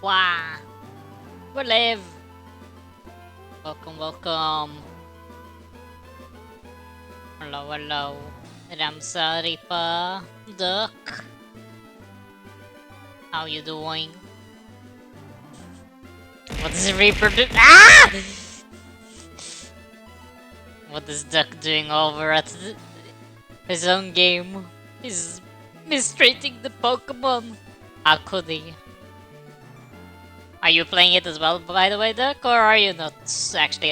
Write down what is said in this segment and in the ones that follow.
Wah! We live! Welcome, welcome. Hello, hello. Ramsa, Ripa, Duck. How you doing? What is Reaper do? Ah! What is Duck doing over at his own game? He's mistreating the Pokemon. How could he? Are you playing it as well, by the way, Duck? Or are you not actually...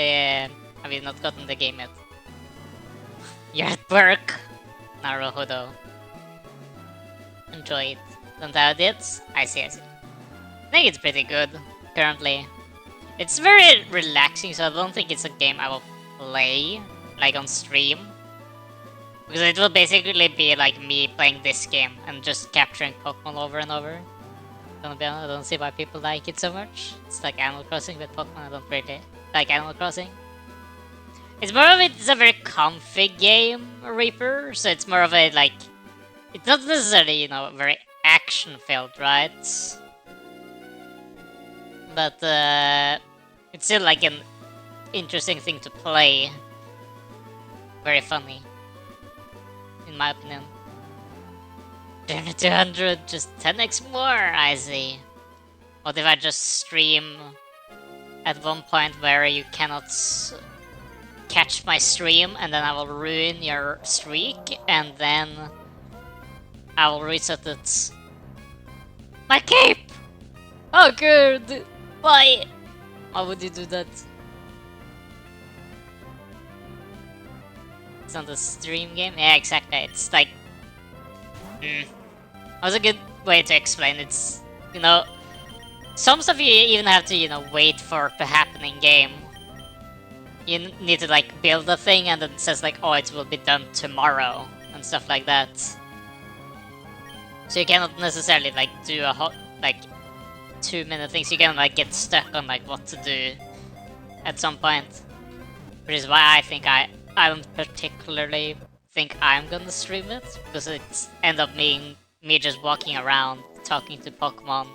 have you not gotten the game yet? You're at work. Naruhodo. Enjoy it. Don't have it? I see, I see. I think it's pretty good, currently. It's very relaxing, so I don't think it's a game I will play, like on stream. Because it will basically be like me playing this game and just capturing Pokemon over and over. Gonna be honest, I don't see why people like it so much. It's like Animal Crossing with Pokemon, I don't really like Animal Crossing. It's more of it's a very comfy game, Reaper, so it's more of a like... It's not necessarily, you know, very action-filled, right? But it's still like an interesting thing to play. Very funny, in my opinion. Turn it to 100, just 10x more, I see. What if I just stream at one point where you cannot catch my stream, and then I will ruin your streak, and then I will reset it. My cape! Oh good! Why? Why would you do that? It's not a stream game? Yeah, exactly. It's like... That was a good way to explain. It's, you know... Some stuff you even have to, you know, wait for to happen in game. You need to like build a thing and then it says like, oh, it will be done tomorrow and stuff like that. So you cannot necessarily like do a hot like 2-minute things. You can like get stuck on like what to do at some point, which is why I think I don't particularly think I'm gonna stream it, because it's end up being me just walking around talking to Pokemon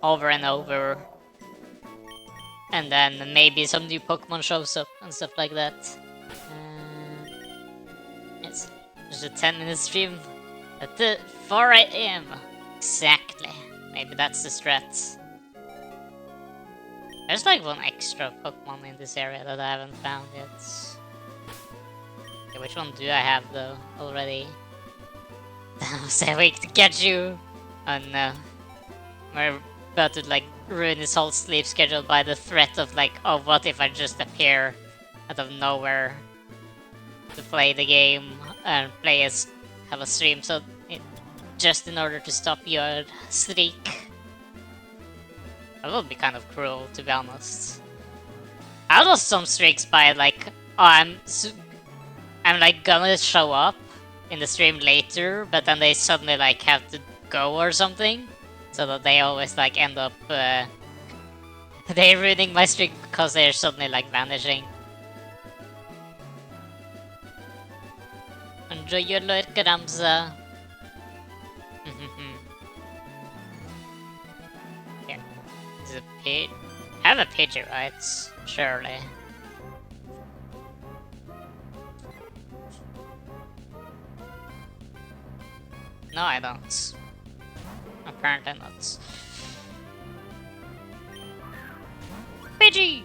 over and over. And then maybe some new Pokemon shows up and stuff like that. It's just a 10-minute stream at 4 AM. Exactly. Maybe that's the strat. There's like one extra Pokemon in this area that I haven't found yet. Okay, which one do I have though already? I was weak to catch you. Oh no. We're about to like ruin his whole sleep schedule by the threat of like, oh, what if I just appear out of nowhere to play the game and have a stream, so just in order to stop your streak. That would be kind of cruel, to be honest. I lost some streaks by like, oh, I'm like gonna show up in the stream later, but then they suddenly like have to go or something. So that they always like end up they're ruining my streak because they're suddenly like vanishing. Enjoy your lurk, Ramza. Yeah. Is it a page? Have a picture, right? Surely. No, I don't. Apparently not. Pidgey!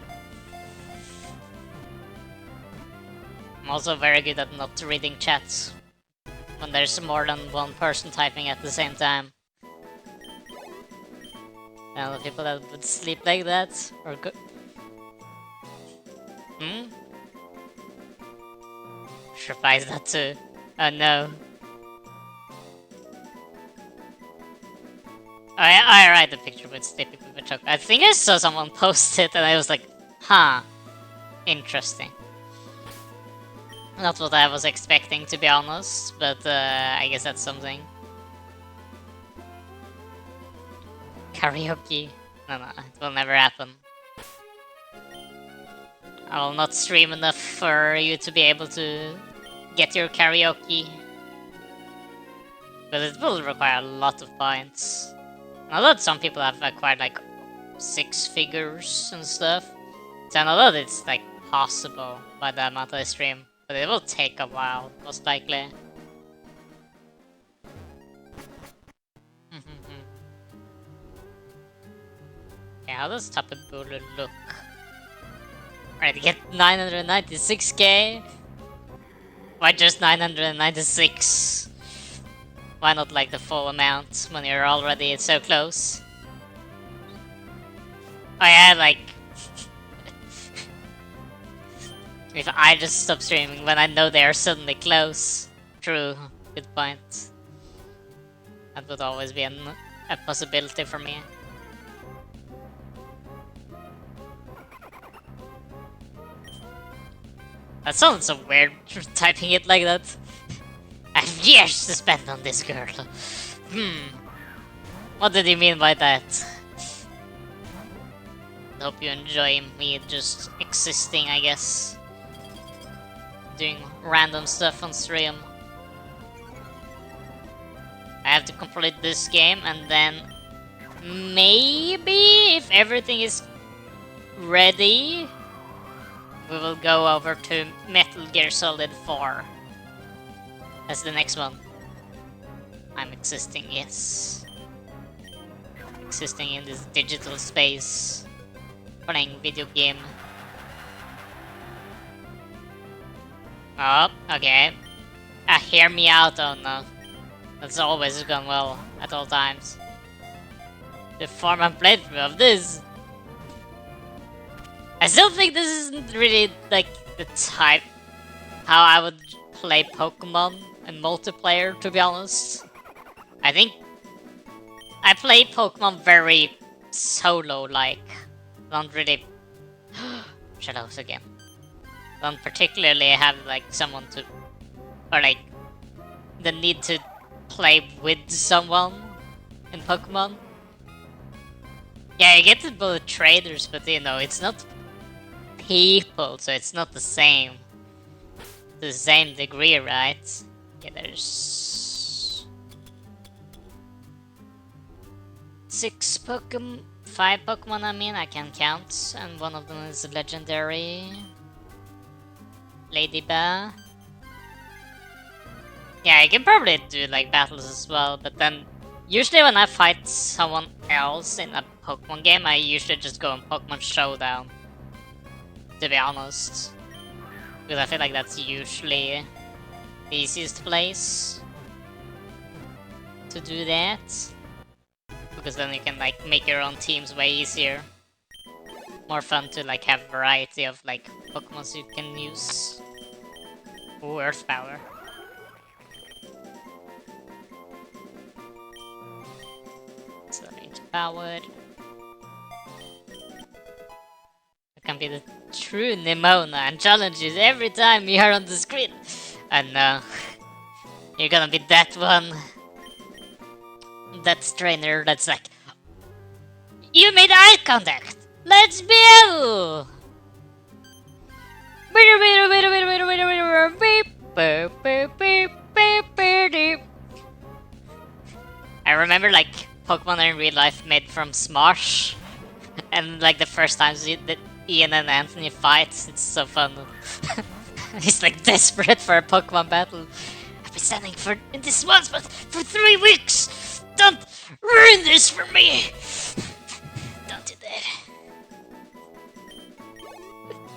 I'm also very good at not reading chats when there's more than one person typing at the same time. And the people that would sleep like that or go. Surprise that too. Oh no. I write the picture with Sleepy Pepper Chocolate. I think I saw someone post it and I was like, huh, interesting. Not what I was expecting, to be honest, but I guess that's something. Karaoke? No, it will never happen. I will not stream enough for you to be able to get your karaoke. But it will require a lot of points. I know that some people have acquired like 6 figures and stuff. So I know that it's like possible by the amount I stream, but it will take a while, most likely. Okay, how does Tapu Bulu look? Alright, get 996k? Why just 996? Why not like the full amount when you're already so close? Oh yeah, like... if I just stop streaming when I know they are suddenly close. True, good point. That would always be a possibility for me. That sounds so weird, typing it like that. I have years to spend on this girl. What did he mean by that? Hope you enjoy me just existing, I guess. Doing random stuff on stream. I have to complete this game and then maybe if everything is ready, we will go over to Metal Gear Solid 4. That's the next one. I'm existing, yes. Existing in this digital space. Playing video game. Oh, okay. Hear me out, oh no. That's always gone well at all times. The format playthrough of this. I still think this isn't really like the type how I would play Pokemon in multiplayer, to be honest. I think I play Pokemon very solo-like. Don't really... Shadows again. Don't particularly have like someone to... or like the need to play with someone in Pokemon. Yeah, you get to both traders, but you know, it's not people, so it's not the same. To the same degree, right? Yeah, there's 5 Pokemon, I mean, I can count, and one of them is legendary. Ladybug. Yeah, I can probably do like battles as well, but then usually when I fight someone else in a Pokemon game, I usually just go on Pokemon Showdown, to be honest. Because I feel like that's usually the easiest place to do that. Because then you can like make your own teams way easier. More fun to like have variety of like Pokemons you can use. Ooh, Earth Power. So range powered. It can be the true Nimona and challenges every time you are on the screen. And you're gonna be that one. That trainer that's like, you made eye contact! Let's build! I remember like Pokemon in real life made from Smosh. And like the first times that Ian and Anthony fight, it's so fun. He's like desperate for a Pokemon battle. I've been standing in this one spot for 3 weeks! Don't ruin this for me! Don't do that.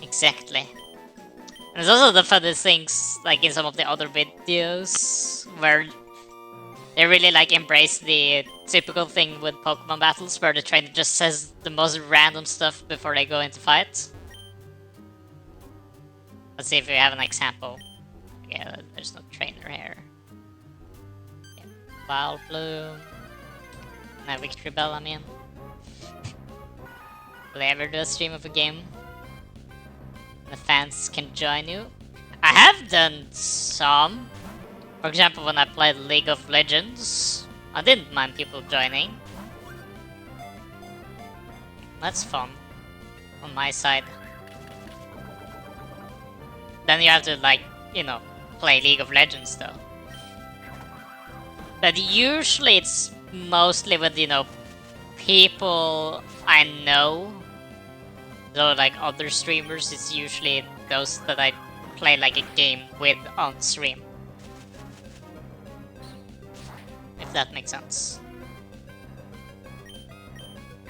Exactly. And it's also the funniest things, like in some of the other videos, where they really like embrace the typical thing with Pokemon battles, where the trainer just says the most random stuff before they go into fight. Let's see if we have an example. Yeah, there's no trainer here. Okay. Wild Bloom. No, Victory Bell, I mean. Will I ever do a stream of a game? The fans can join you? I have done some. For example, when I played League of Legends, I didn't mind people joining. That's fun. On my side. Then you have to, like, you know, play League of Legends though. But usually it's mostly with, you know, people I know, though like other streamers, it's usually those that I play like a game with on stream. If that makes sense.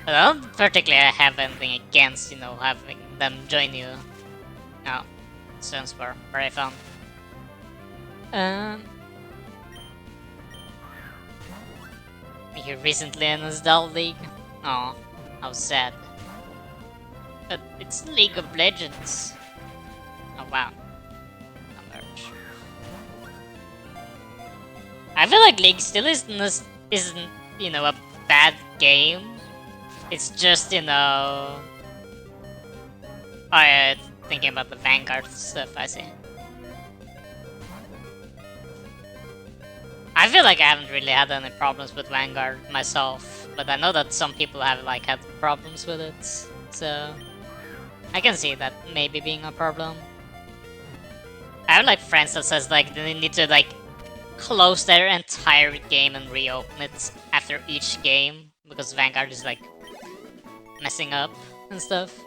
But I don't particularly have anything against, you know, having them join you. No, sounds very fun. You recently installed League? Oh, how sad. But it's League of Legends. Oh wow. I feel like League still isn't, you know, a bad game. It's just, you know... Oh, thinking about the Vanguard stuff, I see. I feel like I haven't really had any problems with Vanguard myself, but I know that some people have like had problems with it, so I can see that maybe being a problem. I have like friends that says like they need to like close their entire game and reopen it after each game because Vanguard is like messing up and stuff.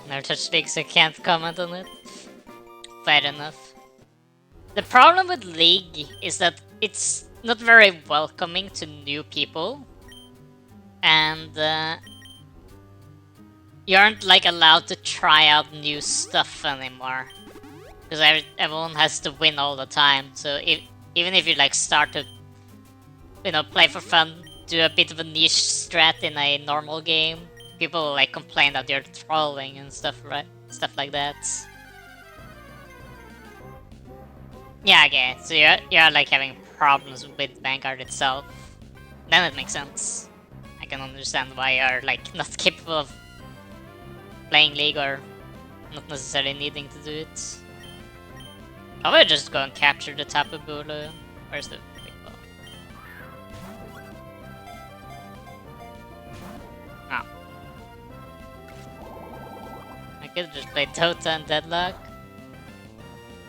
Never touched League, so I can't comment on it. Fair enough. The problem with League is that it's not very welcoming to new people, and you aren't like allowed to try out new stuff anymore because everyone has to win all the time. So even if you like start to, you know, play for fun, do a bit of a niche strat in a normal game, people will like complain that you're trolling and stuff, right? Stuff like that. Yeah, okay, so you're like having problems with Vanguard itself. Then it makes sense. I can understand why you're like not capable of playing League or not necessarily needing to do it. Probably just go and capture the Tapu Bulu. Where's the big ball? Oh. I could just play Dota and Deadlock.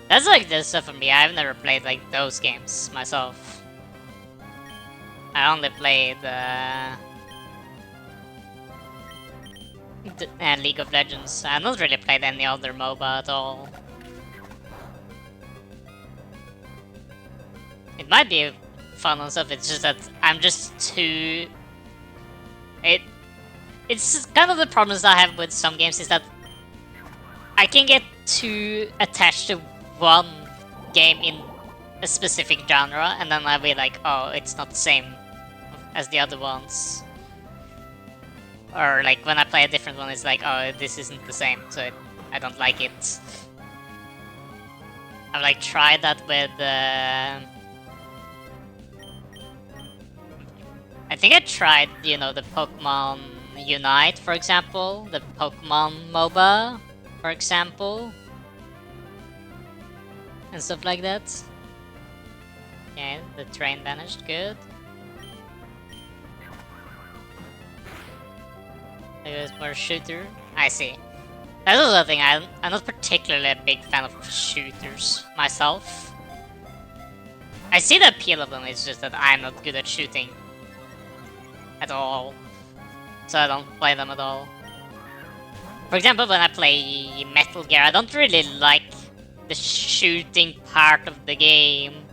That's like the stuff for me. I've never played like those games myself. I only played League of Legends. I've not really played any other MOBA at all. It might be fun and stuff, it's just that I'm just too... It's kind of the problems I have with some games is that I can get too attached to one game in a specific genre, and then I'll be like, oh, it's not the same as the other ones. Or like when I play a different one, it's like, oh, this isn't the same, so I don't like it. I've like tried that with... I think I tried, you know, the Pokemon Unite, for example, the Pokemon MOBA, for example, and stuff like that. Okay, the train vanished, good. There's more shooter. I see. That's also the thing, I'm not particularly a big fan of shooters myself. I see the appeal of them, it's just that I'm not good at shooting at all, so I don't play them at all. For example, when I play Metal Gear, I don't really like the shooting part of the game.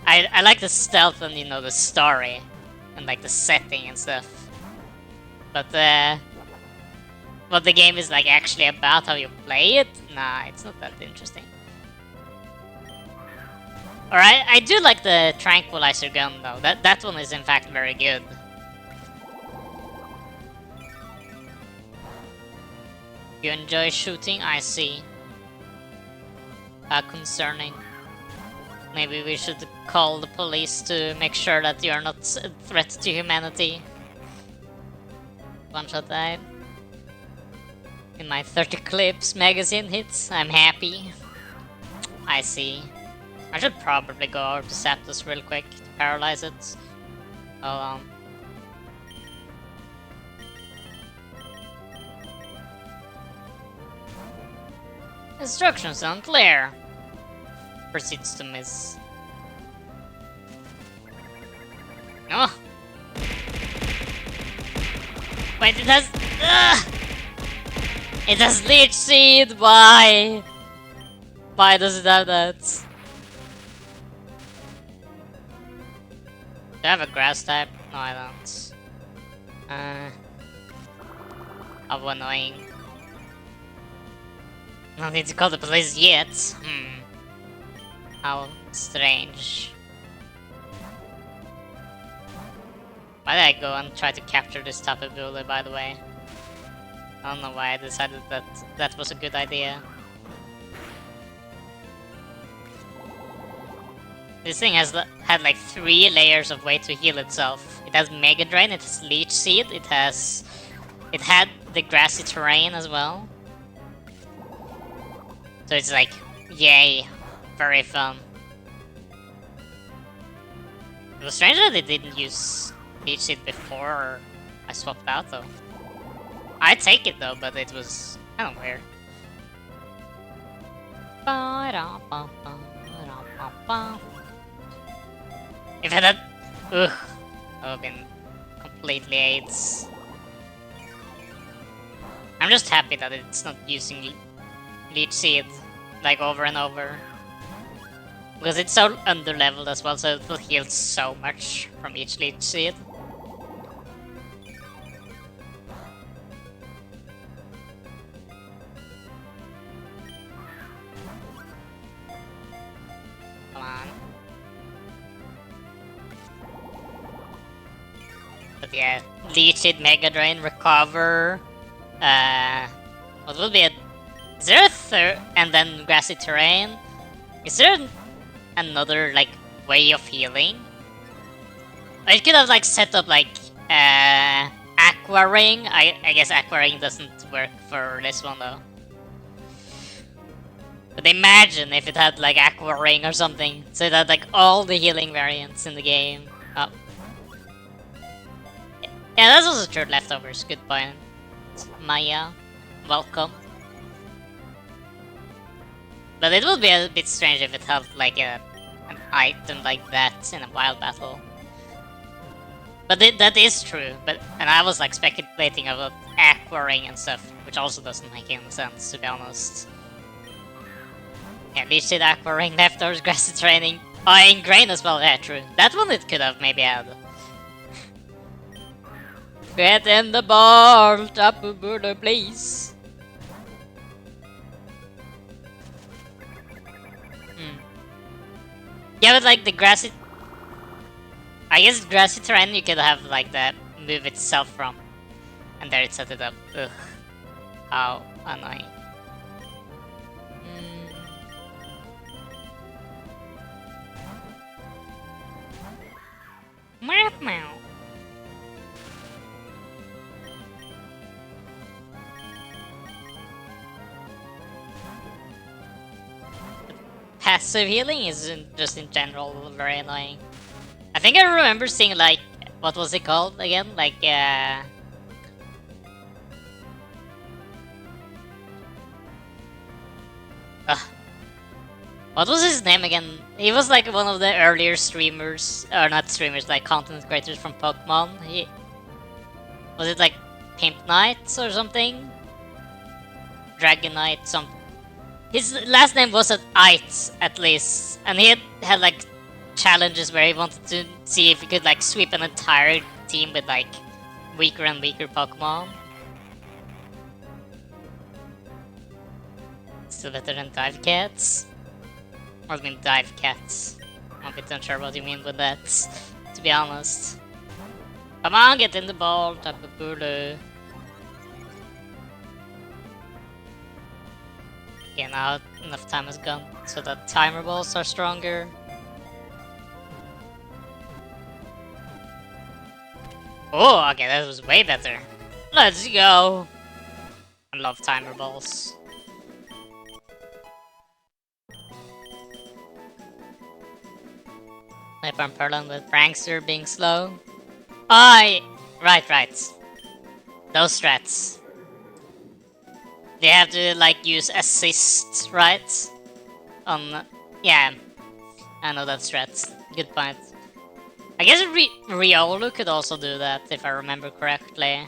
I like the stealth and, you know, the story and like the setting and stuff. But what the game is like actually about, how you play it, nah, it's not that interesting. Alright, I do like the tranquilizer gun though. That one is in fact very good. You enjoy shooting? I see. Concerning. Maybe we should call the police to make sure that you are not a threat to humanity. One shot died. In my 30 clips magazine hits, I'm happy. I see. I should probably go over to Zapdos real quick to paralyze it. Hold on. Instructions unclear. Proceeds to miss. Oh! Wait, it has... It has Leech Seed! Why? Why does it have that? Do I have a grass type? No, I don't. How annoying. No need to call the police yet. How strange. Why did I go and try to capture this Tapu Bulu, by the way? I don't know why I decided that that was a good idea. This thing has had like 3 layers of way to heal itself. It has Mega Drain, it has Leech Seed, it had the grassy terrain as well. So it's like, yay, very fun. It was strange that it didn't use Leech Seed before I swapped out though. I'd take it though, but it was kind of weird. If it had... Ugh. That would have been completely AIDS. I'm just happy that it's not using Leech Seed like over and over. Because it's so underleveled as well, so it will heal so much from each Leech Seed. Come on. But yeah, Leech Seed, Mega Drain, Recover. What will be a... Is there a third... And then Grassy Terrain? Is there another, like, way of healing? I could have, like, set up, like, Aqua Ring. I guess Aqua Ring doesn't work for this one, though. But imagine if it had, like, Aqua Ring or something. So it had, like, all the healing variants in the game. Oh. Yeah, that's also true. Leftovers. Good point. Maya, welcome. But it would be a bit strange if it had like an item like that in a wild battle. But that is true. And I was like speculating about Aqua Ring and stuff, which also doesn't make any sense to be honest. Yeah, Leech Seed, Aqua Ring, Leftovers, Grassy Training. Oh, Ingrain as well. Yeah, true. That one it could have maybe had. Get in the ball, Tapu Bulu, please. Yeah, but like the grassy... I guess grassy terrain you could have like that move itself from. And there it set it up. Ugh. How annoying. Meow meow. Passive healing is just in general very annoying. I think I remember seeing like, what was it called again? Like, what was his name again? He was like one of the earlier streamers, or not streamers, like content creators from Pokemon. Was it like Pimp Knight or something? Dragon Knight, something. His last name was at least, and he had like challenges where he wanted to see if he could like sweep an entire team with like weaker and weaker Pokemon. Still better than Dive Cats? I mean Dive Cats. I'm a bit unsure what you mean with that, to be honest. Come on, get in the ball, Tapu Bulu. Okay, now enough time has gone so that timer balls are stronger. Oh, okay, that was way better. Let's go! I love timer balls. Sniper and Perlin with Prankster being slow. Right. Those strats. They have to like use assist, right? Yeah, I know that strat. Good point. I guess Riolu could also do that, if I remember correctly.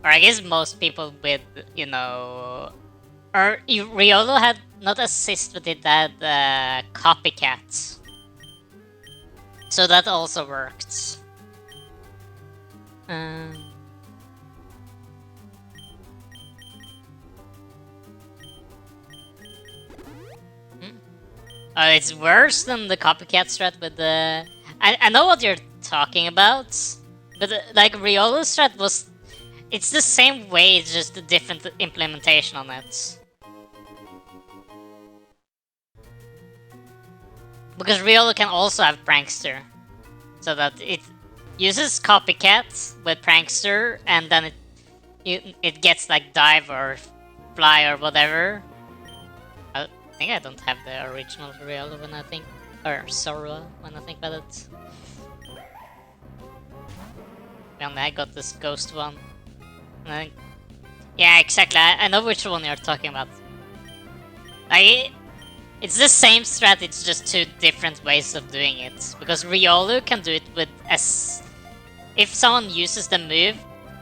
Or I guess most people with, you know... Or Riolu had not assist, but it had copycat. So that also worked. It's worse than the copycat strat with the... I know what you're talking about, but like Riolu's strat was... It's the same way, it's just a different implementation on it. Because Riolu can also have Prankster. So that it uses Copycat with Prankster, and then it gets like Dive or Fly or whatever. I think I don't have the original Riolu when I think... Or Sorua when I think about it. And I got this Ghost one. Yeah, exactly. I know which one you're talking about. It's the same strat, it's just two different ways of doing it. Because Riolu can do it with if someone uses the move,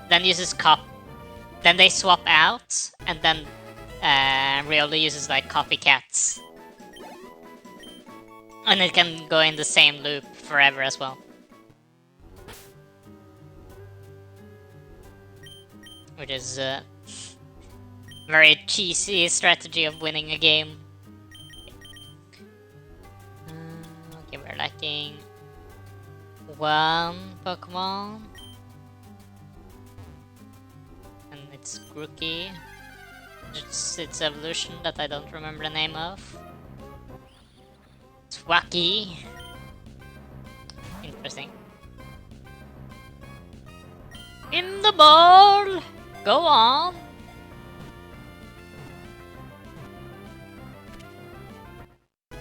then uses then they swap out, and then Riolu uses like copycats. And it can go in the same loop forever as well. Which is a very cheesy strategy of winning a game. Okay, we're lacking one Pokemon. And it's Grookey. It's its evolution that I don't remember the name of. It's Wacky. Interesting. In the ball! Go on! I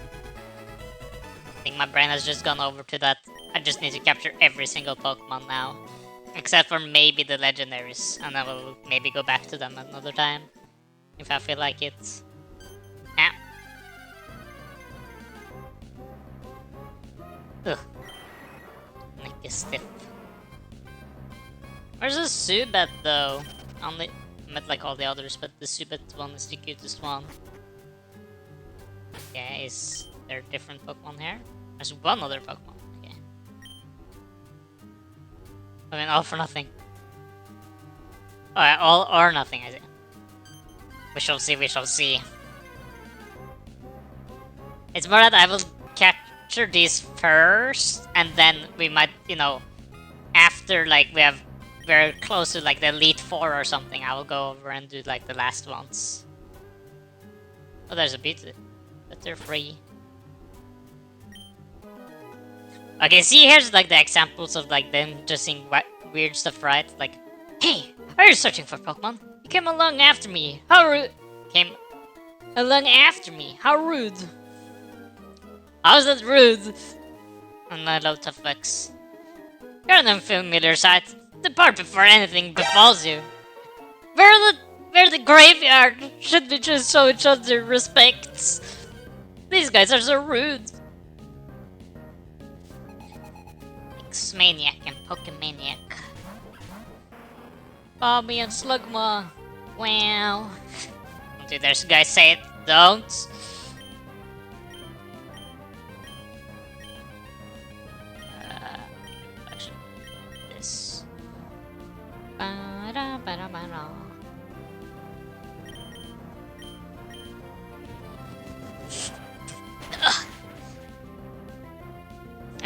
think my brain has just gone over to that. I just need to capture every single Pokemon now. Except for maybe the legendaries. And I will maybe go back to them another time. If I feel like it. Yeah. Ugh. Neck is stiff. Where's the Zubat though? Only met like all the others, but the Zubat one is the cutest one. Okay, is there a different Pokemon here? There's one other Pokemon. Okay. I mean, all for nothing. Alright, all or nothing, I think. We shall see, we shall see. It's more that I will capture these first, and then we might, you know, after like we're close to like the Elite Four or something, I will go over and do like the last ones. Oh, there's a bit, but they're free. Okay, see, here's like the examples of like them just seeing weird stuff, right? Like, hey, are you searching for Pokemon? You came along after me. How rude! Came along after me. How rude! How's that rude? And I love Tough X. You're an unfamiliar sight. Depart before anything befalls you. Where the graveyard should we just show each other respects. These guys are so rude. X-Maniac and Pokemaniac. Bobby and Slugma. Wow. Dude, there's a guy say it. Don't. Actually, this. I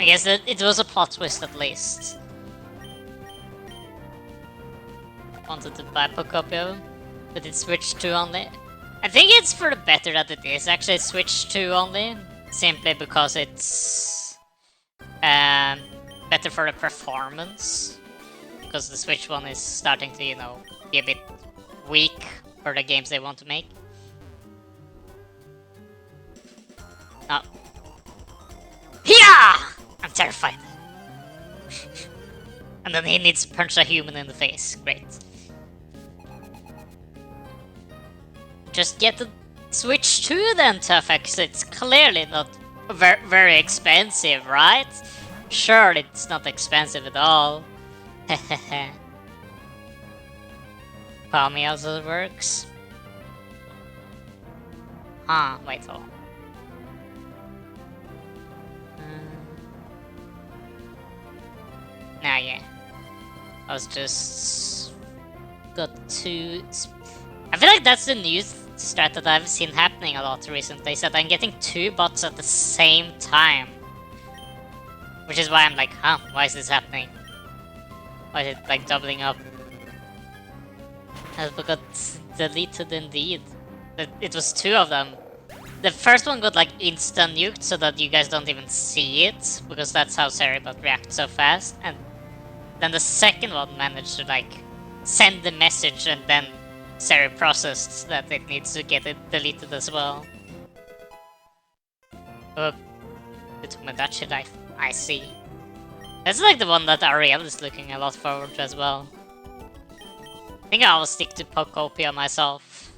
guess that it was a plot twist at least. Wanted to buy Pokopia, but it switched to only. I think it's for the better that it is actually switched to only, simply because it's better for the performance. Because the Switch one is starting to, you know, be a bit weak for the games they want to make. No. Yeah! I'm terrified. And then he needs to punch a human in the face. Great. Just get the Switch 2 then, Tough X. It's clearly not very expensive, right? Sure, it's not expensive at all. Palmy also works. Huh, wait, hold on. Nah, yeah. I was just... got two... I feel like that's the new strat that I've seen happening a lot recently, is that I'm getting two bots at the same time. Which is why I'm like, huh, why is this happening? Why is it like doubling up? I got deleted indeed. It was two of them. The first one got like instant nuked so that you guys don't even see it, because that's how Cerebot reacts so fast. And then the second one managed to like send the message, and then Cere processed that it needs to get it deleted as well. Oh, it took me that shit, I see. That's like the one that Ariel is looking a lot forward to as well. I think I will stick to Pokopia myself.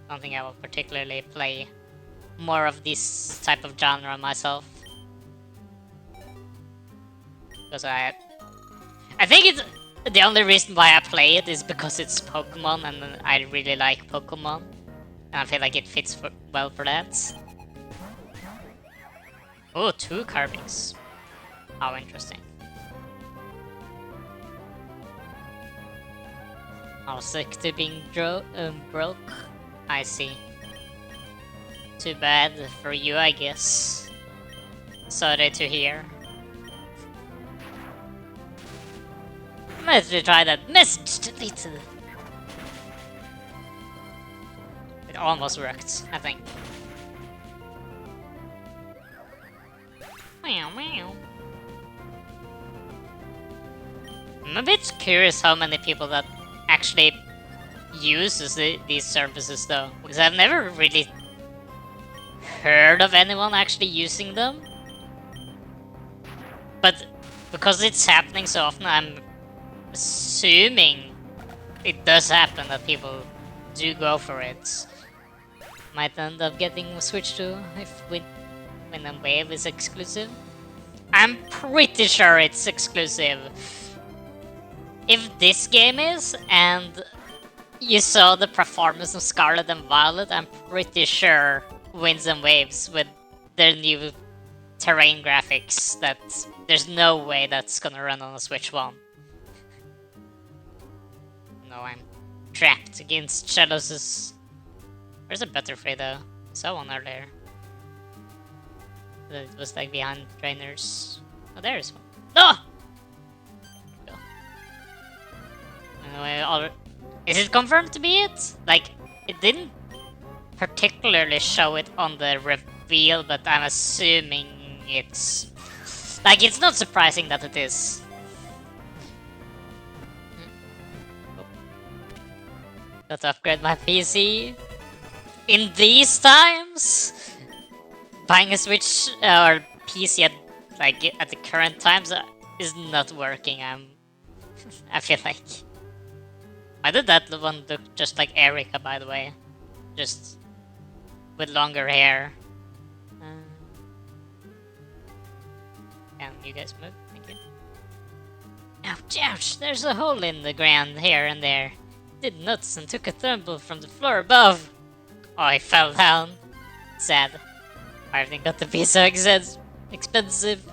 I don't think I will particularly play more of this type of genre myself. Because I think it's the only reason why I play it is because it's Pokemon and I really like Pokemon. And I feel like it fits well for that. Oh, two carvings. How interesting. I'll stick to being broke. I see. Too bad for you, I guess. Sorry to hear. Let's try that message deleted. It almost worked, I think. Meow meow. I'm a bit curious how many people that actually uses these services though, because I've never really heard of anyone actually using them. But because it's happening so often, I'm assuming it does happen that people do go for it. Might end up getting switched to if when a wave is exclusive. I'm pretty sure it's exclusive. If this game is, and you saw the performance of Scarlet and Violet, I'm pretty sure Winds and Waves with their new terrain graphics, that there's no way that's gonna run on a Switch 1. No, I'm trapped against Shadows'. Where's a Butterfree though? I saw one earlier. It was like behind trainers. Oh, there's one. No! Anyway, is it confirmed to be it? Like, it didn't particularly show it on the reveal, but I'm assuming it's... like, it's not surprising that it is. Got to upgrade my PC. In these times? Buying a Switch or PC at the current times is not working. I feel like. Why did that one look just like Erika, by the way? Just with longer hair. Can you guys move? Thank you. Ouch, ouch! There's a hole in the ground here and there. Did nuts and took a tumble from the floor above. Oh, I fell down. Sad. Everything got to be so expensive.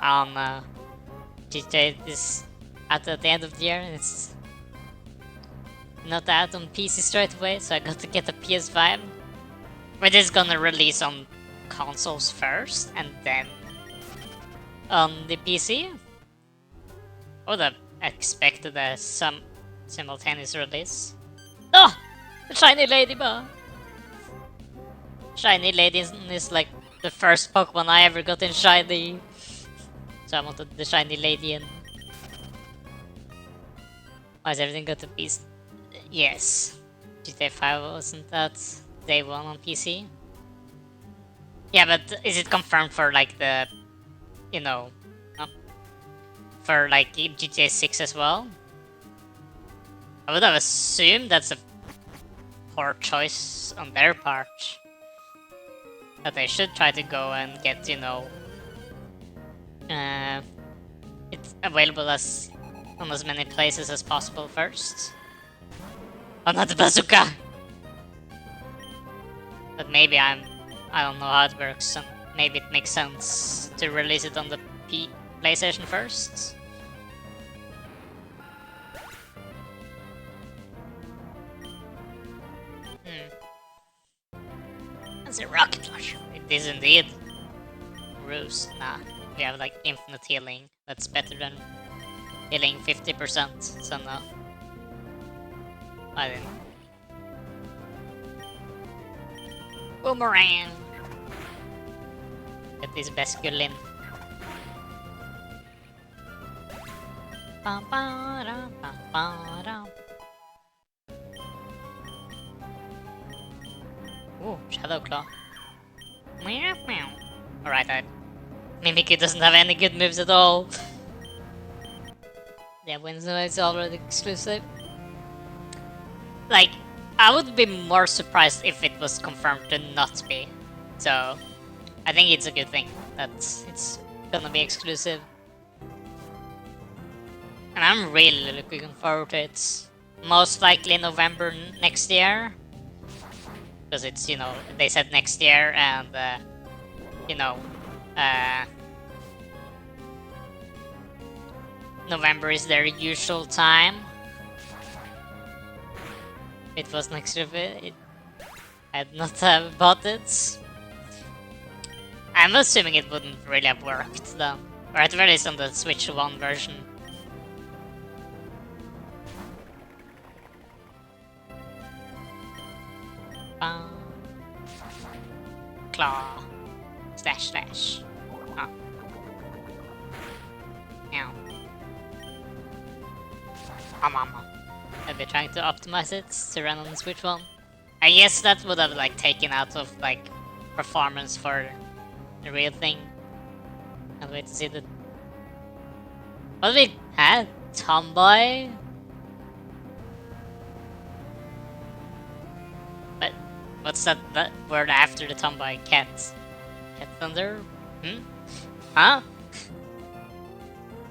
Oh no. GTA is out at the end of the year and it's not out on PC straight away, so I got to get a PS5. Which is gonna release on consoles first and then on the PC. I would have expected some simultaneous release. Oh! The shiny ladybug! Shiny Lady is like the first Pokemon I ever got in Shiny. So I wanted the Shiny Lady in. Why is everything got to be... Yes. GTA 5 wasn't that day one on PC? Yeah, but is it confirmed for like the... you know... for like GTA 6 as well? I would have assumed that's a poor choice on their part. that they should try to go and get, it's available as on as many places as possible first. Oh, not the bazooka! But maybe I don't know how it works, and maybe it makes sense to release it on the PlayStation first. That's a rocket launcher. It is indeed. Ruse. Nah, we have like infinite healing. That's better than healing 50%, so no. I didn't. Boomerang! Get this basculin. Ooh, Shadow Claw. Alright, Mimikyu doesn't have any good moves at all. Yeah, Winslow is already exclusive. Like, I would be more surprised if it was confirmed to not be. So, I think it's a good thing that it's gonna be exclusive. And I'm really looking forward to it. Most likely November next year. Because it's, they said next year and, November is their usual time. It was next year. I had not bought it. I'm assuming it wouldn't really have worked then. Or at very least on the Switch 1 version. Claw. Slash. Oh. Ow. Mama. I've been trying to optimize it to run on the Switch 1. I guess that would have like taken out of like performance for the real thing. Can't wait to see that. What we had? Tomboy? But what's that word after the tomboy? Cat? Cat thunder? Huh?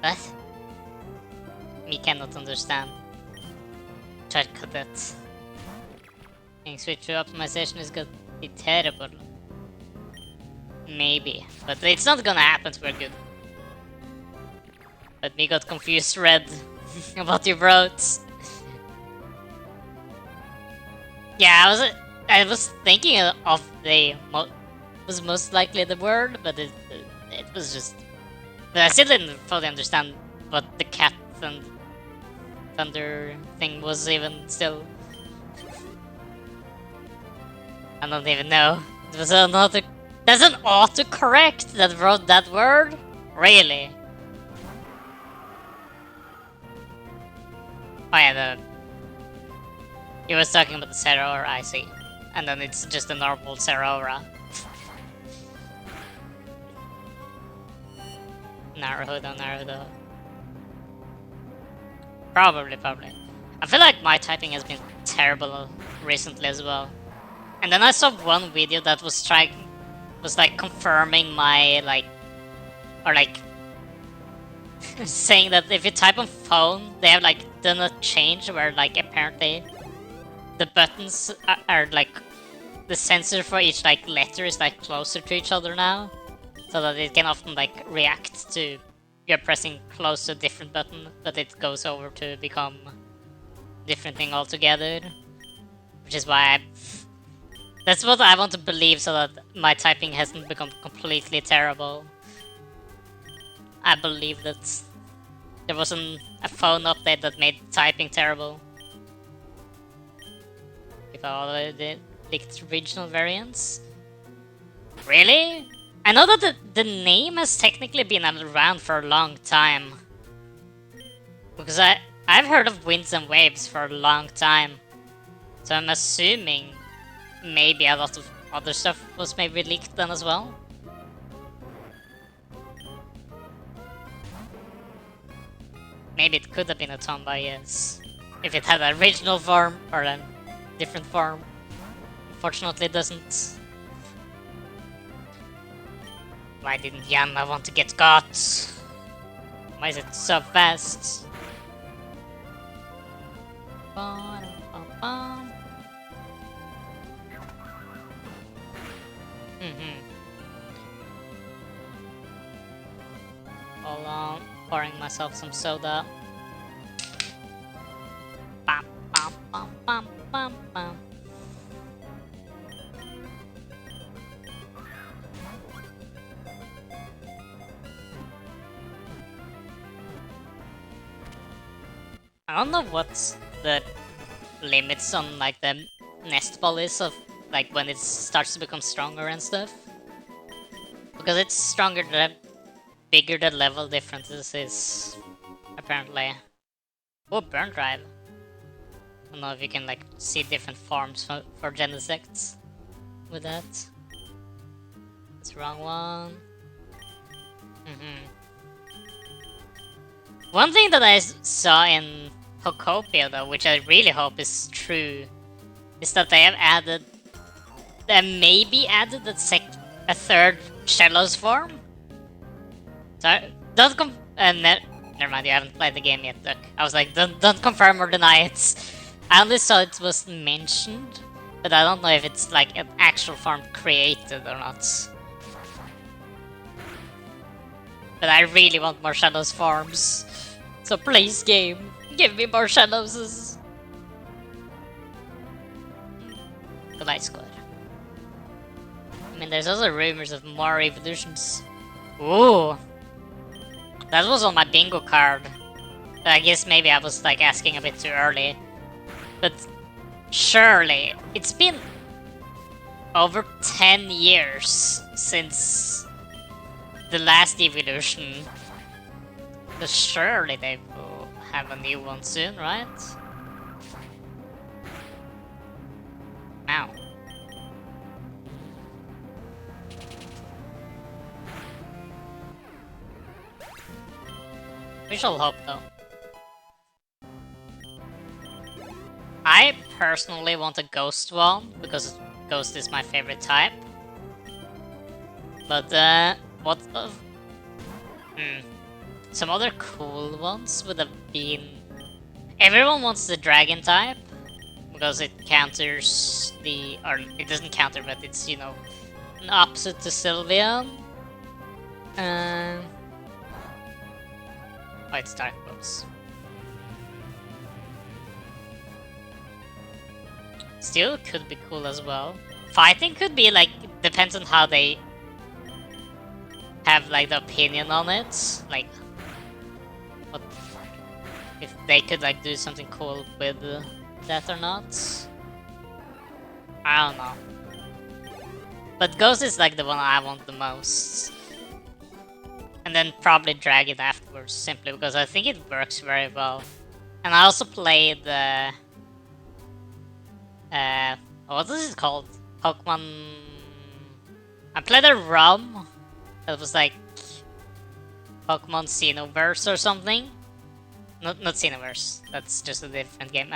What? Me cannot understand. Try to cut that. Think Switch optimization is gonna be terrible. Maybe, but it's not gonna happen to good. But me got confused, Red, about your roads. Yeah, I was thinking of the was most likely the word, but it was just. But I still didn't fully understand what the cat and thunder thing was even still. I don't even know. It was another. There's an autocorrect that wrote that word? Really? Oh yeah, he was talking about the Zeraora, I see. And then it's just a normal Zeraora. Naruto. Probably. I feel like my typing has been terrible recently as well. And then I saw one video that was like confirming my saying that if you type on phone, they have like done a change where like apparently the buttons are like the sensor for each like letter is like closer to each other now, so that it can often like react to you're pressing close to a different button, but it goes over to become different thing altogether, which is why that's what I want to believe, so that my typing hasn't become completely terrible. I believe that there wasn't a phone update that made typing terrible. If I already leaked regional variants. Really? I know that the name has technically been around for a long time. Because I've heard of winds and waves for a long time. So I'm assuming maybe a lot of other stuff was maybe leaked then as well. Maybe it could have been a tomboy, yes. If it had an original form or a different form. Unfortunately it doesn't. Why didn't Yanma want to get got? Why is it so fast? Ba-dum-bum-bum. Hold on, pouring myself some soda. Bam, bam, bam, bam, bam, bam. I don't know what's the limits on like the nest ball is of like when it starts to become stronger and stuff. Because it's stronger the bigger the level differences is, apparently. Oh, burn drive. I don't know if you can like see different forms for Genesects with that. That's the wrong one. One thing that I saw in Pokopia though, which I really hope is true, is that they have added, maybe added a third Shellos form. So don't never mind, you haven't played the game yet, Duck. I was like, don't confirm or deny it. I only saw it was mentioned, but I don't know if it's like an actual form created or not. But I really want more Shadows forms. So please, game, give me more Shadows. But that's good. I mean, there's also rumors of more evolutions. Ooh! That was on my bingo card. But I guess maybe I was like asking a bit too early. But surely, it's been over 10 years since the last evolution. But surely they will have a new one soon, right? Wow. We shall hope though. I personally want a ghost one, because ghost is my favorite type. But what of... Some other cool ones would have been... Everyone wants the dragon type, because it counters the... or it doesn't counter, but it's, you know, an opposite to Sylveon. Oh, it's Dark Bones. Still could be cool as well. Fighting could be like, depends on how they have like the opinion on it. Like, what if they could like do something cool with that or not? I don't know. But Ghost is like the one I want the most. And then probably Dragon afterwards, simply because I think it works very well. And I also played the... what is it called? Pokemon... I played a ROM that was like Pokemon Xenoverse or something. Not Xenoverse, that's just a different game.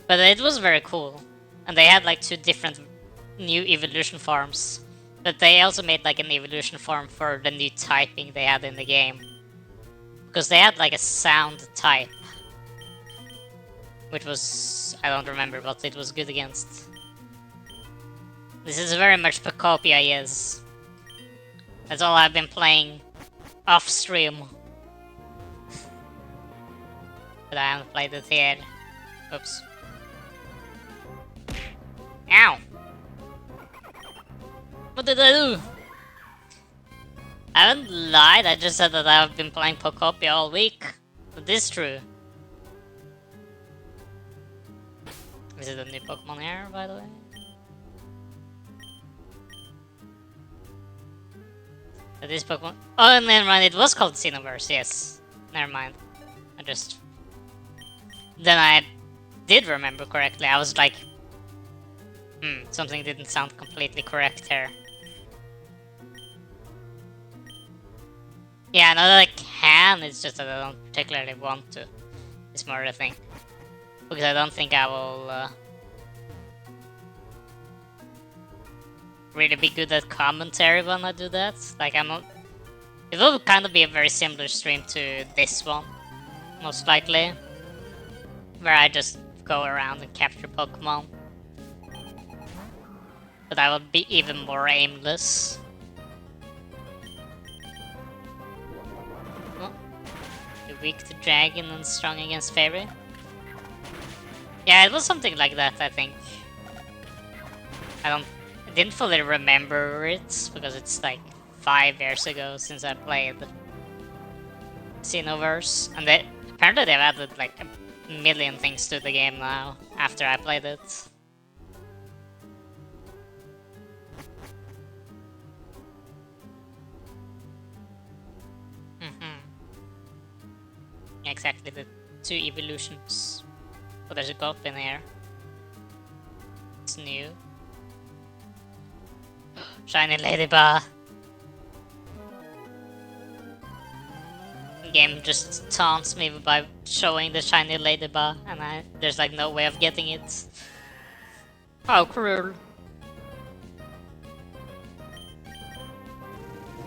But it was very cool. And they had like 2 different new evolution forms. But they also made like an evolution form for the new typing they had in the game. Because they had like a sound type. Which was... I don't remember what it was good against. This is very much Pokopia, yes. That's all I've been playing off stream. But I haven't played it yet. Oops. Ow! What did I do? I haven't lied, I just said that I've been playing Pokopia all week. But this is true. Is it a new Pokemon here, by the way? This Pokemon... Oh, never mind, it was called Xenoverse, yes. Never mind. I just... Then I did remember correctly, I was like... something didn't sound completely correct here. Yeah, I know that I can, it's just that I don't particularly want to. It's more the thing. Because I don't think I will... really be good at commentary when I do that. Like I'm not. It will kind of be a very similar stream to this one, most likely, where I just go around and capture Pokemon. But I will be even more aimless. Oh, you're weak to Dragon and strong against Fairy. Yeah, it was something like that, I think. I didn't fully remember it because it's like 5 years ago since I played Xenoverse, and apparently they've added like a million things to the game now after I played it. Exactly, the 2 evolutions. Oh, there's a gulp in here. It's new. Shiny Ladybug. The game just taunts me by showing the shiny Ladybug, and there's like no way of getting it. How cruel.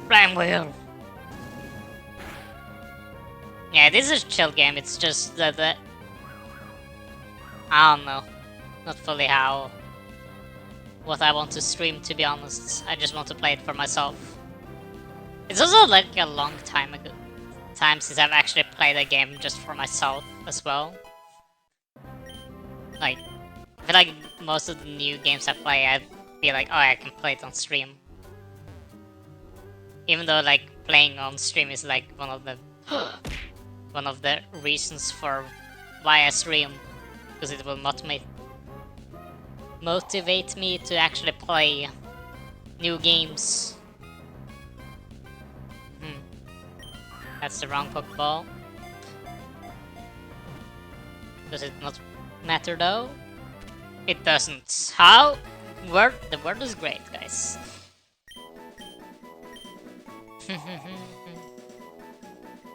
Flame Wheel. Yeah, this is a chill game, it's just that I don't know. Not fully what I want to stream, to be honest. I just want to play it for myself. It's also like a long time since I've actually played a game just for myself as well. Like, I feel like most of the new games I play, I'd be like, oh, I can play it on stream. Even though like playing on stream is like one of the reasons for why I stream, because it will motivate me to actually play new games. That's the wrong Pokeball. Does it not matter though? It doesn't. How? The word is great, guys.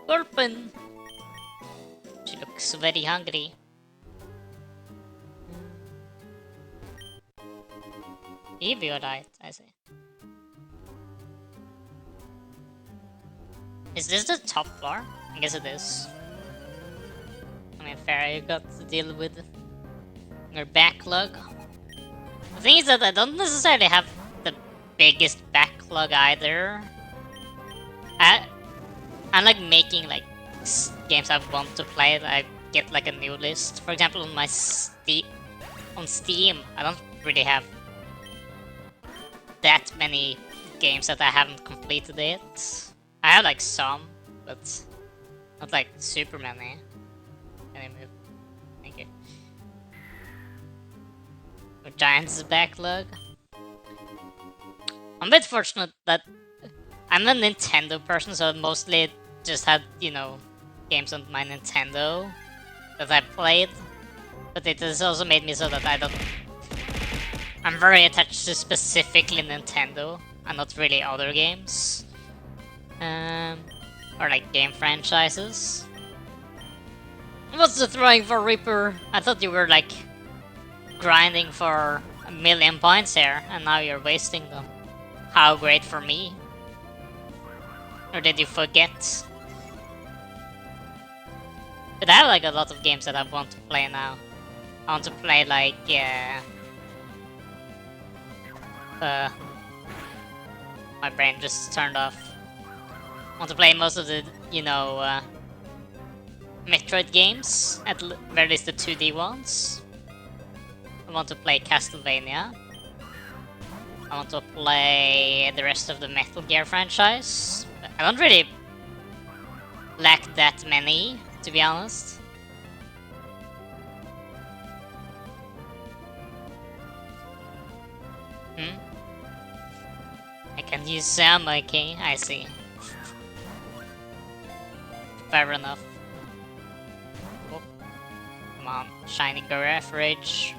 Orphan! She looks very hungry. Eviolite, I see. Is this the top floor? I guess it is. I mean, fair, you got to deal with your backlog. The thing is that I don't necessarily have the biggest backlog either. I'm like making like games I want to play. I get like a new list. For example, on my Steam, I don't really have that many games that I haven't completed it. I have like some, but not like super many. Can I move? Thank you. Giant's backlog. I'm a bit fortunate that I'm a Nintendo person, so I mostly just had, you know, games on my Nintendo that I played. But it has also made me so that I'm very attached to specifically Nintendo and not really other games. Or like game franchises. What's the throwing for Reaper? I thought you were like grinding for 1,000,000 points here, and now you're wasting them. How great for me. Or did you forget? But I have like a lot of games that I want to play now. I want to play like my brain just turned off. I want to play most of the, you know, Metroid games, at very least the 2D ones. I want to play Castlevania. I want to play the rest of the Metal Gear franchise. I don't really lack that many, to be honest. I can use some, okay, I see. Fair enough. Oh. Come on, shiny Giraffe Rage.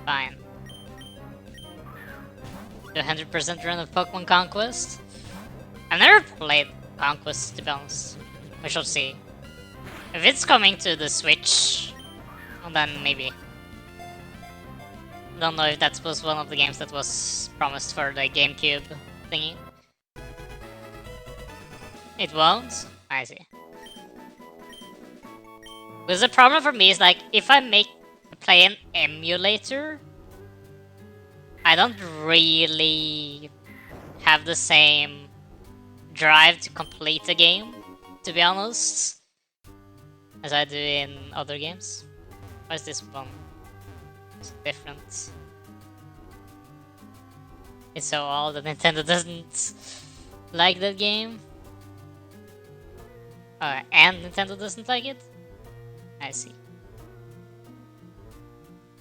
Fine. 200% run of Pokemon Conquest? I've never played Conquest, to be honest. We shall see. If it's coming to the Switch, well then maybe. don't know if that was one of the games that was promised for the GameCube thingy. It won't? I see. Because the problem for me is like, if I play an emulator, I don't really have the same drive to complete a game, to be honest, as I do in other games. Why is this one? It's different. It's so old that Nintendo doesn't like that game. And Nintendo doesn't like it? I see.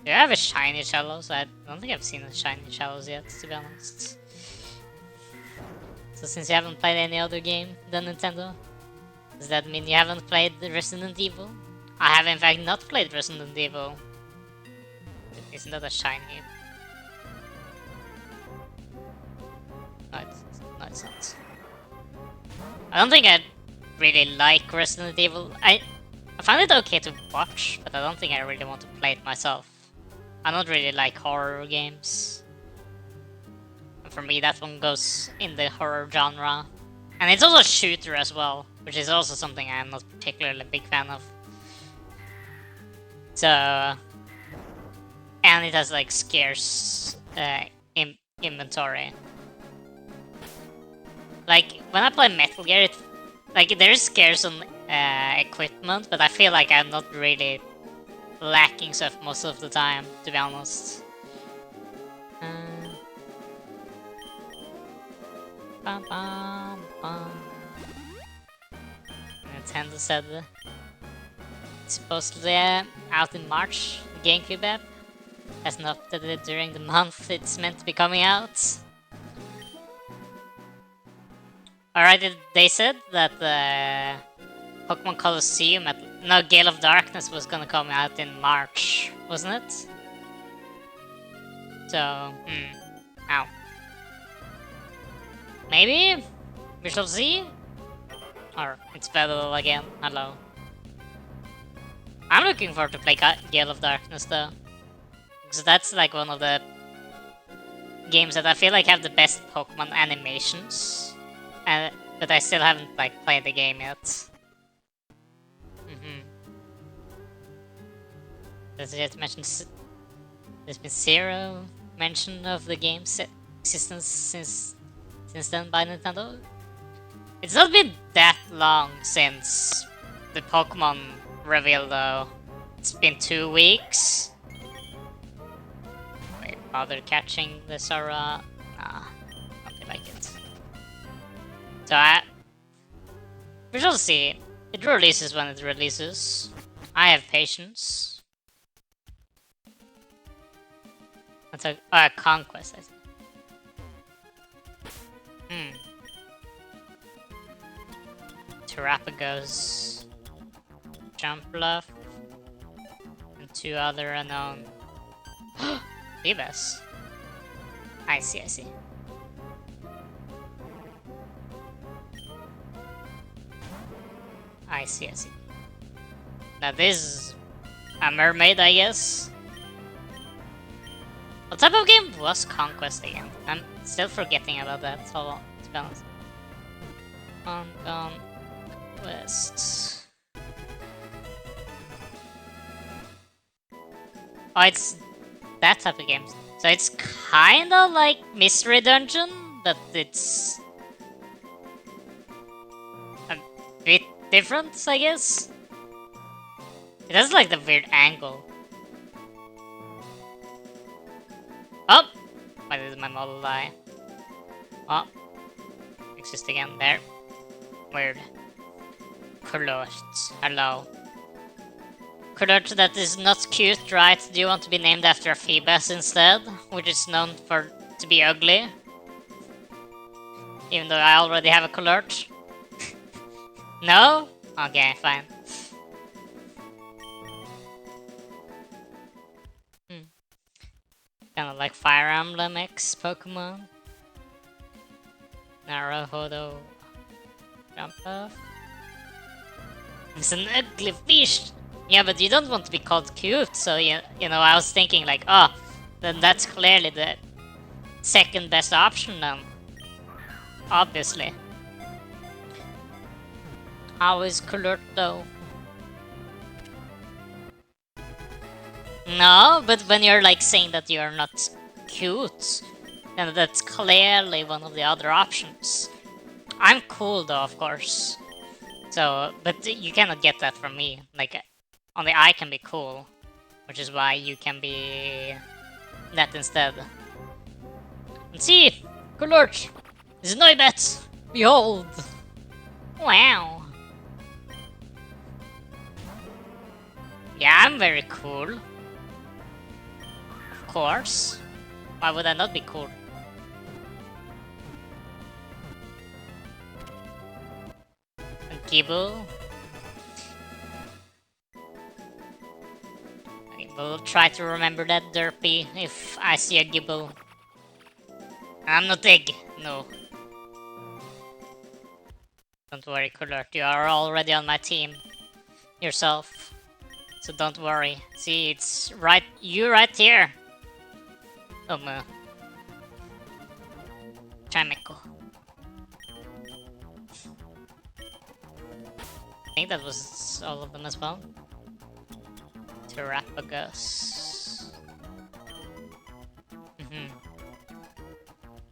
Do I have a shiny Shallows? I don't think I've seen a shiny Shallows yet, to be honest. So since you haven't played any other game than Nintendo, does that mean you haven't played Resident Evil? I have in fact not played Resident Evil. Isn't that a shiny? No, it's not. I don't think I really like Resident Evil. I find it okay to watch, but I don't think I really want to play it myself. I don't really like horror games. And for me, that one goes in the horror genre. And it's also a shooter as well, which is also something I'm not particularly a big fan of. So, and it has like scarce inventory. Like when I play Metal Gear, there is scarce on equipment, but I feel like I'm not really lacking stuff most of the time, to be honest. Nintendo said it's supposedly out in March. The GameCube app hasn't updated during the month it's meant to be coming out. Alright, they said that Pokemon Colosseum Gale of Darkness was gonna come out in March, wasn't it? So, ow. Maybe? We shall see? Or it's Battle again, hello. I'm looking forward to play Gale of Darkness though. Because that's like one of the games that I feel like have the best Pokemon animations. But I still haven't like played the game yet. Does it mention? There's been zero mention of the game's existence since then by Nintendo. It's not been that long since the Pokemon reveal though. It's been 2 weeks. Wait, bother catching the Sora? Nah, nothing like it. So we shall see. It releases when it releases. I have patience. That's a conquest, I think. Terrapagos, Jumpluff, and 2 other unknown. Vivas. I see. I see. Now this is a mermaid, I guess. What type of game was Conquest again? I'm still forgetting about that, so to be honest. Conquest. Oh, it's that type of game. So it's kinda like Mystery Dungeon, but it's a bit different, I guess. It has like the weird angle. Oh! Why did my model die? Oh. Exist again there. Weird. Kulurt. Hello. Kulurt, that is not cute, right? Do you want to be named after a Phoebus instead? Which is known to be ugly. Even though I already have a Kulurt. No? Okay, fine. Kinda like Fire Emblem X Pokemon. Naruhodo. Jumpluff. It's an ugly fish! Yeah, but you don't want to be called cute, so you know, I was thinking like, oh, then that's clearly the second best option then. Obviously. How is Kulurt though? No, but when you're like saying that you're not cute, then that's clearly one of the other options. I'm cool though, of course. So, but you cannot get that from me. Like, only I can be cool, which is why you can be that instead. And see, Kulurt, Znoibet, behold. Wow. Yeah, I'm very cool. Of course. Why would I not be cool? And Gibble. I will try to remember that derpy if I see a Gibble. I'm not egg, no. Don't worry, Kulurt, you are already on my team yourself. So don't worry. See, it's you right here. Chameko. I think that was all of them as well. Terrapagus.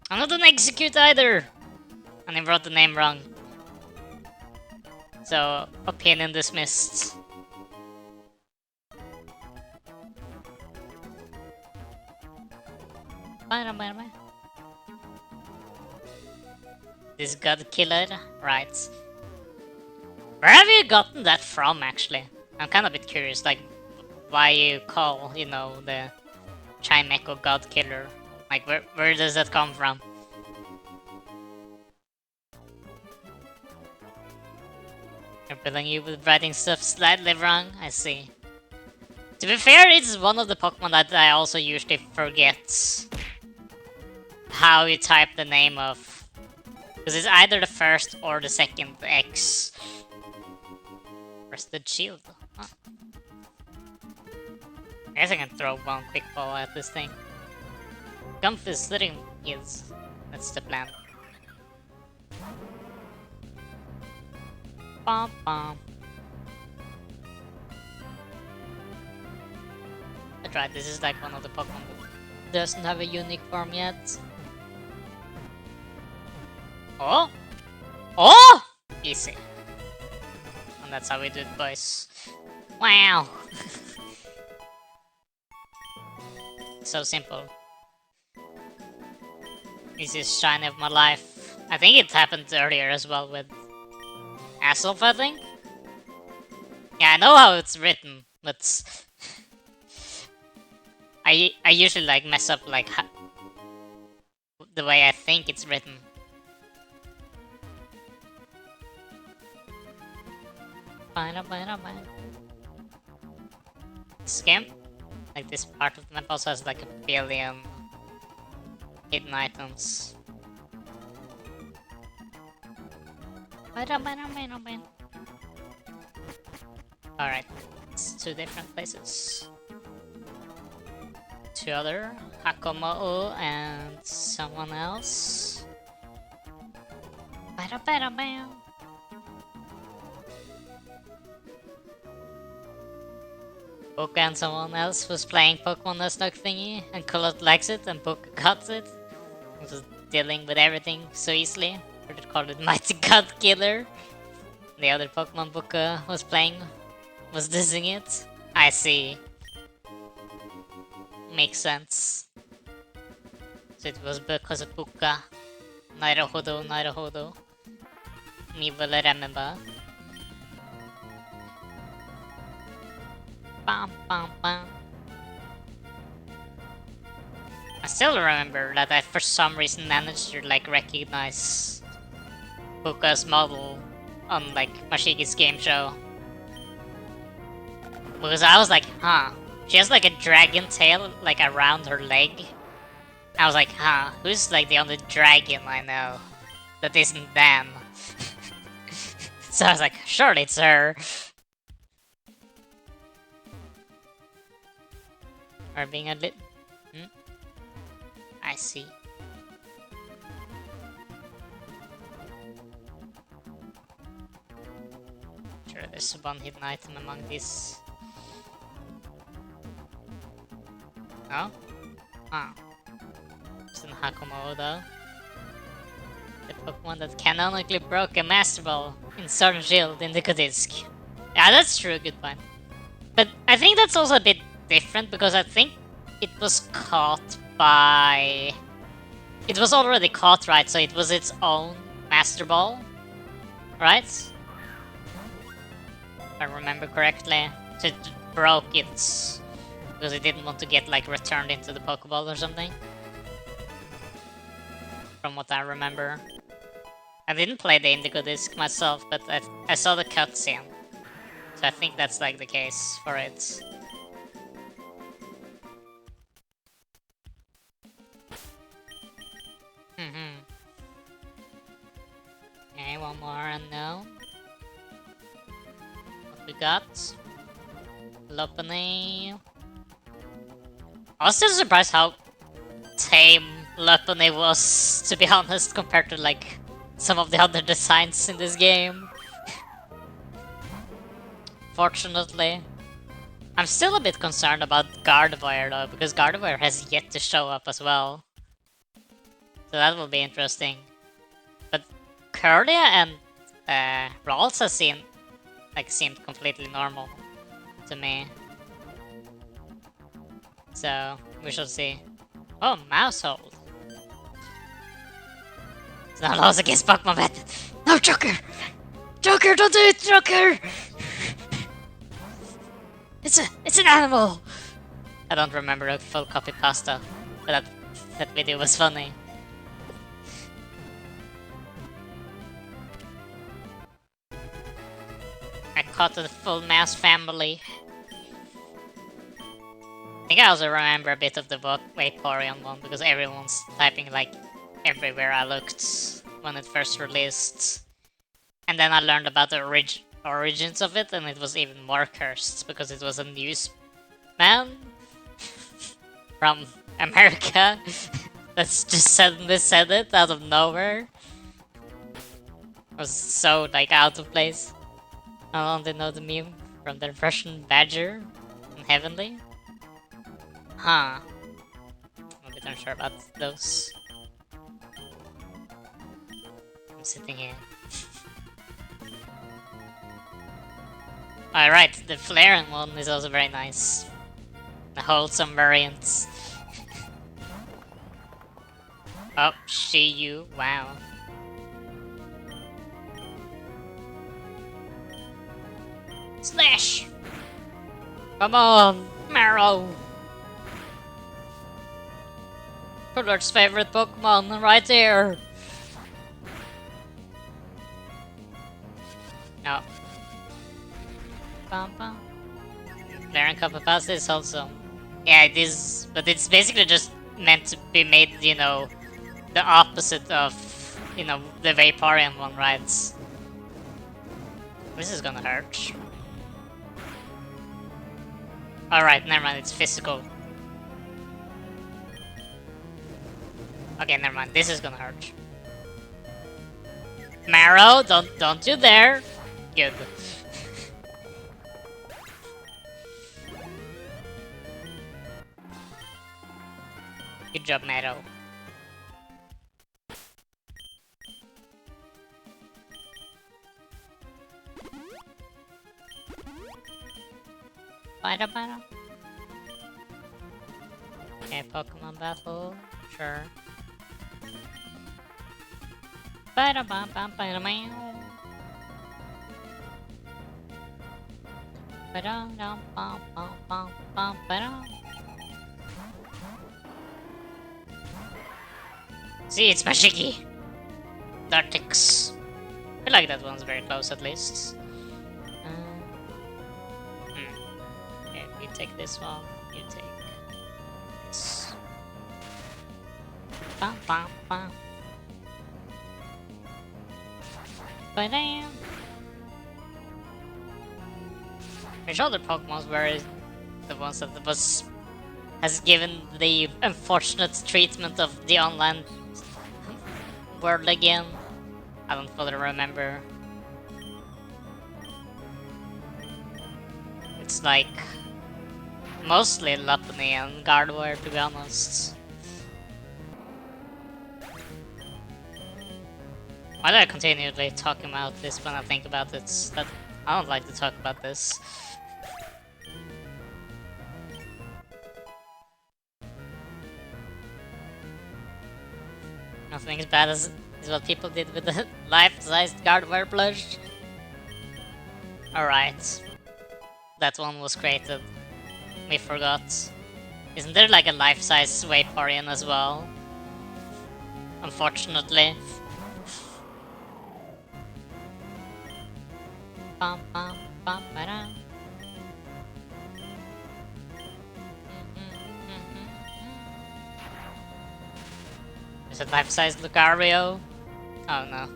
I'm not an execute either! And I wrote the name wrong. So, opinion dismissed. This god killer? Right. Where have you gotten that from, actually? I'm kind of a bit curious, like, why you call, you know, the Chimecho god killer. Like, where does that come from? You're billing you with writing stuff slightly wrong? I see. To be fair, it's one of the Pokemon that I also usually forget how you type the name of. Because it's either the first or the second X. Rusted Shield. Huh. I guess I can throw one quick ball at this thing. Gumph is sitting. Yes, that's the plan. Bom bom. That's right, this is like one of the Pokemon that doesn't have a unique form yet. Oh! Oh! Easy. And that's how we do it, boys. Wow! So simple. Easiest shine of my life. I think it happened earlier as well with Aself, I think? Yeah, I know how it's written, but I usually like mess up like the way I think it's written. Scamp? Like this part of the map also has like a billion hidden items. Alright, it's two different places. Two other, Hakomo and someone else. Poke and someone else was playing Pokemon Nuzlocke thingy, and Colette likes it, and Poke got it. He was dealing with everything so easily. Or they called it Mighty God Killer. The other Pokemon book was playing, was dissing it. I see. Makes sense. So it was because of Puka. Naruhodo, Naruhodo. Me will remember. Bam, bam, bam. I still remember that I for some reason managed to like recognize Puka's model on like Mashiki's game show. Because I was like, huh, she has like a dragon tail like around her leg. I was like, huh, who's like the only dragon I know that isn't Dan? So I was like, surely it's her. Or being a Hmm? I see. Sure, there's one hidden item among these. No? Huh. It's in Hakumo though. The Pokemon that canonically broke a Master Ball in Sword and Shield in the Kodisk. Yeah, that's true, good point. But I think that's also a bit different because I think it was caught by... It was already caught, right? So it was its own Master Ball, right? If I remember correctly. So it broke it because it didn't want to get like returned into the Pokeball or something. From what I remember. I didn't play the Indigo Disc myself, but I saw the cutscene. So I think that's like the case for it. Okay, one more unknown. What we got? Lopunny. I was still surprised how tame Lopunny was, to be honest, compared to like some of the other designs in this game. Fortunately. I'm still a bit concerned about Gardevoir though, because Gardevoir has yet to show up as well. So that will be interesting. But Curlia and Ralts seemed completely normal to me. So we shall see. Oh, Mousehold. It's not laws against Pokemon method. No, Joker! Joker, don't do it, Joker! It's an animal! I don't remember a full copy pasta, but that video was funny. I caught the full mouse family. I think I also remember a bit of the Vaporeon one because everyone's typing like everywhere I looked when it first released. And then I learned about the origins of it, and it was even more cursed because it was a newsman from America that's just suddenly said it out of nowhere. It was so like out of place. I only know the meme from the Russian Badger and Heavenly. Huh. I'm a bit unsure about those. I'm sitting here. Alright, the Flareon one is also very nice. The wholesome variants. Oh, Shiyu, wow. Slash! Come on, Marrow! Kuller's favorite Pokemon, right there! No. Flareon Copperpass is also... Yeah, it is, but it's basically just meant to be made, you know, the opposite of, you know, the Vaporeon one, right? This is gonna hurt. Alright, never mind, it's physical. Okay, never mind, this is gonna hurt. Marrow, don't you dare! Good. Good job, Marrow. Bada. Okay, Pokemon battle, sure. Bada. See, it's Mashigi! Dartix. I feel like that one's very close at least. Okay, you take this one, you take this. Ba-dam! Which other Pokemons were the ones that was has given the unfortunate treatment of the online world again. I don't fully remember. It's like mostly Lapony and Guardware, to be honest. Why do I continually talk about this when I think about it? That I don't like to talk about this. Nothing as bad as is what people did with the life-sized Guardware plush. Alright. That one was created. We forgot. Isn't there like a life-size Vaporeon as well? Unfortunately. Bum, bum, bum, ba-da. Is it life-size Lucario? Oh no.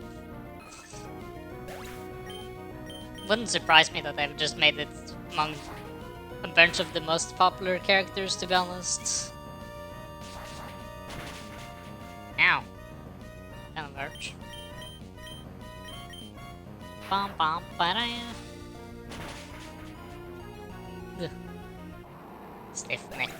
Wouldn't surprise me that they've just made it among a bunch of the most popular characters, to be honest. Ow. Kind of hurt. Bum bum ba-da. Stiff neck.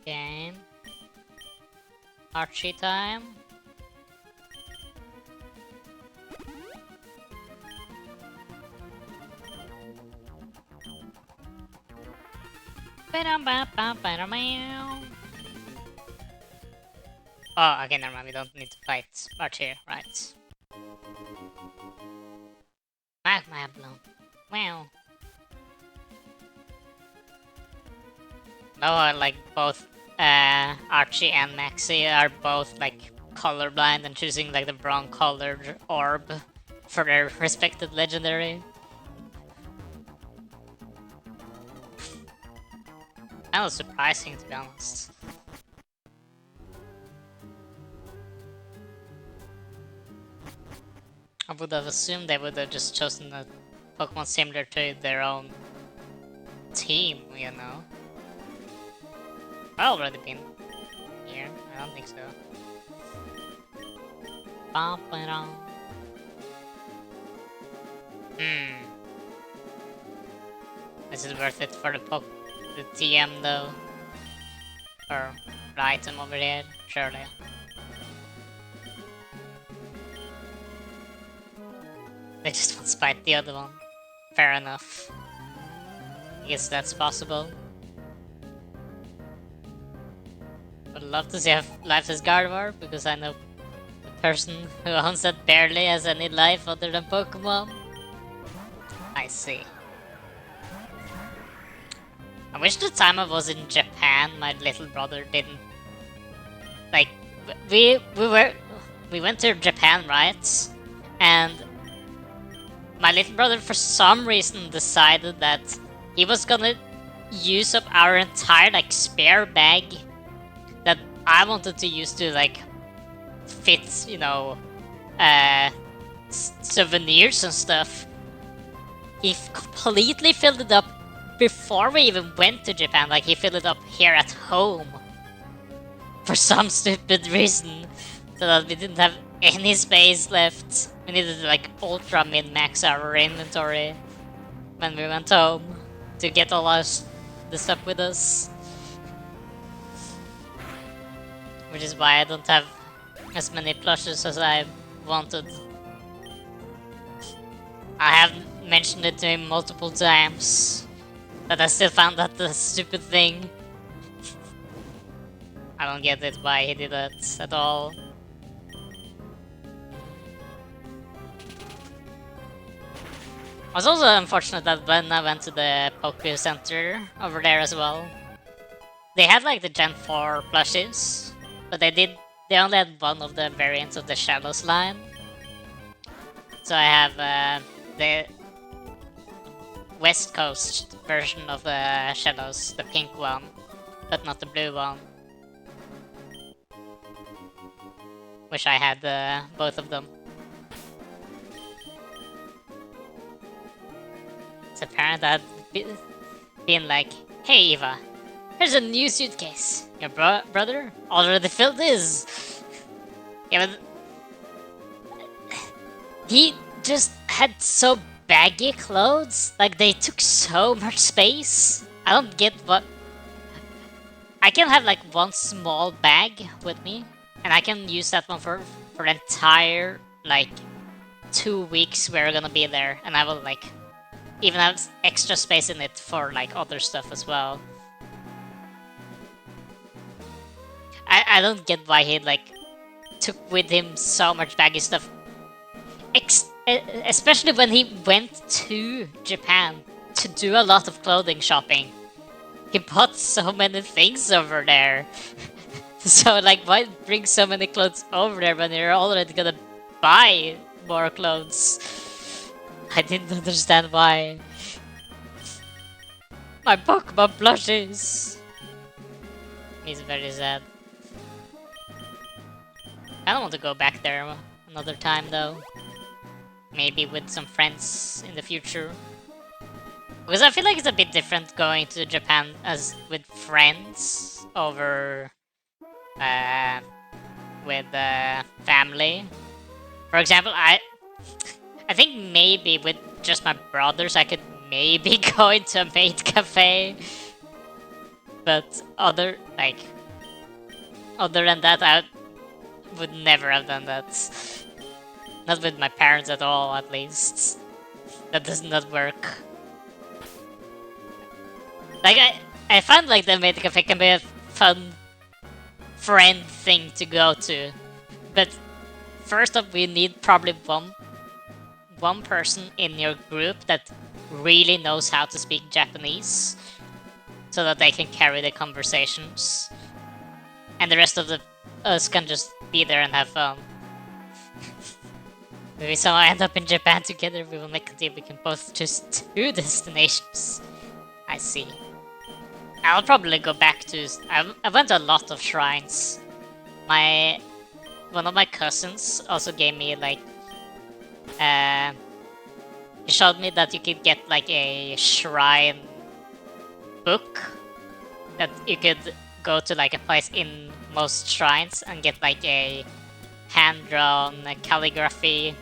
Okay. Archie time. Oh, okay, never mind. We don't need to fight Archie, right? Magma Bloom. Wow. No, like both Archie and Maxie are both like colorblind and choosing like the wrong colored orb for their respective legendary. That was surprising, to be honest. I would have assumed they would have just chosen a Pokemon similar to their own team, you know? I've already been here. I don't think so. This is worth it for the TM though. Or the item over here, surely. They just want to fight the other one. Fair enough. I guess that's possible. Would love to see if life is Gardevoir, because I know the person who owns that barely has any life other than Pokemon. I see. I wish the time I was in Japan, my little brother didn't like. We went to Japan, right? And my little brother, for some reason, decided that he was gonna use up our entire like spare bag that I wanted to use to like fit, you know, souvenirs and stuff. He completely filled it up before we even went to Japan. Like, he filled it up here at home for some stupid reason, so that we didn't have any space left. We needed to like ultra min-max our inventory when we went home to get all our the stuff with us. Which is why I don't have as many plushes as I wanted. I have mentioned it to him multiple times, but I still found that the stupid thing. I don't get it why he did that at all. I was also unfortunate that when I went to the Pokopia Center over there as well, they had like the Gen 4 plushies, but they only had one of the variants of the Shadows line. So I have the West Coast version of the Shadows, the pink one, but not the blue one. Wish I had both of them. So apparently I'd been like, hey Eva, here's a new suitcase. Your brother already filled his. Yeah, but he just had so baggy clothes. Like, they took so much space. I don't get what... I can have like one small bag with me, and I can use that one for the entire, like, 2 weeks we're gonna be there, and I will like even have extra space in it for like other stuff as well. I don't get why he like took with him so much baggy stuff, especially when he went to Japan to do a lot of clothing shopping. He bought so many things over there. So like, why bring so many clothes over there when you're already gonna buy more clothes? I didn't understand why. My Pokemon blushes. He's very sad. I don't want to go back there another time though. Maybe with some friends in the future. Because I feel like it's a bit different going to Japan as with friends over with family. For example, I think maybe with just my brothers I could maybe go into a maid cafe. But other than that, I would never have done that. Not with my parents at all, at least. That does not work. Like, I find like the maid cafe can be a fun friend thing to go to. But first off, we need probably one person in your group that really knows how to speak Japanese, so that they can carry the conversations, and the rest of us can just be there and have fun. Maybe somehow end up in Japan together, we will make a deal we can both choose 2 destinations. I see. I'll probably go back to... I went to a lot of shrines. One of my cousins also gave me like... he showed me that you could get like a shrine book that you could go to like a place in most shrines and get like a hand-drawn calligraphy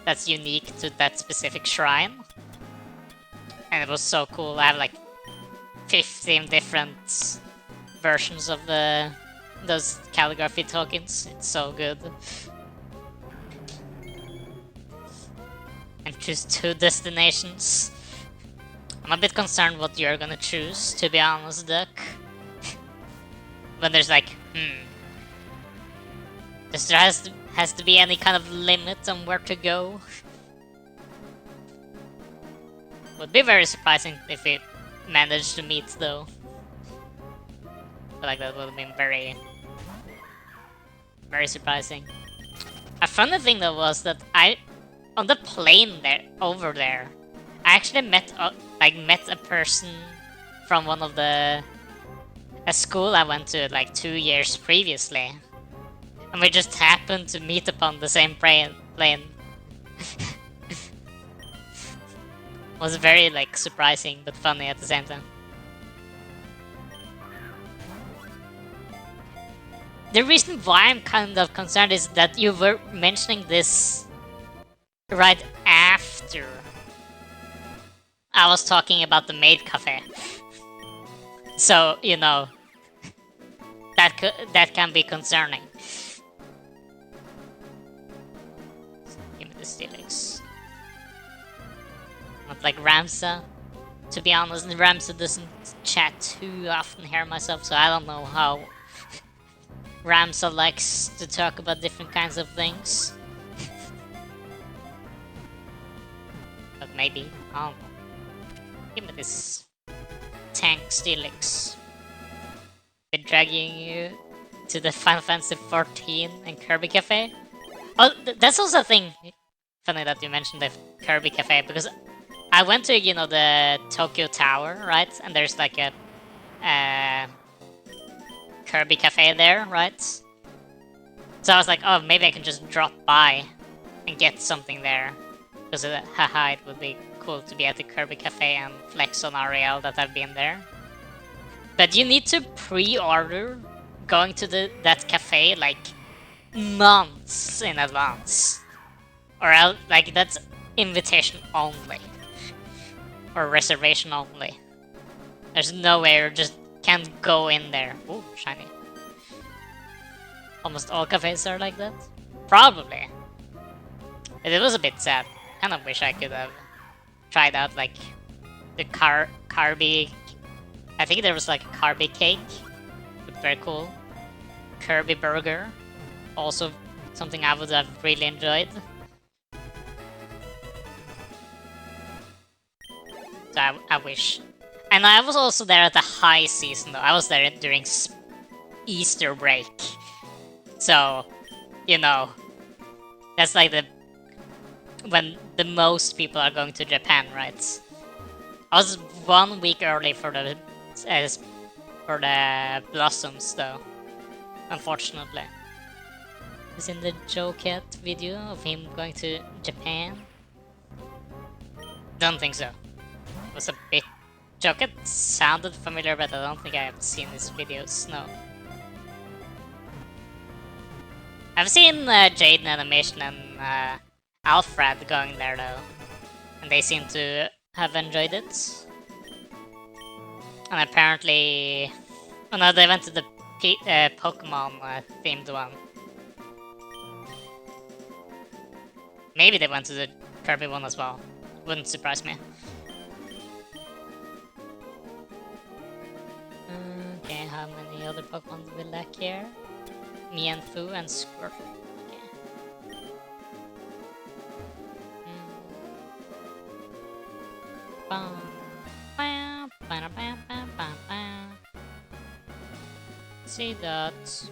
that's unique to that specific shrine. And it was so cool. I have like 15 different versions of those calligraphy tokens. It's so good. And choose 2 destinations. I'm a bit concerned what you're gonna choose, to be honest, Duck. When there's like, there has to be any kind of limit on where to go. Would be very surprising if we managed to meet, though. I feel like that would have been very, very surprising. A funny thing though was that on the plane over there, I actually met a person from one of a school I went to like 2 years previously, and we just happened to meet upon the same plane. Was very like surprising but funny at the same time. The reason why I'm kind of concerned is that you were mentioning this right after I was talking about the maid cafe. So, you know, that can be concerning. Give me the Steelix. Not like Ramsa. To be honest, Ramsa doesn't chat too often here myself, so I don't know how Ramsa likes to talk about different kinds of things. But maybe, I don't know. Give me this tank Steelix. Been dragging you to the Final Fantasy 14 and Kirby Cafe. Oh, that's also a thing. Funny that you mentioned the Kirby Cafe, because I went to, you know, the Tokyo Tower, right? And there's like a Kirby Cafe there, right? So I was like, oh, maybe I can just drop by and get something there. Because haha, it would be cool to be at the Kirby Cafe and flex on Ariel that I've been there. But you need to pre-order going to that cafe like months in advance. Or else, like, that's invitation only. Or reservation only. There's no way you just can't go in there. Ooh, shiny. Almost all cafes are like that. Probably. But it was a bit sad. Kind of wish I could have tried out like the Kirby. I think there was like a Kirby cake. Looked very cool. Kirby burger. Also something I would have really enjoyed. So I wish. And I was also there at the high season though. I was there during Easter break. So, you know, that's like when the most people are going to Japan, right? I was 1 week early for the blossoms though, unfortunately. Is in the Joe Cat video of him going to Japan? Don't think so. It was a bit... Joe Cat sounded familiar, but I don't think I have seen his videos, no. I've seen Jaden Animation and Alfred going there though, and they seem to have enjoyed it. And apparently, oh no, they went to the Pokemon themed one. Maybe they went to the Kirby one as well. Wouldn't surprise me. Okay, how many other Pokemon do we lack here? Mienfoo and Squirtle. See that.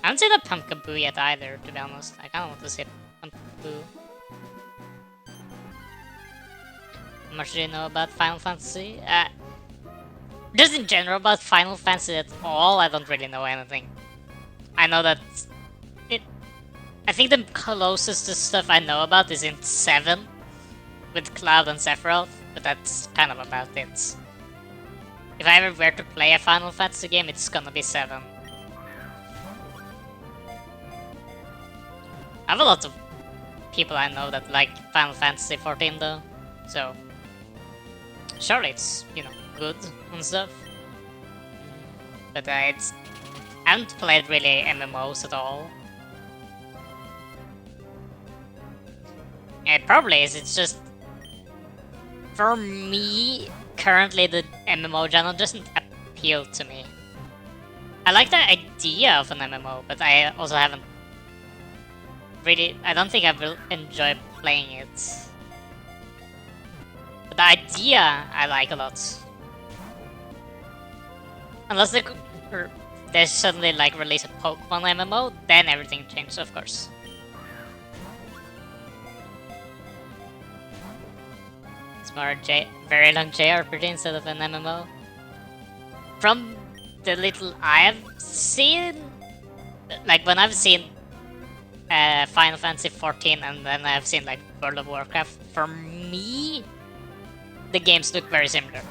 I haven't seen a Pumpkaboo yet either, to be honest. I kinda want to see Pumpkaboo. How much do you know about Final Fantasy? Just in general about Final Fantasy at all, I don't really know anything. I know that I think the closest to stuff I know about is in 7 with Cloud and Sephiroth, but that's kind of about it. If I ever were to play a Final Fantasy game, it's gonna be 7. I have a lot of people I know that like Final Fantasy 14 though, so surely it's, you know, good and stuff. But I haven't played really MMOs at all. It probably is, it's just... For me, currently the MMO genre doesn't appeal to me. I like the idea of an MMO, but I also haven't really... I don't think I will enjoy playing it. But the idea I like a lot. Unless they suddenly like release a Pokemon MMO, then everything changes, of course. It's more very long JRPG instead of an MMO. From the little I've seen, like when I've seen Final Fantasy 14 and then I've seen like World of Warcraft, for me, the games look very similar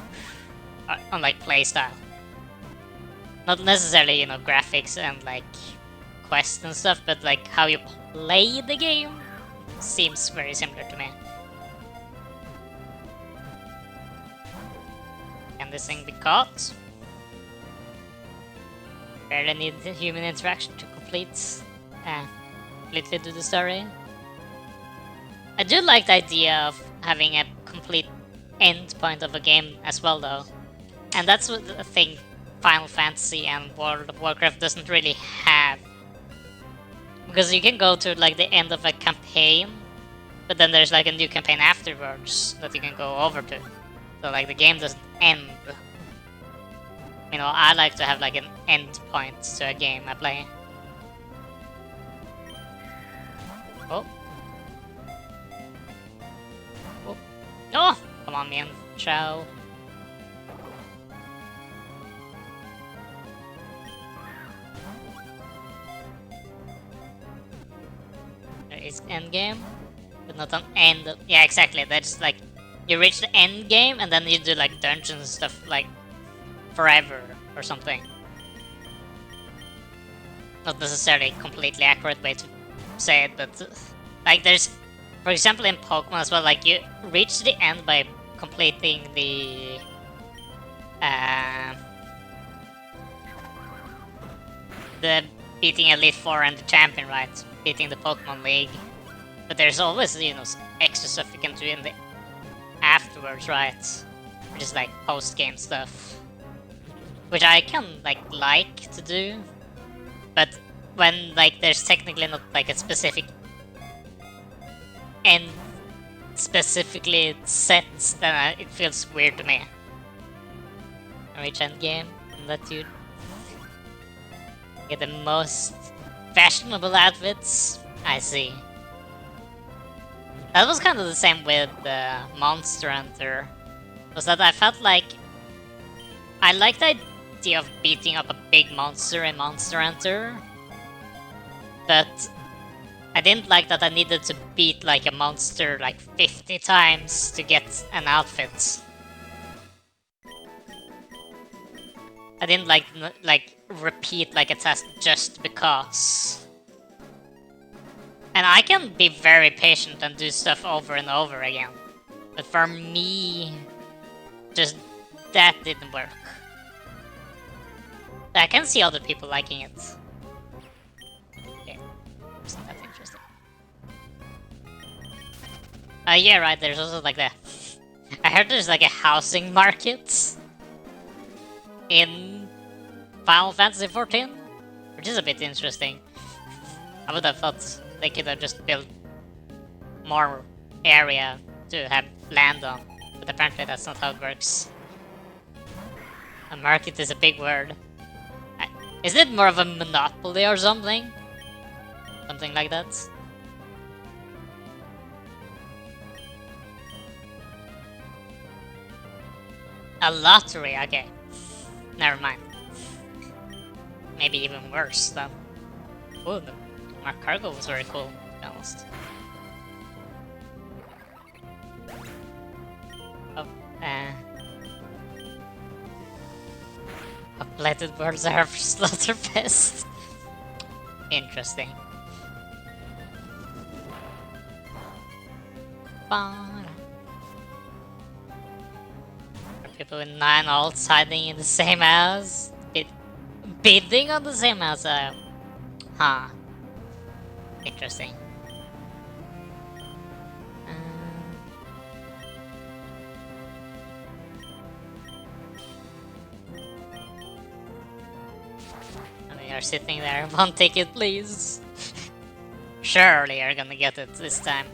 on like playstyle. Not necessarily, you know, graphics and like quests and stuff, but like how you play the game seems very similar to me. Can this thing be caught? Barely need human interaction to completely do the story. I do like the idea of having a complete end point of a game as well though. And that's what the thing Final Fantasy and World of Warcraft doesn't really have. Because you can go to like the end of a campaign, but then there's like a new campaign afterwards that you can go over to. So like the game doesn't end. You know, I like to have like an end point to a game I play. Oh. Oh. Oh! Come on, man. Ciao. There is endgame. but not an end. Yeah, exactly. That's like you reach the end game and then you do like dungeon stuff like forever or something. Not necessarily a completely accurate way to say it, but like there's, for example, in Pokemon as well, like you reach the end by completing uh, the beating Elite Four and the champion, right? Beating the Pokemon League. But there's always, you know, extra stuff you can do in the afterwards, right? Which is like post-game stuff, which I can like to do, but when like there's technically not like a specific end specifically set, then it feels weird to me. Reach end game and let you get the most fashionable outfits. I see. That was kind of the same with Monster Hunter. Was that I felt like I liked the idea of beating up a big monster in Monster Hunter, but I didn't like that I needed to beat like a monster like 50 times to get an outfit. I didn't like repeat like a task just because. And I can be very patient and do stuff over and over again. But for me, just that didn't work. I can see other people liking it. Okay, isn't that interesting? Yeah, right, there's also like that. I heard there's like a housing market in Final Fantasy XIV, which is a bit interesting. I would have thought they could have just built more area to have land on, but apparently that's not how it works. A market is a big word. Isn't it more of a monopoly or something? Something like that? A lottery, okay. Never mind. Maybe even worse then. Oh, the Mark Cargo was very cool, to be honest. Oh, updated words are for Slaughterfest. Interesting. Are people with 9 alts hiding in the same house? Bidding on the same house? Huh. Interesting. And they are sitting there. One ticket, please. Surely you're gonna get it this time.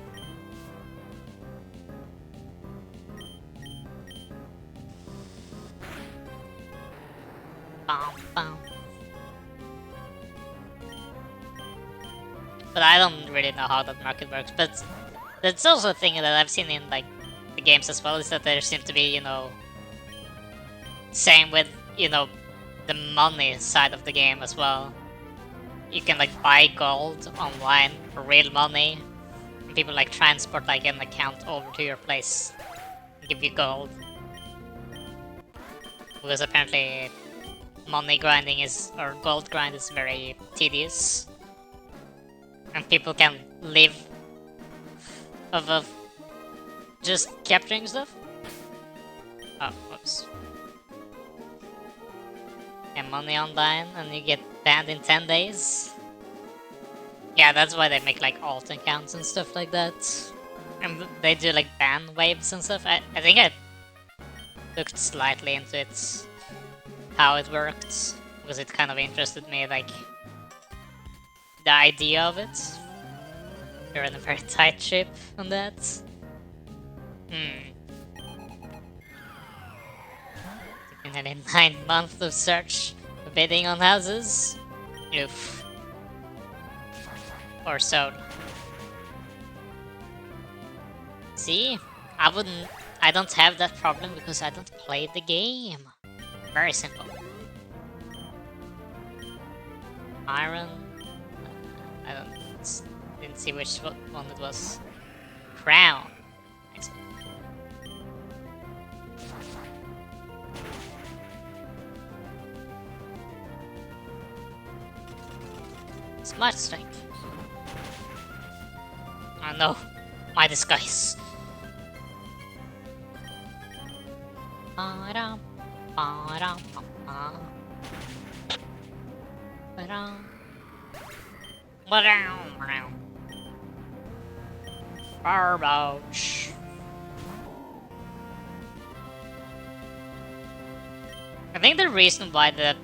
Bum, bum. But I don't really know how that market works. But that's also a thing that I've seen in like the games as well, is that there seem to be, you know, same with, you know, the money side of the game as well. You can like buy gold online for real money. And people like transport like an account over to your place and give you gold. Because apparently money grinding is, or gold grind is very tedious. And people can live of just capturing stuff. Oh, whoops. And money online and you get banned in 10 days. Yeah, that's why they make like alt accounts and stuff like that. And they do like ban waves and stuff. I think I looked slightly into it, how it worked, because it kind of interested me, like the idea of it. You're in a very tight ship on that. Nearly 9 months of search for bidding on houses. Oof. Or so. See? I don't have that problem because I don't play the game. Very simple. Iron. I didn't see which one it was. crown. I see. Smart strength. Oh no, my disguise. Ba-dum, ba-dum, ba-dum. Ba-dum. Ba-dum. Garbage. I think the reason why the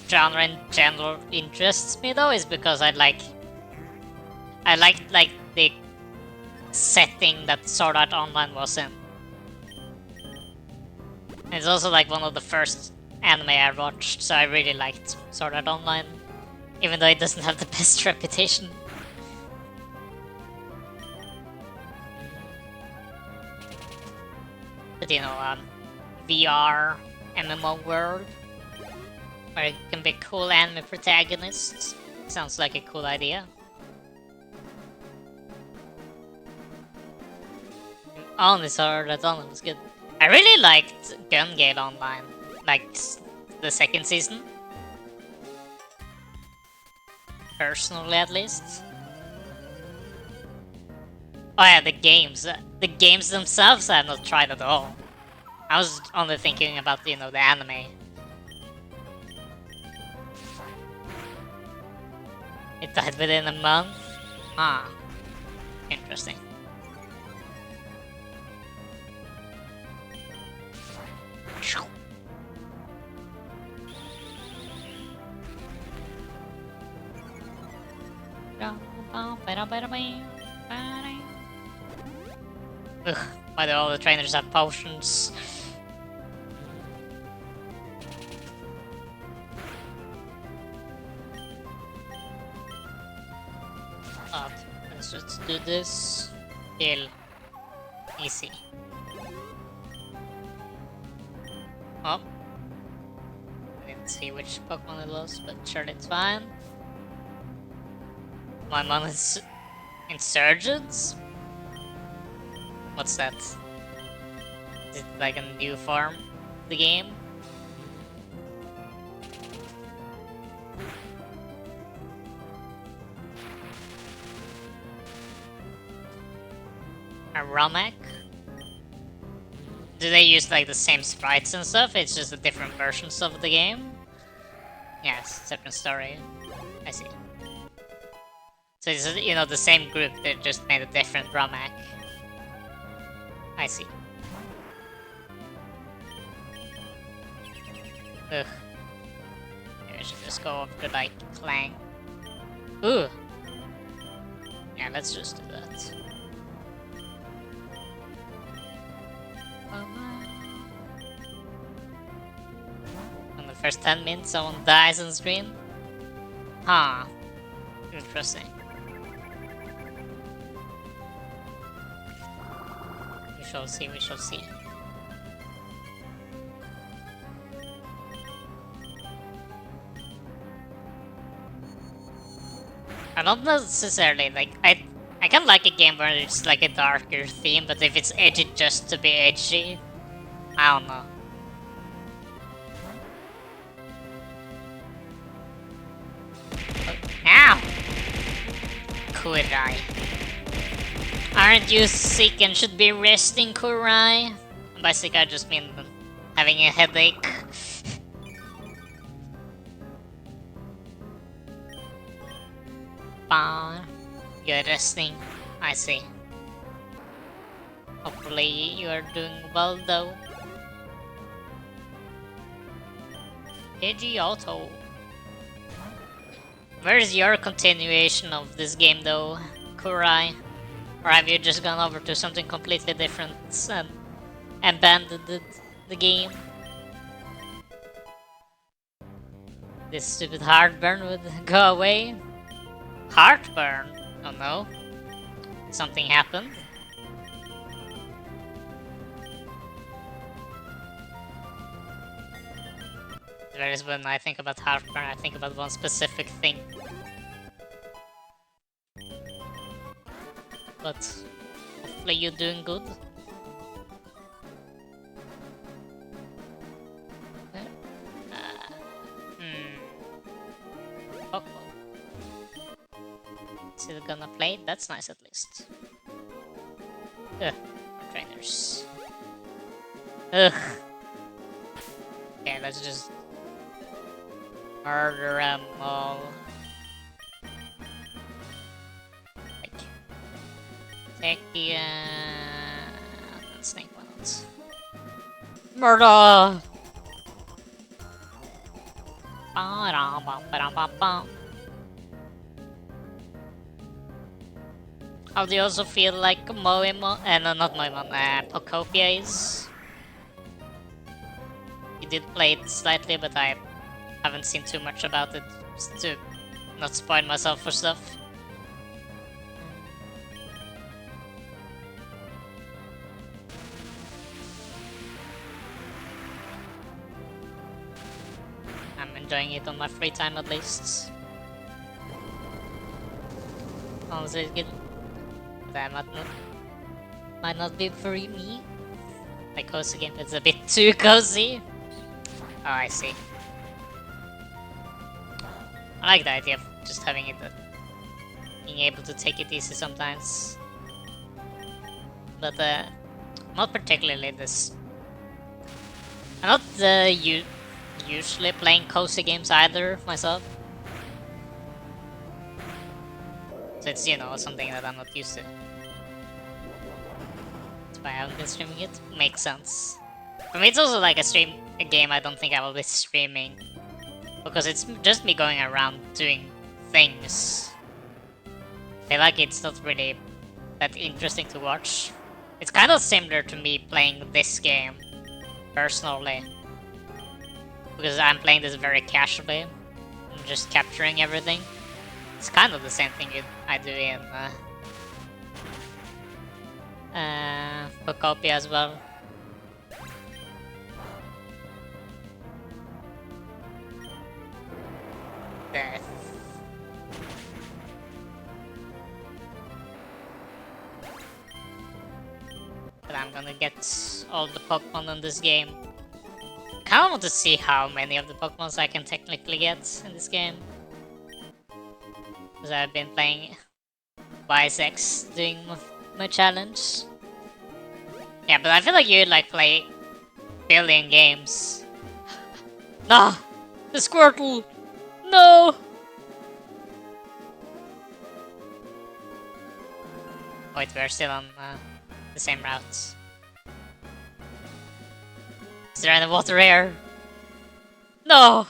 genre in general interests me though is because I like the setting that Sword Art Online was in. It's also like one of the first anime I watched, so I really liked Sword Art Online, even though it doesn't have the best reputation. But you know, VR MMO world where it can be cool anime protagonists sounds like a cool idea. Only Sword Art Online was good. I really liked Gun Gale Online, like the second season. Personally, at least. Oh yeah, the games. The games themselves I have not tried at all. I was only thinking about, you know, the anime. It died within a month? Ah. Interesting. Ugh, why do all the trainers have potions? Let's do this. Kill. Easy. Oh. I didn't see which Pokemon it was, but sure, it's fine. My mom is Insurgents? What's that? Is it like a new form of the game? A Romek? Do they use like the same sprites and stuff? It's just the different versions of the game? Yes, different story. I see. So it's, you know, the same group that just made a different Romek. I see. Ugh. Maybe I should just go over to like Clang. Ooh. Yeah, let's just do that. In the first 10 minutes, someone dies on screen. Huh. Interesting. We shall see, we shall see. I don't necessarily like I can like a game where it's like a darker theme, but if it's edgy just to be edgy, I don't know. Ow! Kurai. Aren't you sick and should be resting, Kurai? And by sick I just mean having a headache. You're resting, I see. Hopefully you are doing well though. Auto. Where's your continuation of this game though, Kurai? Or have you just gone over to something completely different and abandoned the game? This stupid heartburn would go away? Heartburn? Oh no. Something happened? That is when I think about heartburn, I think about one specific thing. But Hopefully you're doing good. Oh, is it gonna play? That's nice at least. Ugh, trainers. Ugh. Okay, let's just murder them all. Take the snake one out. Murder! How do you also feel like Moemon? No, not Moemon, Pokopia is? You did play it slightly, but I haven't seen too much about it, just to not spoil myself for stuff. I'm enjoying it on my free time at least. Honestly, it's good. That might not be for me. My cozy game is a bit too cozy. Oh, I see. I like the idea of just having it, being able to take it easy sometimes. But not particularly this. I'm not usually playing cozy games either myself. So it's, you know, something that I'm not used to. That's why I haven't been streaming it. Makes sense. For me, it's also like a game I don't think I will be streaming. Because it's just me going around doing things. I feel like it's not really that interesting to watch. It's kind of similar to me playing this game, personally. Because I'm playing this very casually. I'm just capturing everything. It's kind of the same thing I do in Pokopia as well. Death. But I'm gonna get all the Pokemon in this game. I kinda want to see how many of the Pokemons I can technically get in this game. Because I've been playing Bisex doing my challenge. Yeah, but I feel like you like play billion games. Nah! The Squirtle! No! Wait, we're still on the same routes. Is there any water here? No!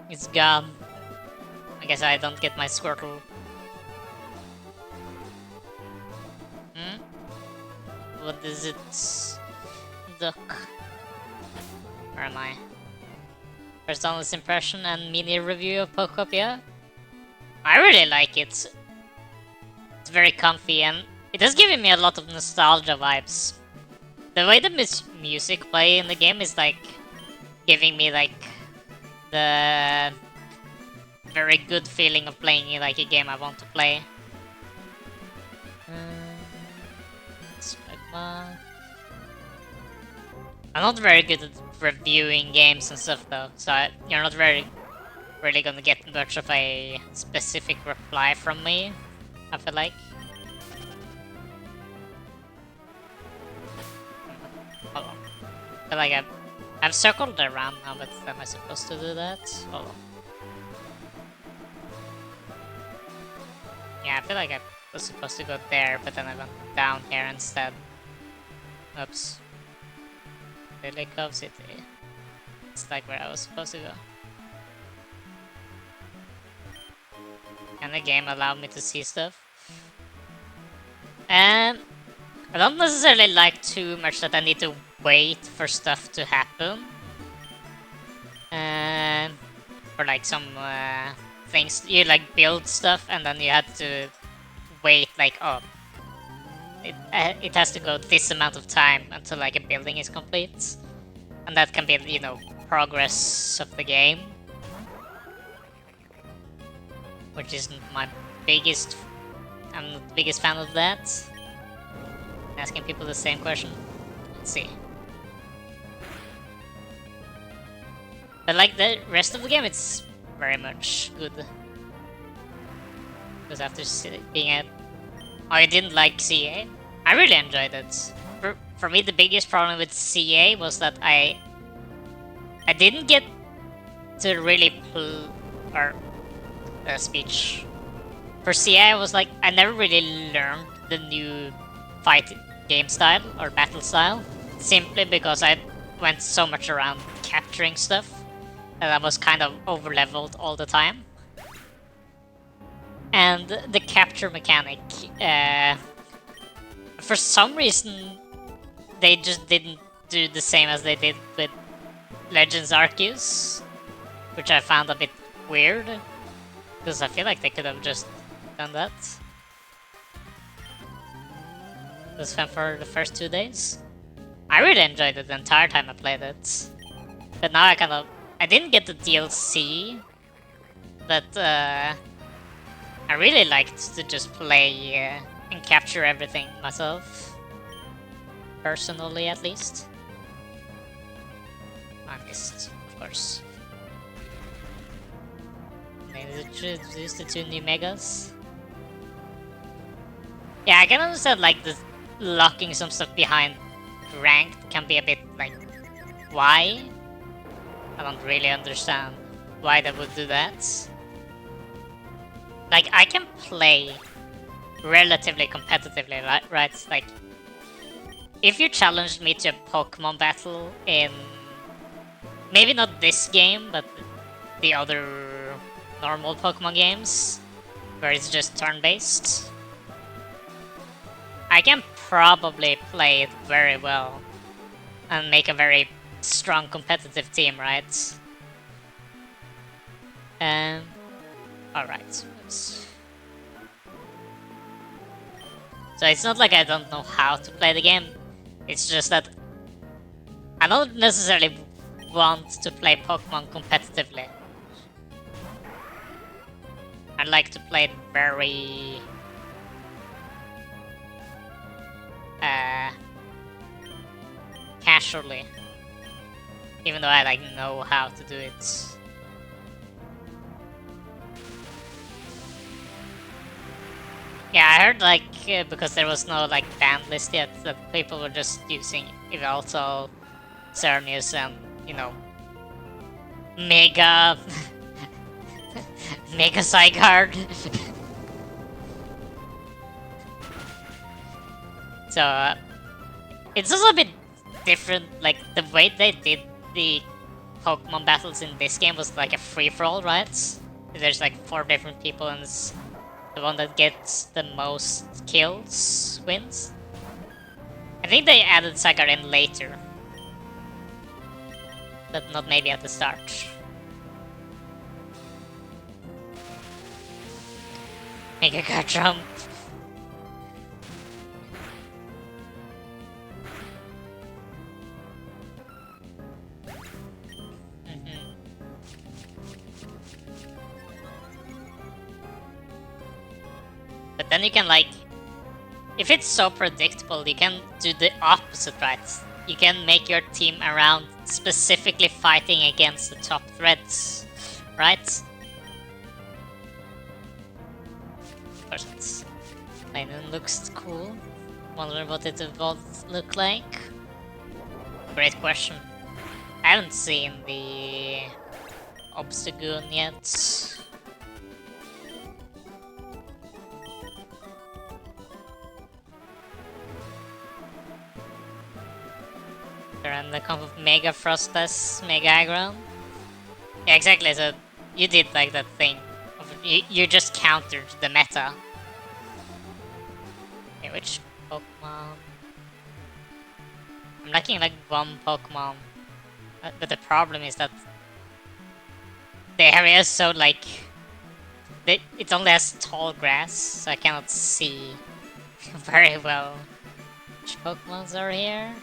It's gone. I guess I don't get my Squirtle. Hmm? What is it? Duck. Where am I? First honest impression and mini review of Pokopia. I really like it. It's very comfy and it is giving me a lot of nostalgia vibes. The way the music play in the game is like giving me like the very good feeling of playing like a game I want to play. I'm not very good at reviewing games and stuff though, so you're not really gonna get much of a specific reply from me, I feel like. Hold on. I feel like I've circled around now, but am I supposed to do that? Hold on. Yeah, I feel like I was supposed to go there, but then I went down here instead. Oops. Lily Cove City. It's like where I was supposed to go. Can the game allow me to see stuff? And I don't necessarily like too much that I need to wait for stuff to happen. And for like some things, you like build stuff and then you have to wait like, oh, it has to go this amount of time until like a building is complete. And that can be, you know, progress of the game. Which isn't my biggest I'm not the biggest fan of that. Asking people the same question. Let's see. But like the rest of the game, it's very much good. Because after being at... Oh, I didn't like CA? I really enjoyed it. For me, the biggest problem with CA was that I didn't get to really or speech. For CA, I was like, I never really learned the new fight game style or battle style, simply because I went so much around capturing stuff that I was kind of over-leveled all the time. And the capture mechanic, for some reason, they just didn't do the same as they did with Legends Arceus, which I found a bit weird, because I feel like they could have just done that. It was fun for the first 2 days. I really enjoyed it the entire time I played it. But now I didn't get the DLC, but I really liked to just play and capture everything myself. Personally, at least. I missed, of course. They introduced the 2 new megas. Yeah, I can understand like the locking some stuff behind ranked can be a bit like, why? I don't really understand why they would do that. Like, I can play relatively competitively, right? Like, if you challenged me to a Pokemon battle in... maybe not this game, but the other normal Pokemon games, where it's just turn-based, I can probably play it very well and make a very strong competitive team, right? Alright. So it's not like I don't know how to play the game, it's just that I don't necessarily want to play Pokemon competitively. I like to play it very... casually. Even though I like know how to do it. Yeah, I heard like because there was no like ban list yet, that people were just using Yveltal, Xerneas, and you know, Mega Mega Zygarde. So it's also a bit different. Like the way they did the Pokemon battles in this game was like a free-for-all, right? There's like 4 different people and the one that gets the most kills wins. I think they added Zygarde in later, but not maybe at the start. Mega Garchomp. But then you can like, if it's so predictable, you can do the opposite, right? You can make your team around specifically fighting against the top threats, right? Of course, it's Linen looks cool. Wondering what it would look like. Great question. I haven't seen the Obstagoon yet. And the comp of Mega Frostas, Mega Aggron. Yeah, exactly, so you did like that thing. You just countered the meta. Okay, which Pokemon? I'm lacking like 1 Pokemon. But the problem is that the area is so like... it only has tall grass, so I cannot see very well which Pokemons are here.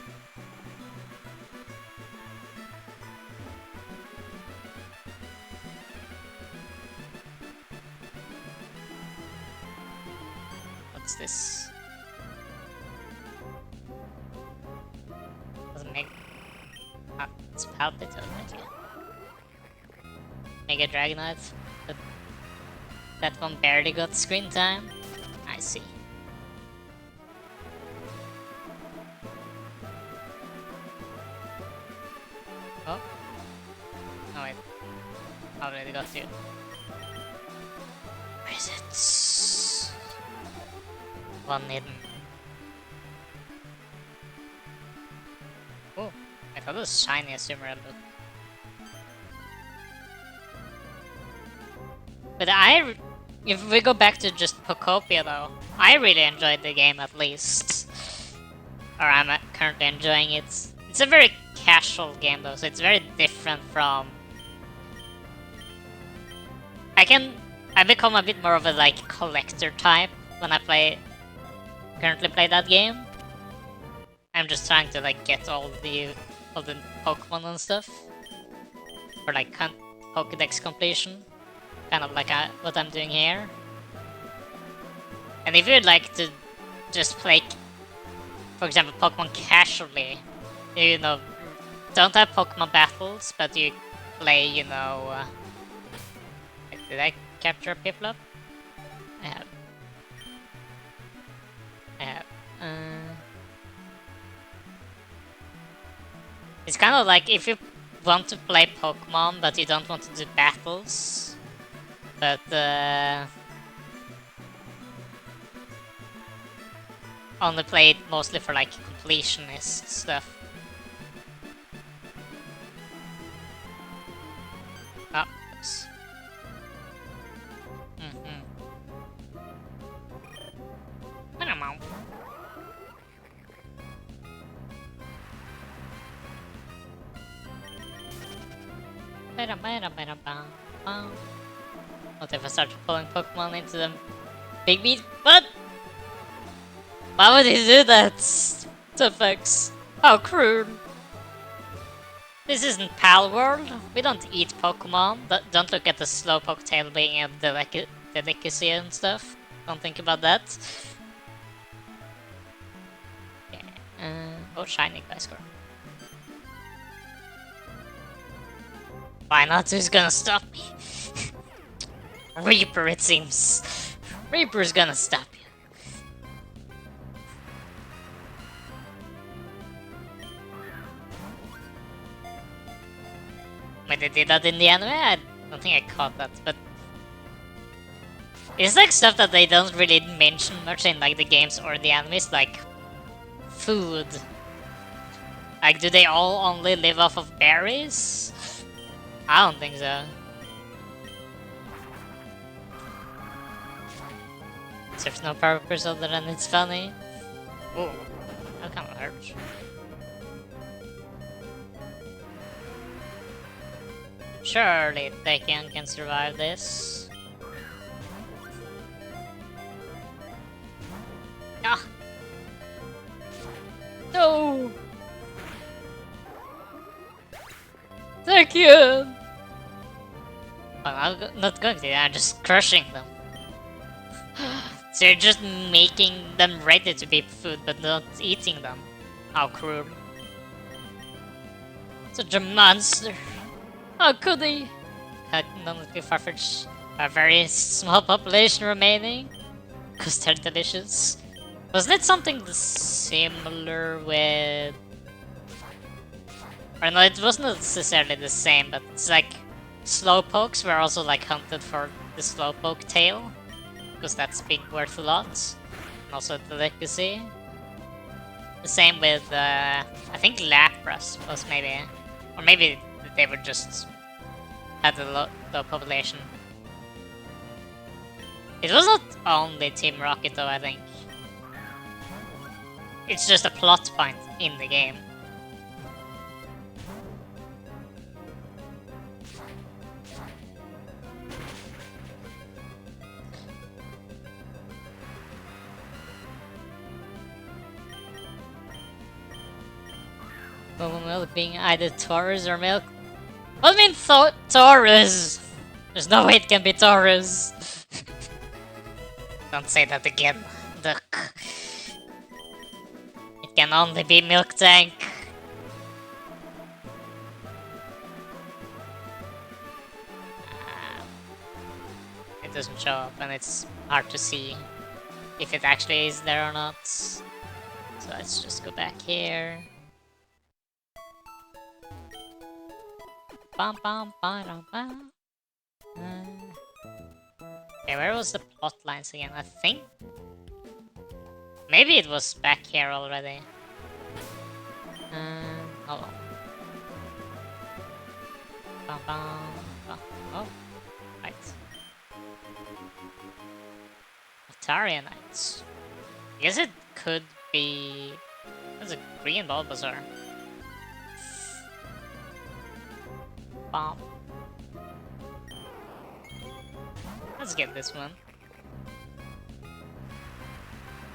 What's this? Doesn't make... Ah, it's Palpitator right here. Mega Dragonite. But that one barely got screen time. I see. Oh. No wait. Already got you. Where is it? One hidden. Oh, I thought it was shiny as Emerald. But if we go back to just Pokopia though, I really enjoyed the game at least. Or I'm currently enjoying it. It's a very casual game though, so it's very different from... I become a bit more of a like collector type when I currently play that game. I'm just trying to like get all the Pokemon and stuff. For like Pokédex completion. Kind of like what I'm doing here. And if you'd like to just play, for example, Pokemon casually, you know, don't have Pokemon battles, but you play, you know... did I capture a Piplup? I have. It's kind of like if you want to play Pokemon, but you don't want to do battles, but only play it mostly for like completionist stuff. Oh, oops. What if I start pulling Pokemon into the big beat? What? Why would he do that? Tuffix. How cruel. This isn't Pal World. We don't eat Pokemon. Don't look at the Slowpoke tail being a delicacy and stuff. Don't think about that. Yeah. Oh, shiny Gliscor. Why not? Who's gonna stop me? Reaper, it seems. Reaper's gonna stop you. When they did that in the anime, I don't think I caught that, but it's like stuff that they don't really mention much in like the games or the animes, like food. Like, do they all only live off of berries? I don't think so. There's no purpose other than it's funny. Ooh, that kind of hurts. Surely Tekken can survive this. Ah! No! Tekken! Well, I'm not going to, I'm just crushing them. So you're just making them ready to be food, but not eating them. How cruel. Such a monster. How could they? None of the Farfetch. A very small population remaining. Because they're delicious. Wasn't it something similar with... Or no, it wasn't necessarily the same, but it's like... Slowpokes were also like hunted for the Slowpoke tail. Because that's big worth a lot. And also delicacy. The same with, I think Lapras was maybe... Or maybe they were just... had a low population. It was not only Team Rocket though, I think. It's just a plot point in the game. Bubble milk being either Taurus or milk. What do you mean Taurus? There's no way it can be Taurus. Don't say that again. The can only be Milk Tank. It doesn't show up and it's hard to see if it actually is there or not. So let's just go back here. Bum, bum, ba, bum. Okay, where was the plot lines again? I think maybe it was back here already. Hold on. Bum, bum, bum. Oh, right. Ataria Knights. I guess it could be. There's a green Bulbasaur. Bomb. Let's get this one.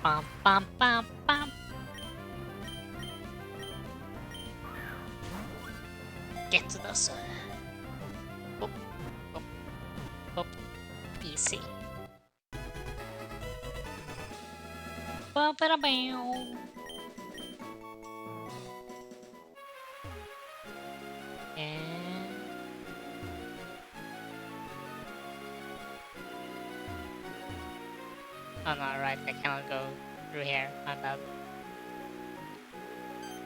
Bum, bum, bum, bum. Get to the sun. Hop, hop, hop. PC. Ba-ba-da-bow. And oh no, right, I cannot go through here. My bad.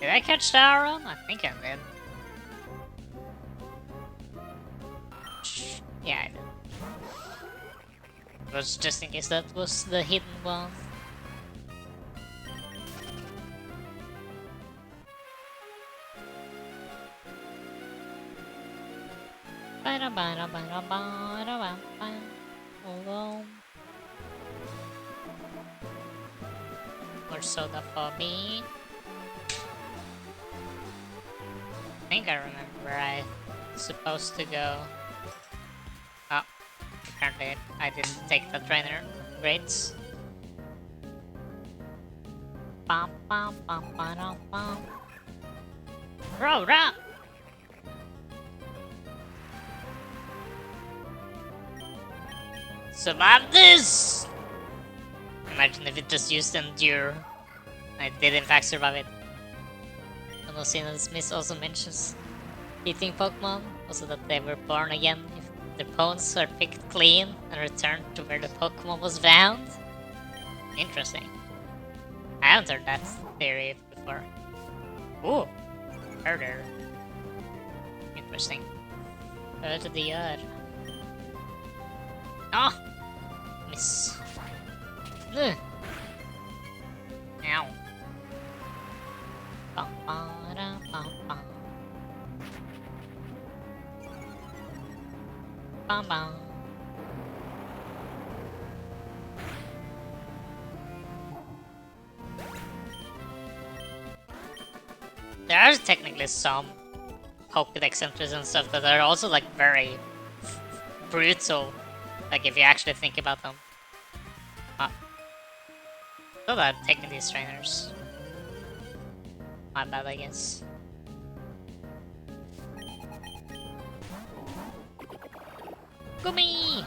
Did I catch the arrow? I think I did. Yeah, I did. It was just in case that was the hidden one. More soda for me. I think I remember where I'm supposed to go. Oh, apparently I didn't take the trainer. Great. Bum, bum, bum, bum, bum. Row, row! Survive this! Imagine if it just used Endure. I did in fact survive it. Anosina Smith also mentions eating Pokemon, also that they were born again if their bones are picked clean and returned to where the Pokemon was found. Interesting. I haven't heard that theory before. Ooh! Herder. Interesting. Över till det gör. Ah! Miss. Ow. Bum, bum, bum, bum. Bum, bum. There are technically some Pokédex entries and stuff that are also like very brutal. Like if you actually think about them. So that taking these trainers. My bad, I guess. Gummy!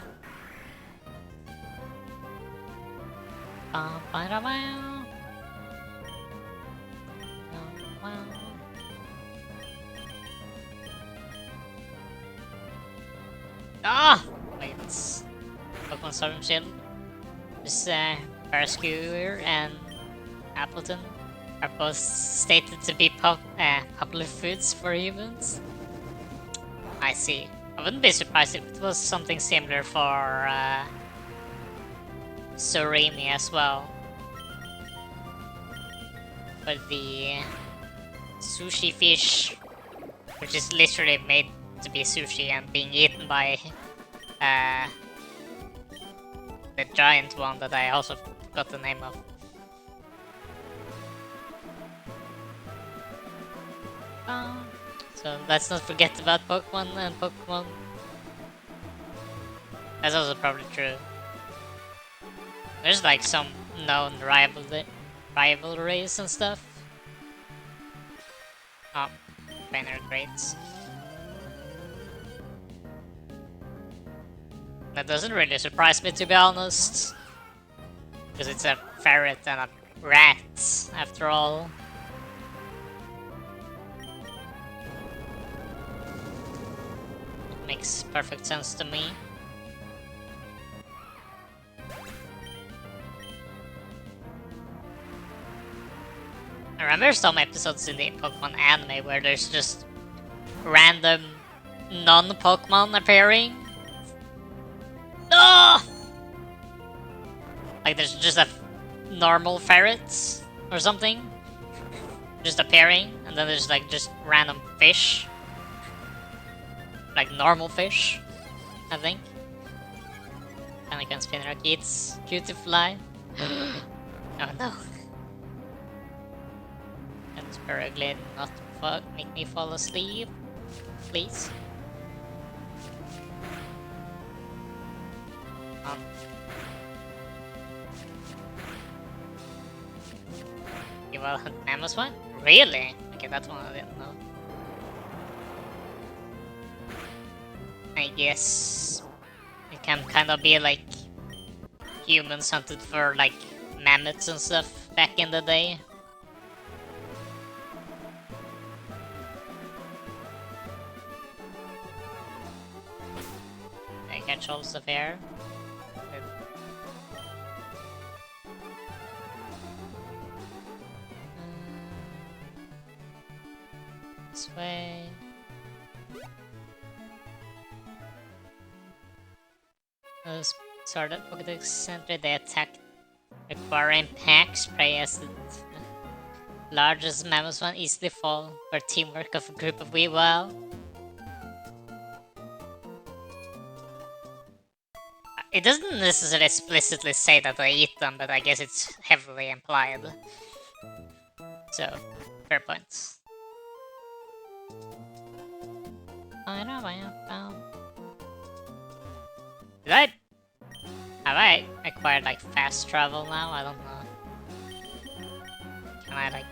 Ah! Wait. Pokemon Storm Shield. This Paraskewer and Appleton are both stated to be popular foods for humans. I see. I wouldn't be surprised if it was something similar for Sorimi as well. But the sushi fish, which is literally made to be sushi and being eaten by the giant one that I also forgot the name of. So let's not forget about Pokemon and Pokemon. That's also probably true. There's like some known rivalries and stuff. Oh, trainer grades. That doesn't really surprise me, to be honest. Because it's a ferret and a rat, after all. makes perfect sense to me. I remember some episodes in the Pokemon anime where there's just random non-Pokemon appearing. No! Like there's just a normal ferrets or something just appearing, and then there's like just random fish. Like normal fish, I think. And I can spin rockets. Cute to fly. Oh no. And Paraglide not make me fall asleep. Please. You will hunt Mammoth one? Really? Okay, that's one I didn't know. I guess it can kind of be like humans hunted for like mammoths and stuff back in the day. I catch all stuff here. This way. Those sort of Pokedex Center, they attack requiring packs, prey as the largest mammoth one easily fall for teamwork of a group of Weavile. It doesn't necessarily explicitly say that I eat them, but I guess it's heavily implied. So, fair points. Did I... Have I acquired like fast travel now? I don't know. Can I like...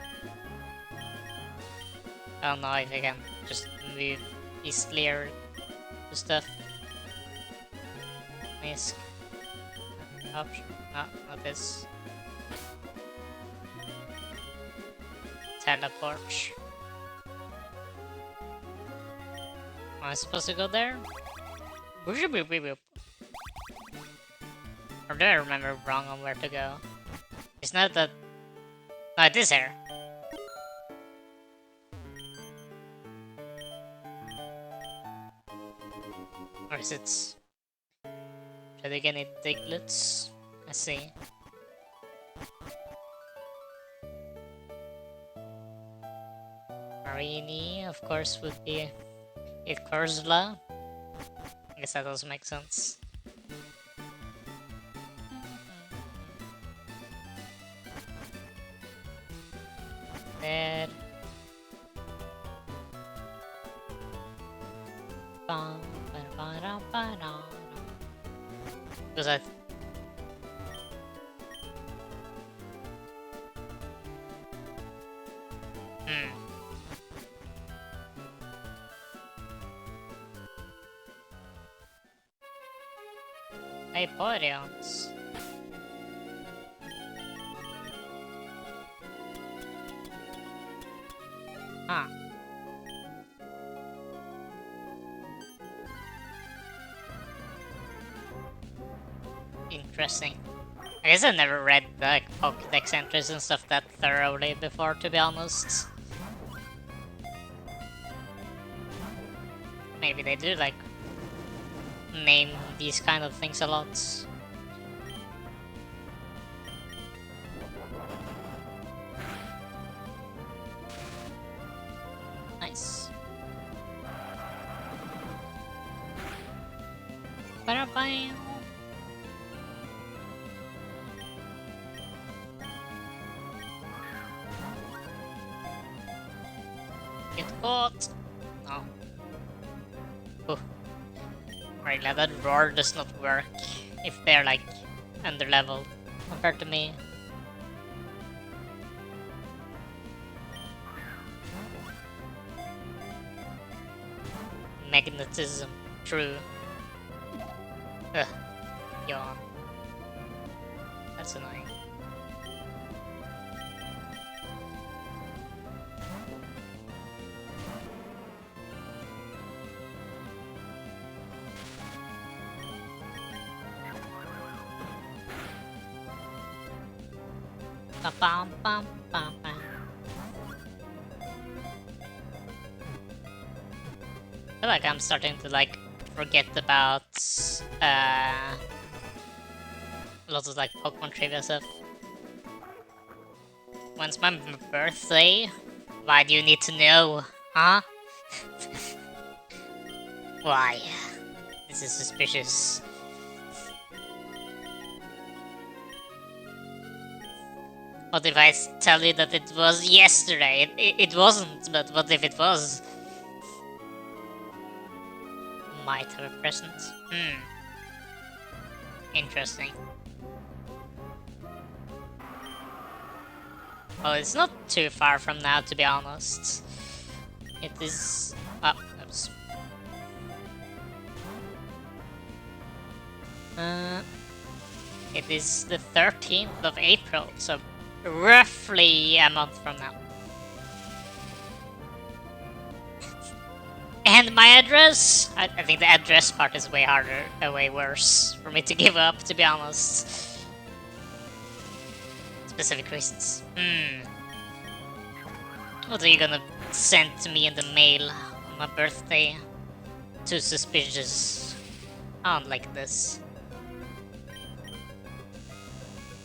I don't know if I can just move easily or do stuff. Misk. Option. No, not this. Teleport. Am I supposed to go there? Or do I remember wrong on where to go? It's not that... No, it is here. Or is it... Should I get any Diglets? I see. Marini, of course, would be... It Corsola. I guess that doesn't make sense. There. Because I... Hyperions. Huh. Interesting. I guess I never read the Pokédex entries and stuff that thoroughly before, to be honest. Maybe they do like name these kind of things a lot. Nice. Bye-bye. Get caught. No. Oh. Right, now that roar does not work if they're like under leveled compared to me. Magnetism, true. Ugh, yawn. That's annoying. Ba bam bam bam bam. I feel like I'm starting to like forget about lots of like Pokemon trivia stuff. When's my birthday? Why do you need to know? Huh? Why? This is suspicious. What if I tell you that it was yesterday? It wasn't, but what if it was? Might have a present. Interesting. Well, it's not too far from now, to be honest. It is... Oh, oops. It is the 13th of April, so roughly a month from now. And my address? I think the address part is way harder, way worse for me to give up, to be honest. Specific reasons. What are you gonna send to me in the mail on my birthday? Too suspicious. I don't like this.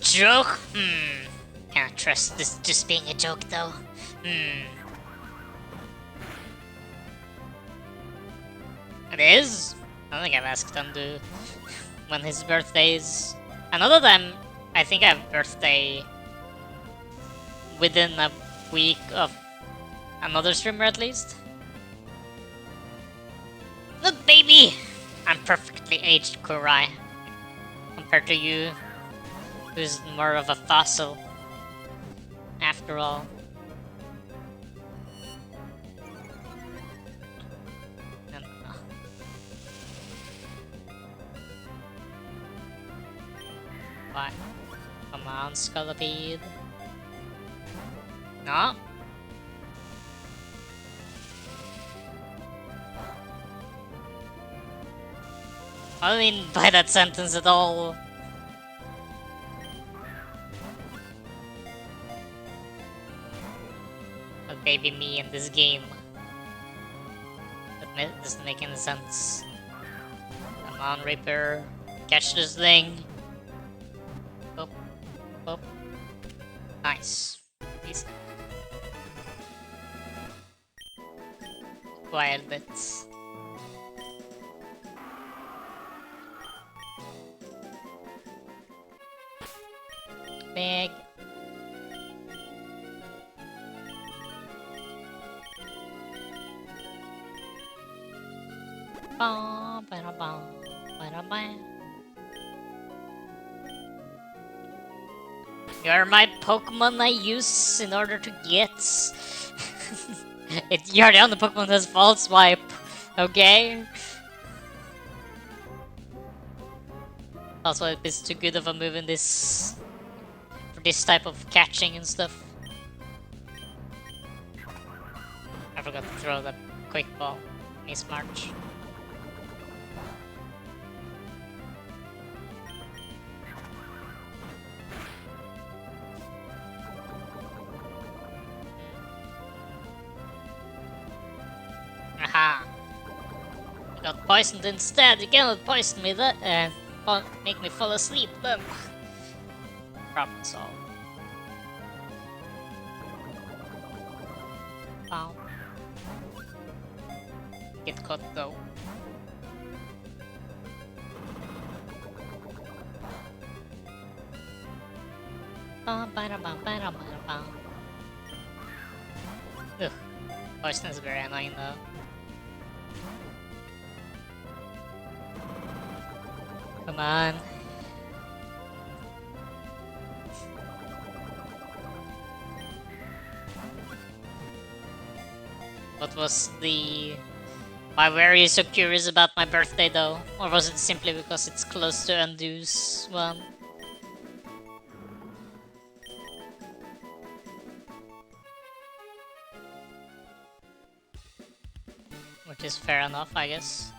Joke? Can't trust this just being a joke though. It is? I don't think I've asked him to when his birthday is. Another time, I think I have birthday within a week of another streamer at least. Look, baby! I'm perfectly aged, Kurai. Compared to you, who's more of a fossil. After all. What? Come on, Scolipede. No? I don't mean by that sentence at all. A baby me in this game. That doesn't make any sense. Come on, Reaper. Catch this thing. Up, up. Nice. Easy. Wild bits. Big. You're my Pokemon I use in order to get. You're the only Pokemon that has False Swipe, okay? False Swipe is too good of a move in this for this type of catching and stuff. I forgot to throw that quick ball. Miss March. Aha! I got poisoned instead. You cannot poison me that and make me fall asleep then. Problem solved. Wow. Get caught though. Ugh. Poison is very annoying though. Come on. What was the... Why were you so curious about my birthday though? Or was it simply because it's close to Undo's one? Which is fair enough, I guess.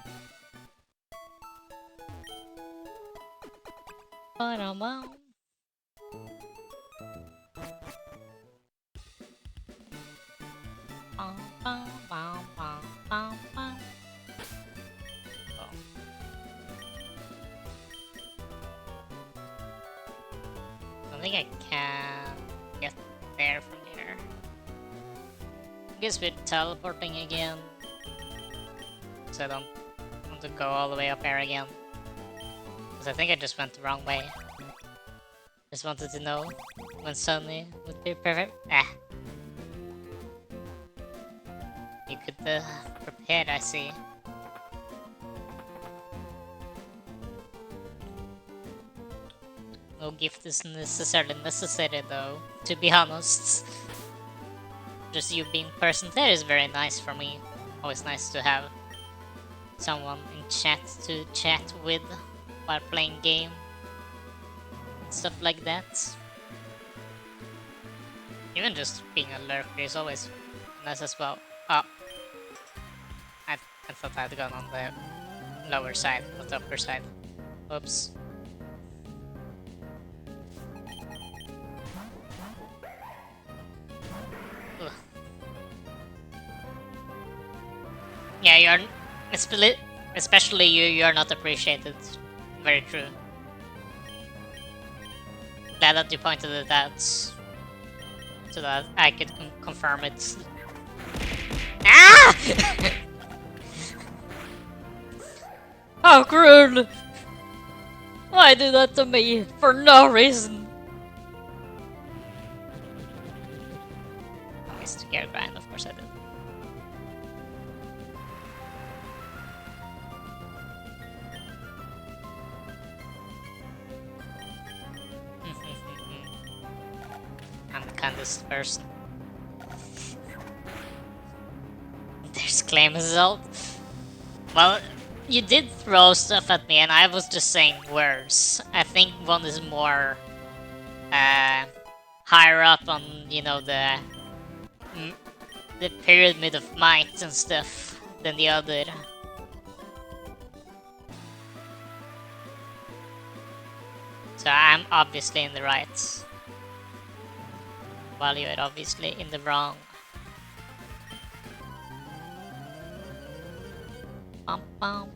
think I can get there from here. I guess we're teleporting again. So I don't want to go all the way up there again. Because I think I just went the wrong way. Just wanted to know when Sunny would be perfect. Ah. You could prepare, I see. No gift is necessarily necessary though, to be honest. Just you being present there is very nice for me. Always nice to have someone in chat to chat with while playing game. Stuff like that. Even just being a lurker is always nice as well. Oh. I thought I'd gone on the lower side, not the upper side. Oops. Ugh. Yeah, you're... Especially you are not appreciated. Very true. Glad that you pointed it out. So that I could confirm it. Ah! How cruel! Why do that to me? For no reason! I missed the gear grind, of course I did. I'm the kindest person. There's claim result. Well, you did throw stuff at me and I was just saying words. I think one is more higher up on, you know, the pyramid of might and stuff than the other. So I'm obviously in the right, while you're obviously in the wrong. Bum, bum.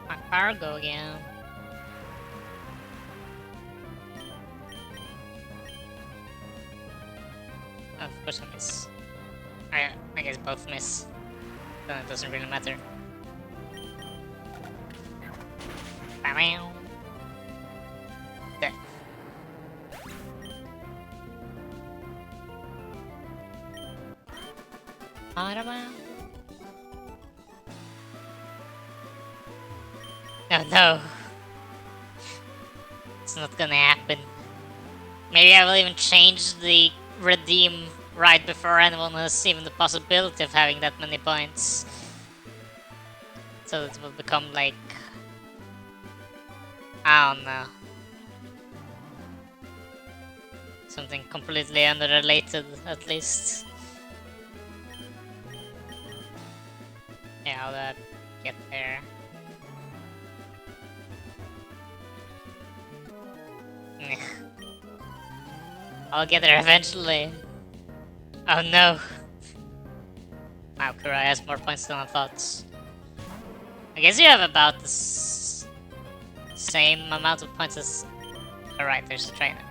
My cargo again. Oh, of course I miss. I guess both miss. Then it doesn't really matter. Bam. There. Oh no. It's not gonna happen. Maybe I will even change the redeem right before anyone has even the possibility of having that many points. So it will become like... I don't know. Something completely unrelated, at least. Yeah, I'll get there. I'll get there eventually. Oh no. Wow, Kurai has more points than I thought. I guess you have about the same amount of points as... Alright, there's the trainer.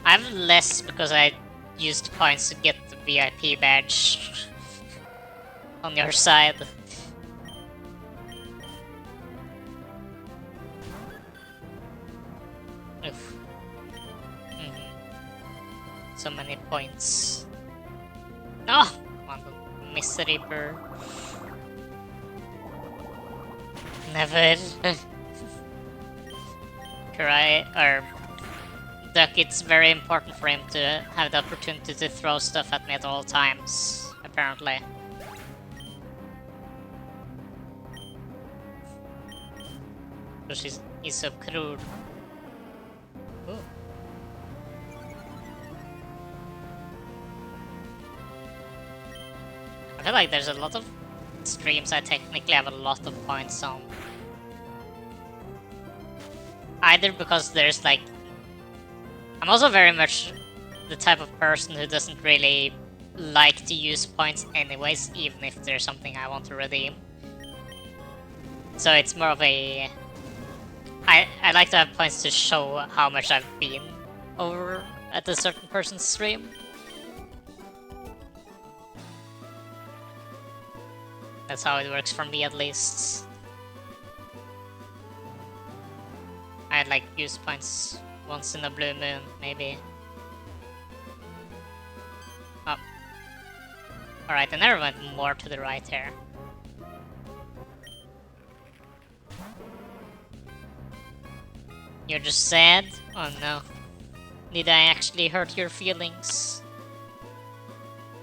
I have less because I used points to get the VIP badge on your side. Oof. So many points. Oh! Come on, Miss Reaper. Never. Kurai, or Duck, it's very important for him to have the opportunity to throw stuff at me at all times, apparently. Because he's so crude. Ooh. I feel like there's a lot of streams I technically have a lot of points on. Either because there's like... I'm also very much the type of person who doesn't really like to use points anyways, even if there's something I want to redeem. So it's more of a... I like to have points to show how much I've been over at a certain person's stream. That's how it works for me, at least. I'd like use points once in a blue moon, maybe. Oh. Alright, I never went more to the right here. You're just sad? Oh no. Did I actually hurt your feelings?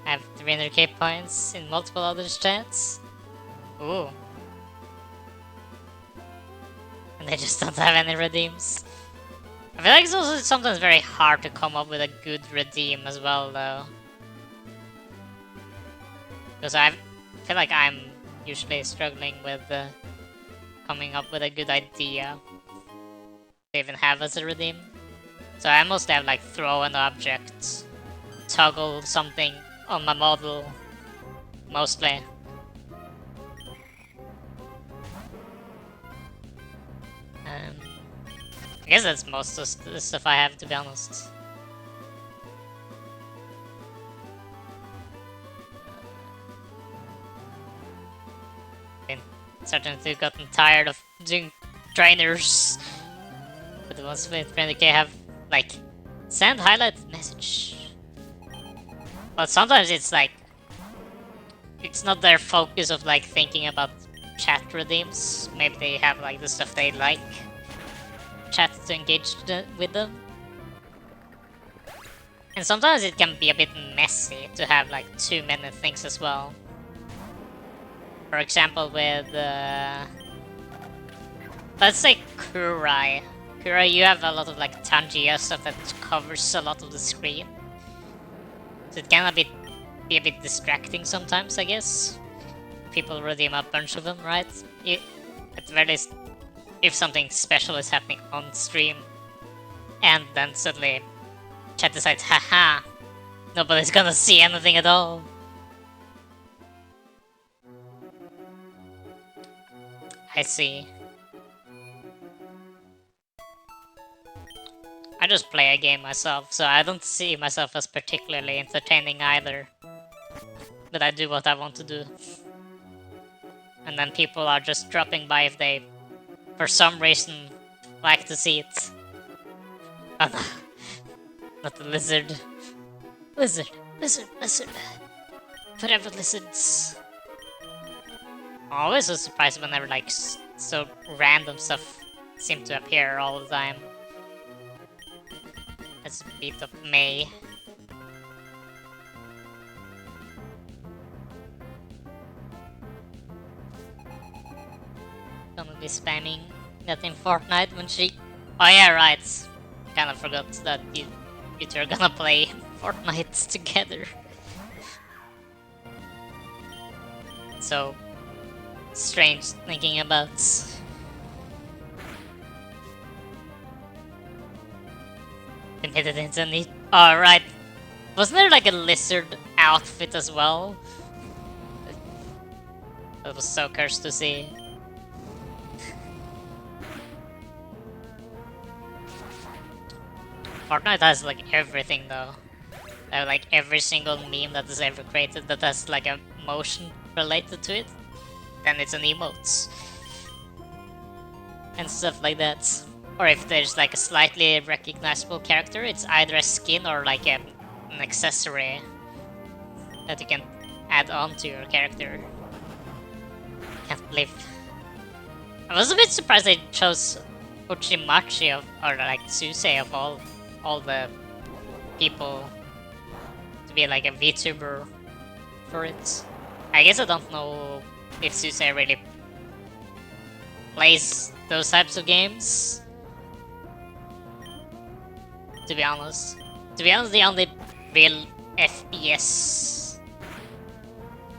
I have 300k points in multiple other chats? Ooh. And they just don't have any redeems. I feel like it's also sometimes very hard to come up with a good redeem as well, though. Because I feel like I'm usually struggling with coming up with a good idea to even have as a redeem. So I mostly have like throw an object, toggle something on my model, mostly. I guess that's most of the stuff I have, to be honest. Been starting to gotten tired of doing trainers. But the ones with 20k have like send highlighted message. But sometimes it's like it's not their focus of like thinking about chat redeems. Maybe they have like the stuff they like chat to engage with them. And sometimes it can be a bit messy to have like too many things as well. For example with let's say Kurai. Kurai, you have a lot of like Tangia stuff that covers a lot of the screen. So it can be a bit distracting sometimes, I guess. People redeem a bunch of them, right? At the very least, if something special is happening on stream, and then suddenly chat decides, haha, nobody's gonna see anything at all. I see. I just play a game myself, so I don't see myself as particularly entertaining either. But I do what I want to do. And then people are just dropping by if they, for some reason, like to see it. Oh no. Not the lizard. Lizard. Lizard. Lizard. Forever lizards. I'm always so surprised whenever like so random stuff seem to appear all the time. Let's beat up May. Gonna be spamming that in Fortnite when she... Oh yeah, right. Kinda forgot that you two are gonna play Fortnite together. So strange thinking about. They made it into neat. Oh right. Wasn't there like a lizard outfit as well? That was so cursed to see. Fortnite has like everything though. Like every single meme that is ever created that has like a motion related to it, then it's an emote. And stuff like that. Or if there's like a slightly recognizable character, it's either a skin or like an accessory that you can add on to your character. Can't believe. I was a bit surprised they chose Uchimachi or like Susei of all the people to be like a VTuber for it. I guess I don't know if Susei really plays those types of games. To be honest, the only real FPS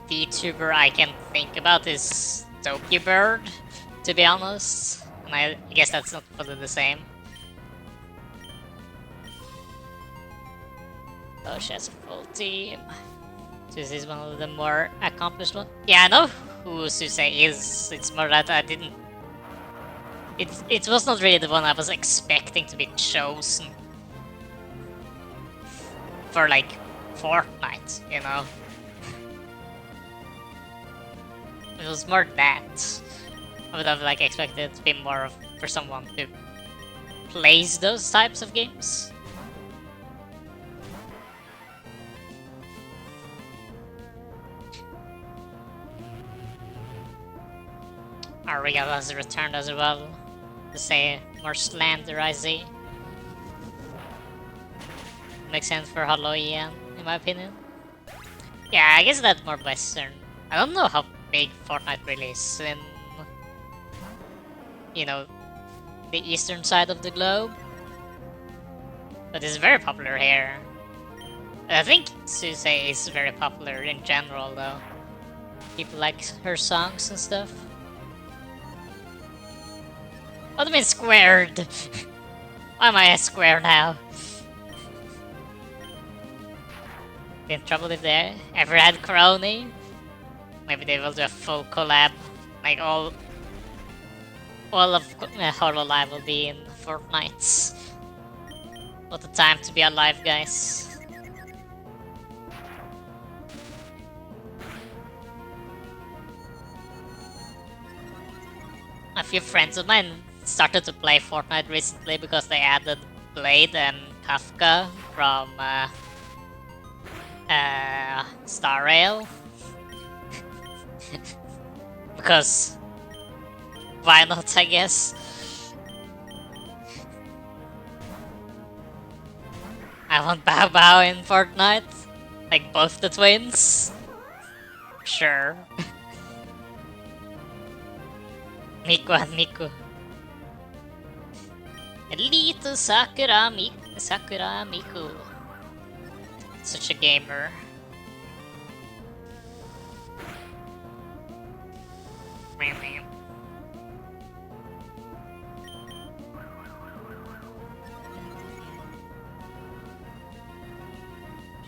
VTuber I can think about is Tokyo Bird. To be honest, and I guess that's not fully the same. Oh, she has a full team. This is one of the more accomplished ones. Yeah, I know who Suse is. It's more that I didn't. It was not really the one I was expecting to be chosen for like Fortnite, you know. It was more that I would have like expected it to be more of for someone who plays those types of games. Ariel has returned as well to say more slanderizing. Makes sense for Halloween, in my opinion. Yeah, I guess that's more Western. I don't know how big Fortnite really is in, you know, the eastern side of the globe. But it's very popular here. I think Suse is very popular in general though. People like her songs and stuff. What do you mean squared? Why am I a square now? Be in trouble if they ever had Crony? Maybe they will do a full collab. Like all of Hololive will be in Fortnite. What a time to be alive, guys. A few friends of mine started to play Fortnite recently because they added Blade and Kafka from Star Rail. Because why not, I guess. I want Bao Bao in Fortnite. Like both the twins. Sure. Miku and Miku. Little Sakura Miku. Such a gamer. Man.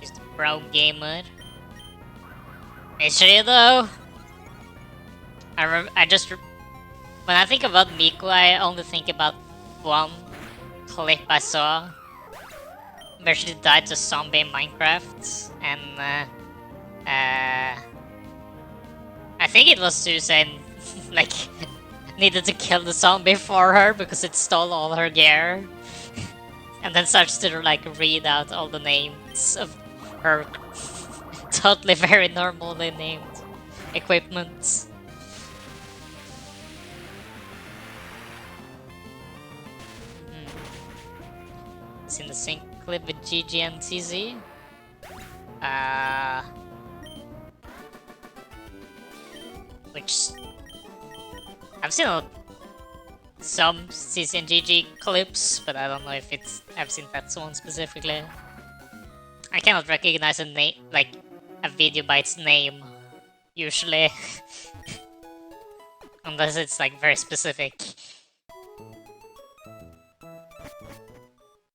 She's the pro gamer. Is she though? When I think about Miku, I only think about one clip I saw where she died to zombie in Minecraft, and I think it was Susan like needed to kill the zombie for her because it stole all her gear, and then starts to like read out all the names of her totally very normally named equipment. It's in the sync clip with GG and TZ. Which I've seen some CC and GG clips, but I don't know if I've seen that one specifically. I cannot recognize a name, like a video by its name, usually, unless it's like very specific.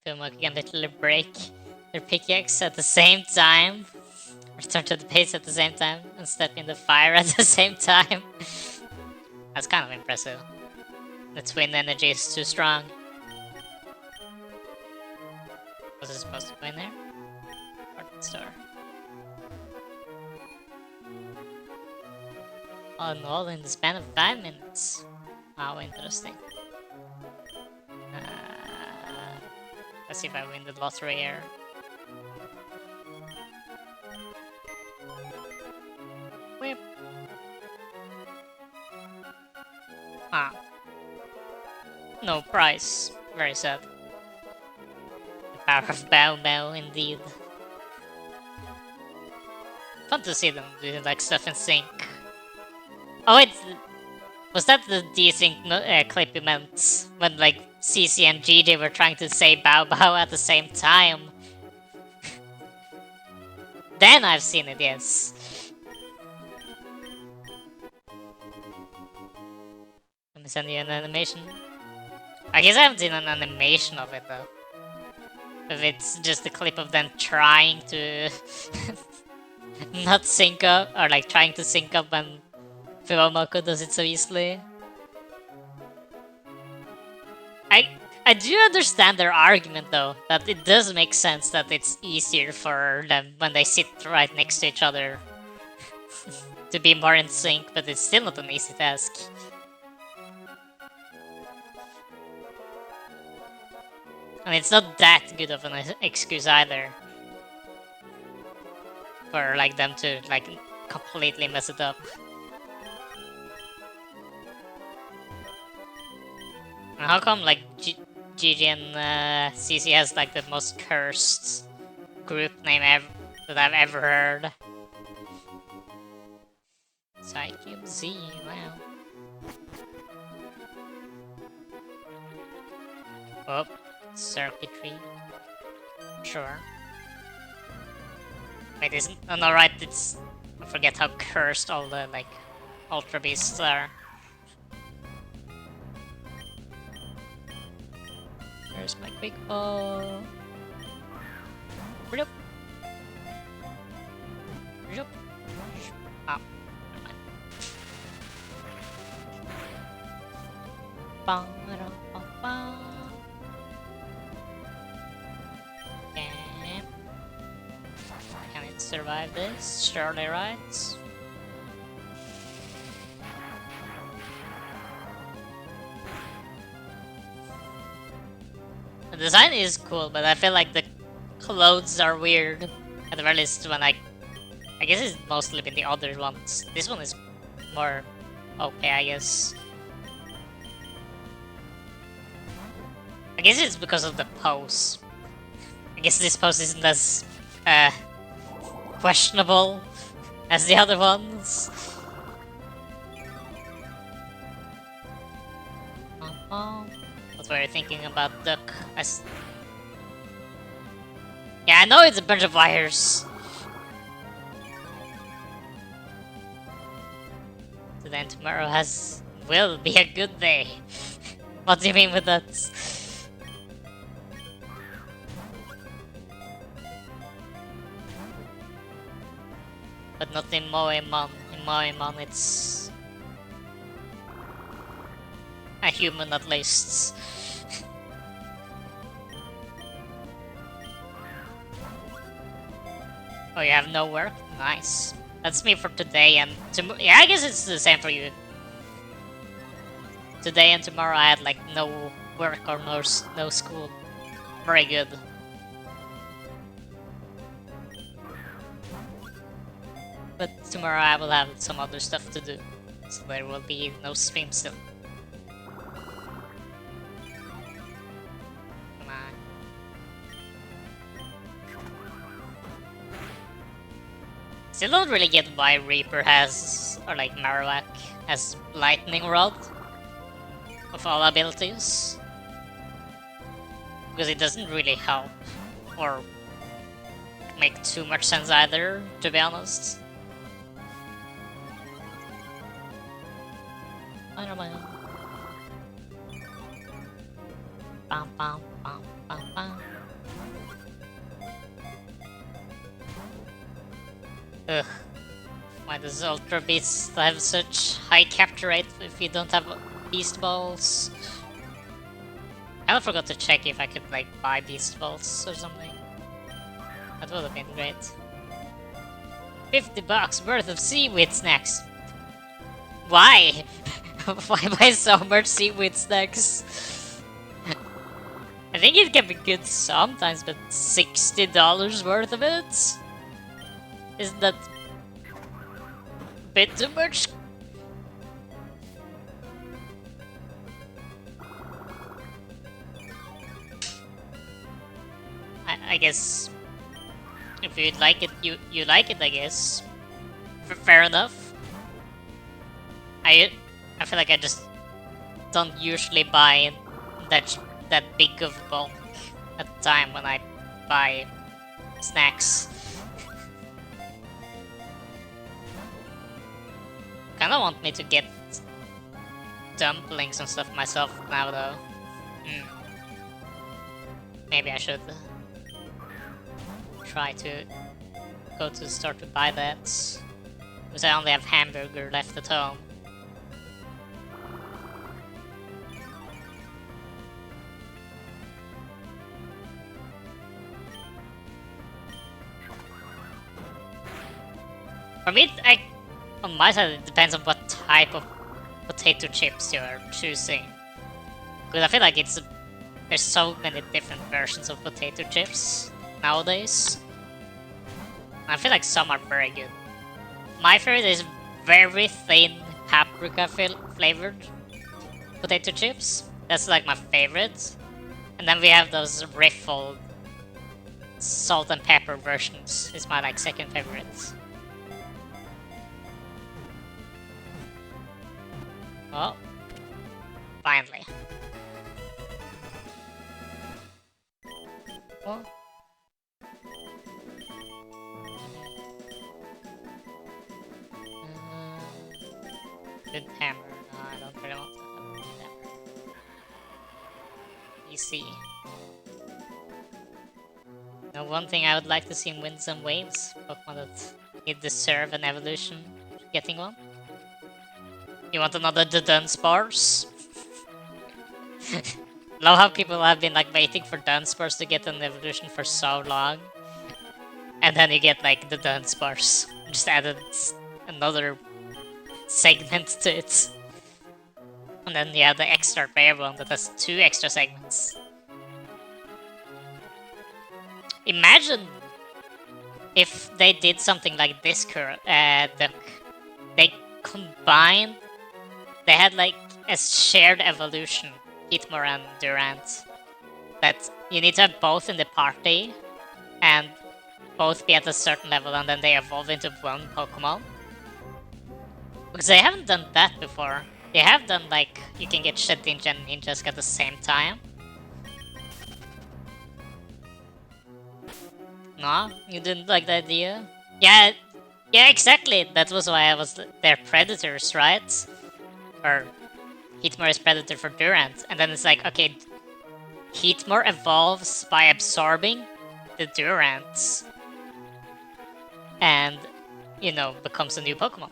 Fumok can literally break their pickaxe at the same time, return to the base at the same time, and step in the fire at the same time. That's kind of impressive. The twin energy is too strong. Was it supposed to go in there? Department store. All in all, in the span of 5 minutes. How interesting. Let's see if I win the lottery here. Whip. Ah. No prize. Very sad. The power of Bao Bao, indeed. Fun to see them doing like stuff in sync. Oh wait, was that the desync clip you meant? When like CC and GJ were trying to say Bao Bao at the same time? Then I've seen it, yes. Let me send you an animation. I guess I haven't seen an animation of it though. If it's just a clip of them trying to not sync up, or like trying to sync up when Fumamoko does it so easily. I do understand their argument though, that it does make sense that it's easier for them when they sit right next to each other to be more in sync, but it's still not an easy task. And it's not that good of an excuse either for like them to like completely mess it up. And how come like Gigi and CC has like the most cursed group name that I've ever heard? Psychium Z, wow. Oh, circuitry. Sure. Wait, isn't... Oh no, right, it's... I forget how cursed all the, like, Ultra Beasts are. There's my quick ball. Bloop. Bloop. Oh, never mind. Bang, bang, bang. Can it survive this? Surely, right? The design is cool, but I feel like the clothes are weird. At the very least, when I guess it's mostly been the other ones. This one is more okay, I guess. I guess it's because of the pose. I guess this pose isn't as questionable as the other ones. What were you thinking about Duck? Yeah, I know it's a bunch of wires. Today and tomorrow will be a good day. What do you mean with that? But not in Moemon. In Moemon it's a human at least. Oh, you have no work? Nice. That's me for today and tomorrow. Yeah, I guess it's the same for you. Today and tomorrow I had like no work or no school. Very good. But tomorrow I will have some other stuff to do. So there will be no stream still. Come on. Still don't really get why Reaper has, or like Marowak has Lightning Rod of all abilities. Because it doesn't really help or make too much sense either, to be honest. I don't know. Bam, bam, bam, bam, bam. Ugh. Why does Ultra Beast have such high capture rate if you don't have Beast Balls? I forgot to check if I could like buy Beast Balls or something. That would have been great. $50 worth of seaweed snacks. Why? Why buy so much seaweed snacks? I think it can be good sometimes, but $60 worth of it? Isn't that a bit too much? I guess if you'd like it, you like it, I guess. Fair enough. I feel like I just don't usually buy that big of bulk at the time when I buy snacks. Kinda want me to get dumplings and stuff myself now though. Maybe I should try to go to the store to buy that. Because I only have hamburger left at home. For me, on my side, it depends on what type of potato chips you're choosing. Because I feel like there's so many different versions of potato chips nowadays. I feel like some are very good. My favorite is very thin paprika flavored potato chips. That's like my favorite. And then we have those riffled salt and pepper versions. Is my like second favorite. Oh, finally. Oh. Good hammer. No, I don't really want that hammer. Easy. Now, one thing I would like to see in Winds and Waves, Pokemon that deserve an evolution, getting one. You want another Dunsparce? Love how people have been like waiting for Dunsparce to get an evolution for so long. And then you get like the Dunsparce. Just added another segment to it. And then you have the extra rare one that has 2 extra segments. Imagine if they did something like this they combined, they had like a shared evolution, Hitmore and Durant, that you need to have both in the party and both be at a certain level, and then they evolve into one Pokemon. Because they haven't done that before. They have done like, you can get Shedinja and Ninjask at the same time. No? You didn't like the idea? Yeah, exactly. That was why they're predators, right? Or Heatmore is predator for Durant. And then it's like, okay, Heatmore evolves by absorbing the Durants. And, you know, becomes a new Pokemon.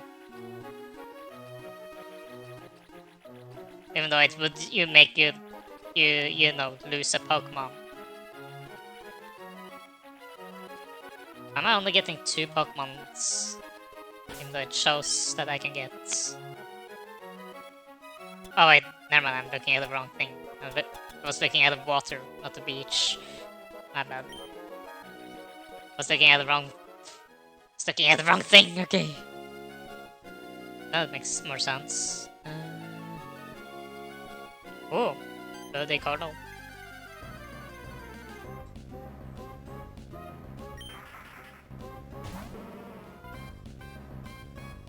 Even though it would make you know, lose a Pokemon. I'm only getting 2 Pokemons, even though it shows that I can get... Oh wait, never mind, I'm looking at the wrong thing. I was looking at the water, not the beach. My bad. I was looking at the wrong thing, okay. That makes more sense. Oh, birthday cardinal.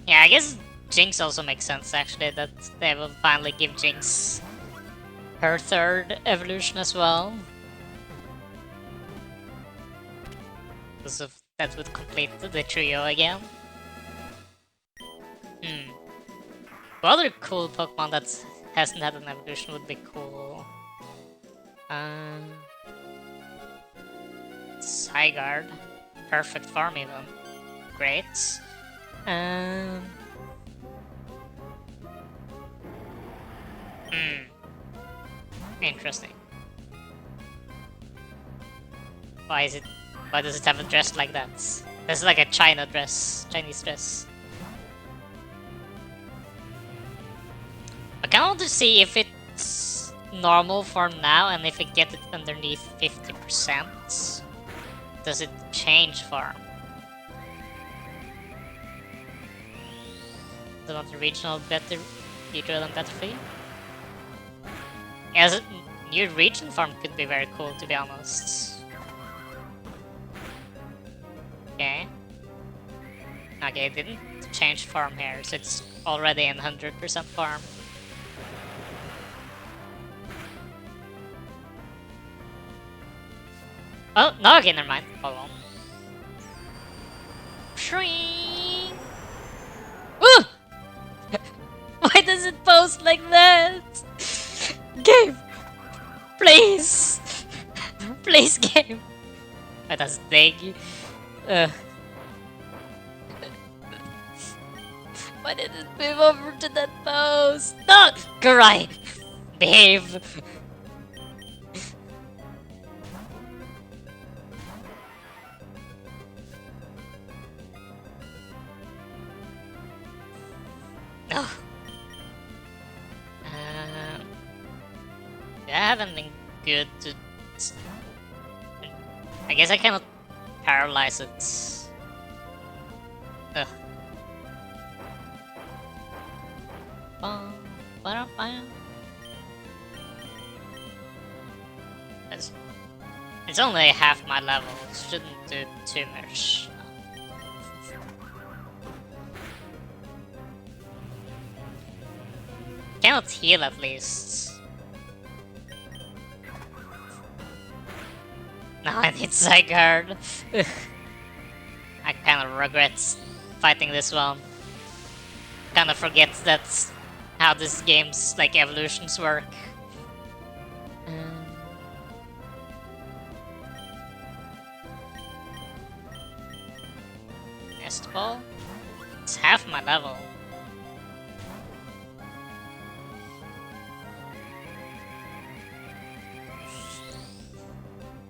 Yeah, I guess Jinx also makes sense actually, that they will finally give Jinx her 3rd evolution as well. Because of that would complete the trio again. What other cool Pokemon that hasn't had an evolution would be cool? Zygarde. Perfect farm even. Great. Interesting. Why does it have a dress like that? This is like a Chinese dress. I kind of want to see if it's normal form now, and if it gets it underneath 50%, does it change form? Do you want the regional better than Battlefield? Yeah, new region form could be very cool, to be honest. Okay. Okay, it didn't change form here, so it's already in 100% form. Oh, no, okay, never mind. Hold on. Shring! Ooh! Why does it post like that? Game! Please! Please, game! Why does it dig? Why did it move over to that post? No! Kurai! Behave! No. I haven't been good to... I guess I cannot paralyze it. Ugh. It's only half my level, shouldn't do too much. Cannot heal at least. Now I need Zygarde. I kinda regret fighting this one. Kinda forget that's how this game's like evolutions work. Nest ball? It's half my level.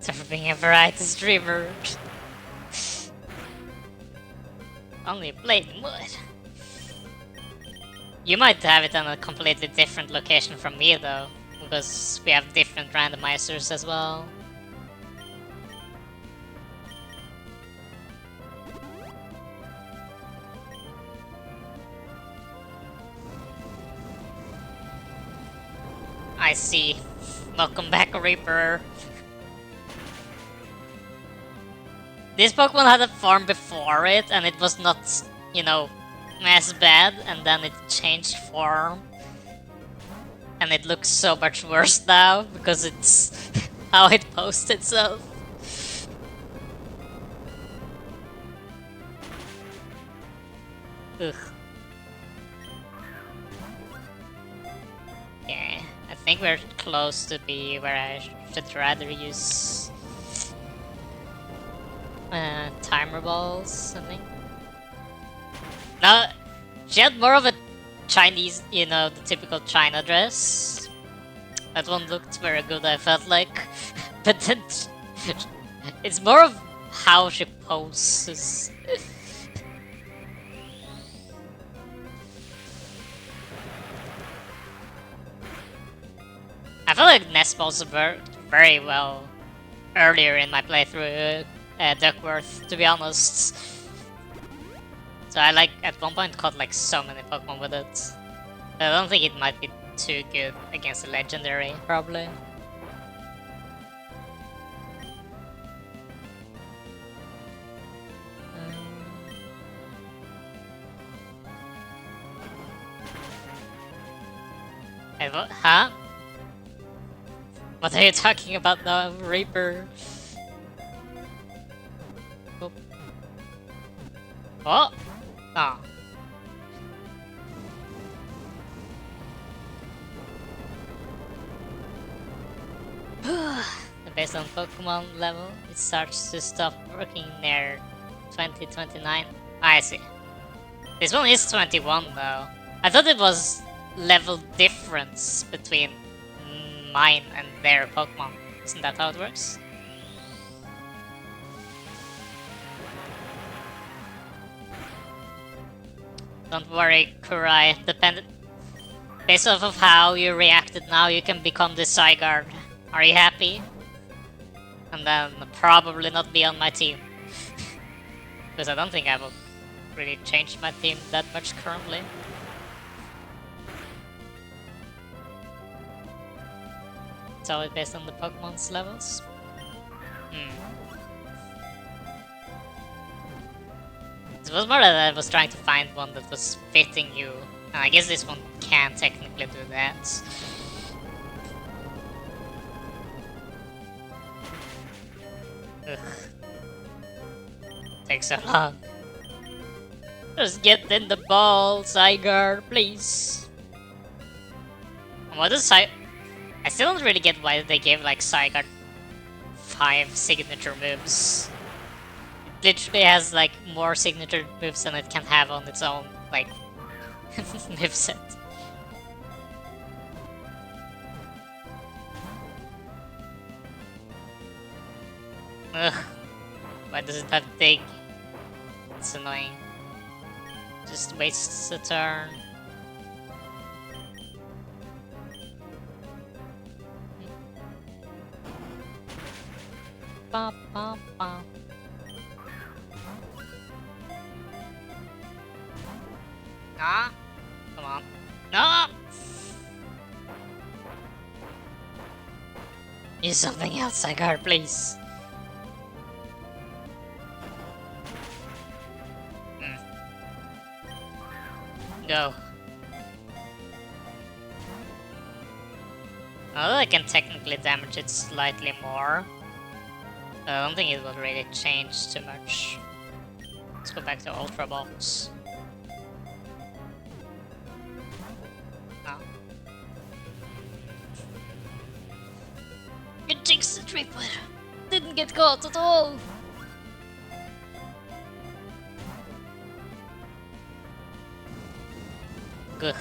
For being a variety streamer. Only played in wood. You might have it on a completely different location from me though, because we have different randomizers as well. I see. Welcome back, Reaper. This Pokemon had a form before it, and it was not, you know, as bad, and then it changed form. And it looks so much worse now, because it's how it posts itself. Ugh. Yeah, I think we're close to be where I should rather use timer balls, I think. Now, she had more of a Chinese, you know, the typical China dress. That one looked very good, I felt like. But then, it's more of how she poses. I feel like nest balls worked very well earlier in my playthrough Duckworth, to be honest. So I like at one point caught like so many Pokemon with it. I don't think it might be too good against a legendary, probably. Huh? What are you talking about now, Reaper? Oh. Oh! Oh. Based on Pokemon level, it starts to stop working near 2029. I see. This one is 21 though. I thought it was level difference between mine and their Pokemon. Isn't that how it works? Don't worry, Kurai. Based off of how you reacted now, you can become the Zygarde. Are you happy? And then probably not be on my team. Because I don't think I will really change my team that much currently. It's always based on the Pokemon's levels. It was more that I was trying to find one that was fitting you. And I guess this one can technically do that. Ugh. Takes so long. Just get in the ball, Zygarde, please. And what is I still don't really get why they gave like Zygarde 5 signature moves. It literally has like more signature moves than it can have on its own like Moveset. Ugh. Why does it have dig? It's annoying. Just wastes a turn. Ba, ba, ba. Ah! Come on. No! Use something else, Sagar, please. Go. Although I can technically damage it slightly more, I don't think it will really change too much. Let's go back to Ultra Box. No. You jinxed the triplet! Didn't get caught at all! Good.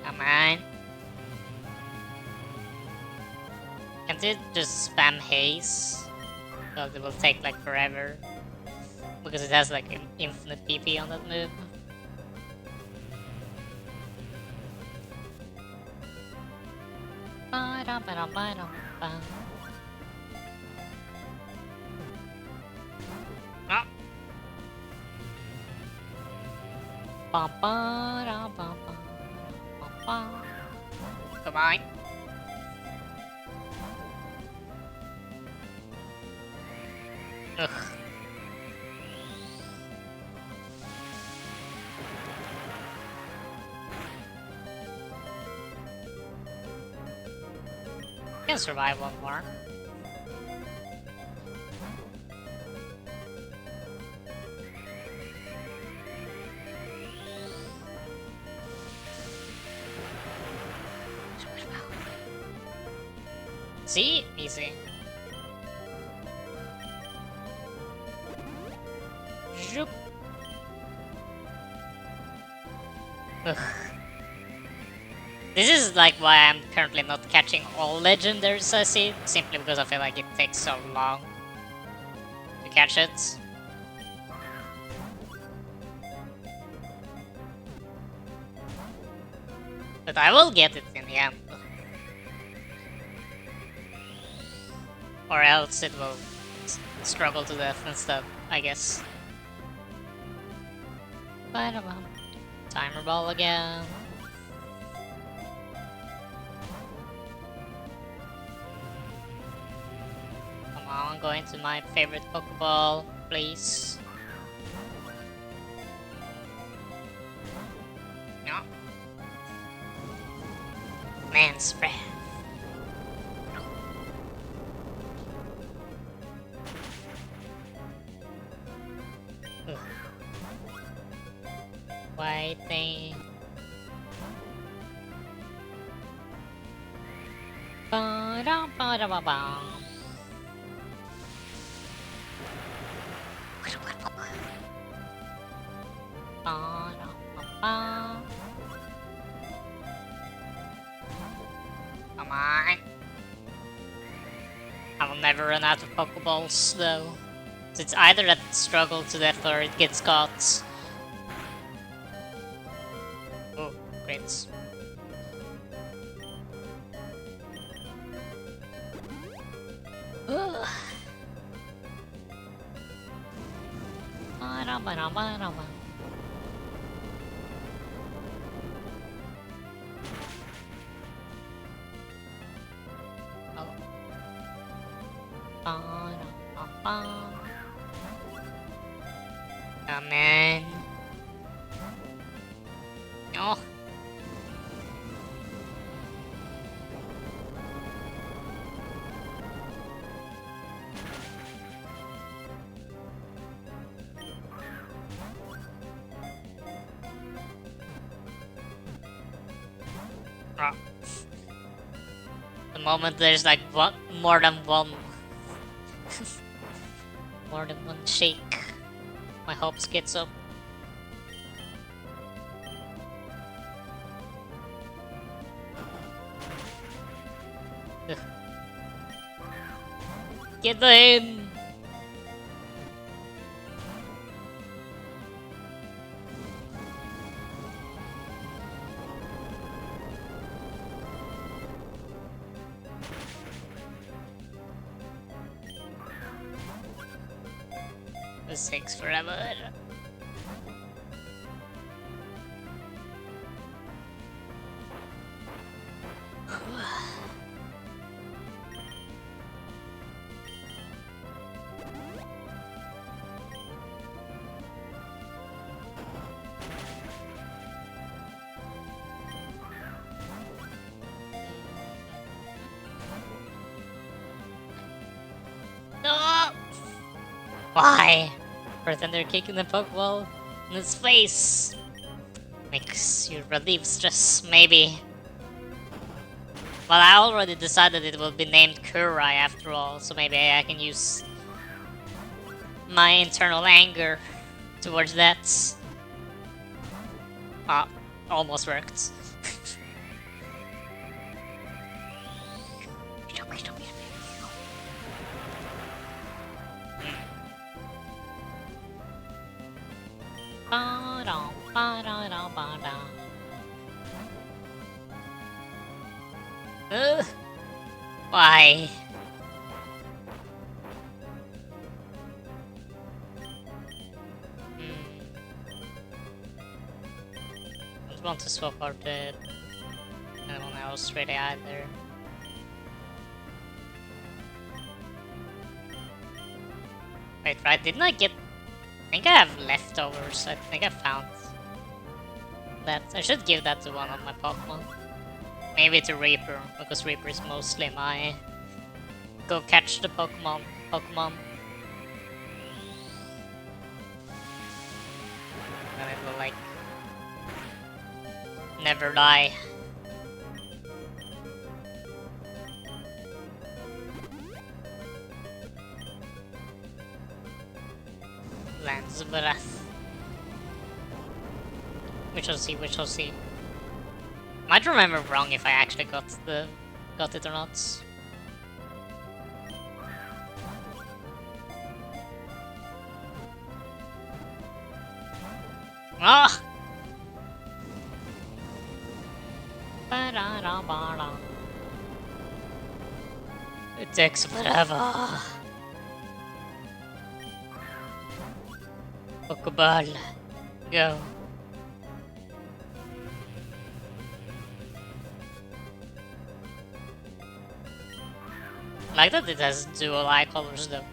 Come on. Can't it just spam haze? Well, it will take like forever. Because it has like an infinite PP on that move. Ah. Come on. Ugh. Can survive one more. See? Easy. Zoop. Ugh. This is like why I'm currently not catching all legendaries I see, simply because I feel like it takes so long to catch it. But I will get it in the end. Or else it will struggle to death instead, I guess. Timer ball again. Come on, go into my favorite Pokeball, please. No. Man spread. Waiting. Ba-da-ba-da-ba-ba. Ba-da-ba-ba. Come on. I will never run out of Pokeballs though. So it's either that struggle to death or it gets caught. Oh, great. Ugh. Ba-da-ba-da-ba-da-ba. Oh. Ba-da-ba-ba. Come in. Oh. Ah. moment there's like one, more than one, more than one shake, my hopes gets up. Ugh. Get in! This takes forever. No! Why? For Thunder kicking the Pokeball in his face. Makes you relieve stress, maybe. Well, I already decided it will be named Kurai after all, so maybe I can use my internal anger towards that. Ah, almost worked. Why? I don't want to swap out the anyone else really either. Wait, right? Didn't I get? I think I have leftovers. I think I found that. I should give that to one of my Pokemon. Maybe to Reaper, because Reaper is mostly my go catch the Pokemon. And it will like never die. Lands Breath. We shall see. Might remember wrong if I actually got it or not. Ah! It takes forever. Pokeball, go. I like that it has dual eye colors though.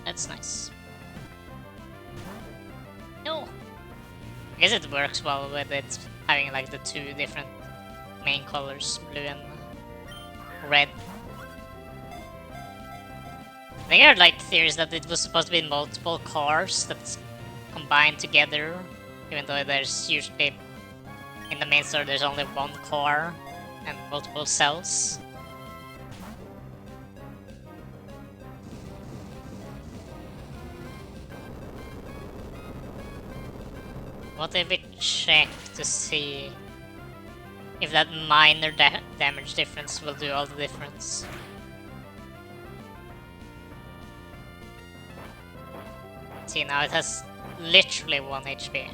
That's nice. No! I guess it works well with it having like the two different main colors, blue and red. I think I heard like theories that it was supposed to be multiple cars that's combined together, even though there's usually in the main story there's only one car and multiple cells. What if we check to see if that minor damage difference will do all the difference? See, now it has literally 1 HP.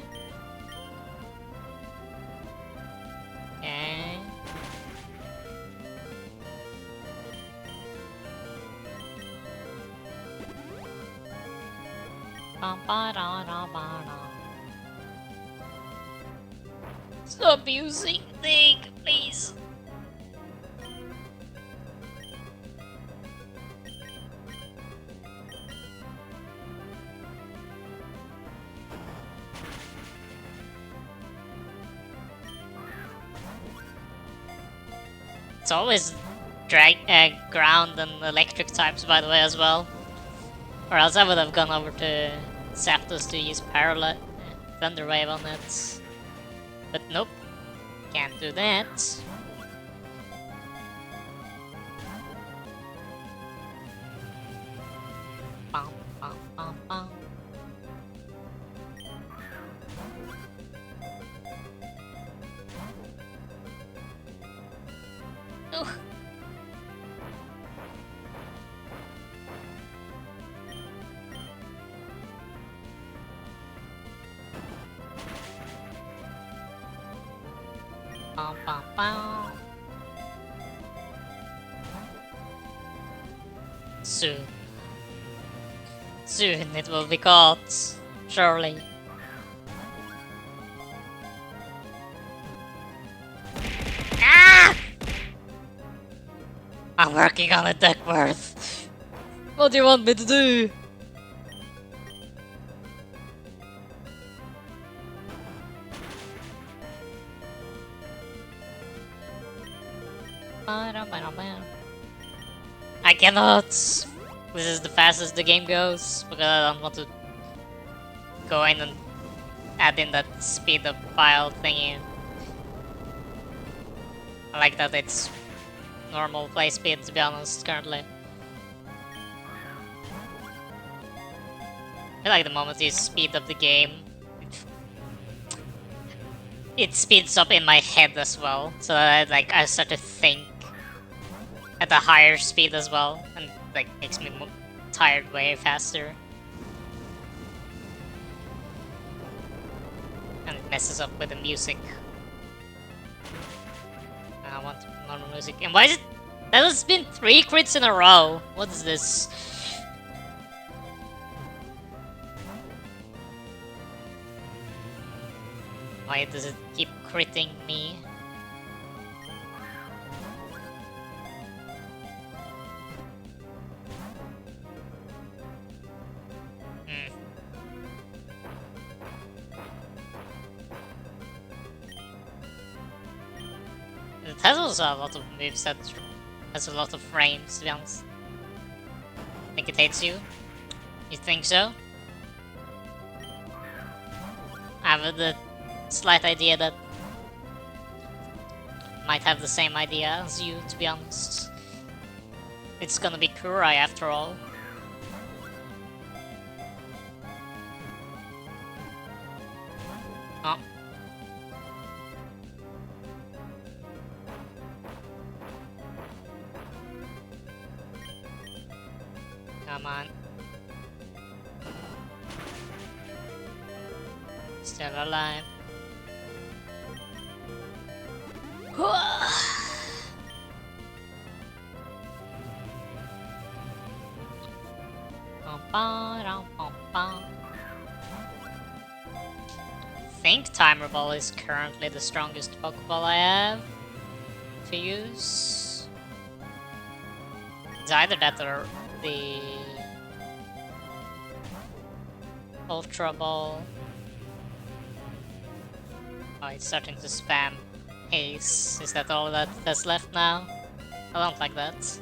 Okay. Stop using Dig, please. It's always ground and electric types, by the way, as well. Or else I would have gone over to Zapdos to use Thunder Wave on it. But nope, can't do that. No. Bum, bum, bum. Soon. Soon it will be caught. Surely. Ah! I'm working on a Duckworth. What do you want me to do? I cannot. This is the fastest the game goes because I don't want to go in and add in that speed up file thingy. I like that it's normal play speed, to be honest, currently. I feel like the moment you speed up the game, it speeds up in my head as well, so that I start to think at a higher speed as well, and like makes me tired way faster. And it messes up with the music. I want normal music. And why is it? That has been 3 crits in a row. What is this? Why does it keep critting me? It has also a lot of moves that has a lot of frames, to be honest. Think it hates you? You think so? I have the slight idea that might have the same idea as you, to be honest. It's gonna be Kurai after all. Oh. Come on. Still alive. I think Timer Ball is currently the strongest Pokeball I have to use. It's either that or the Ultra Ball. Oh, it's starting to spam Haze. Is that all that's left now? I don't like that.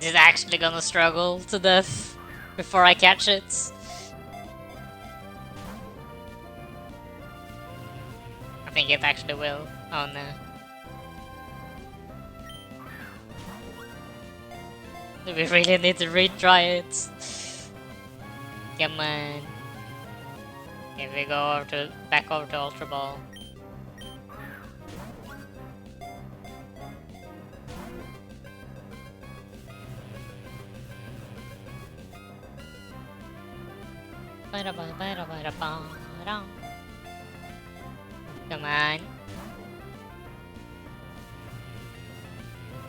Is it actually gonna struggle to death before I catch it? I think it actually will. Oh no. Do we really need to retry it? Come on. Here we go over to back over to Ultra Ball. Come on. I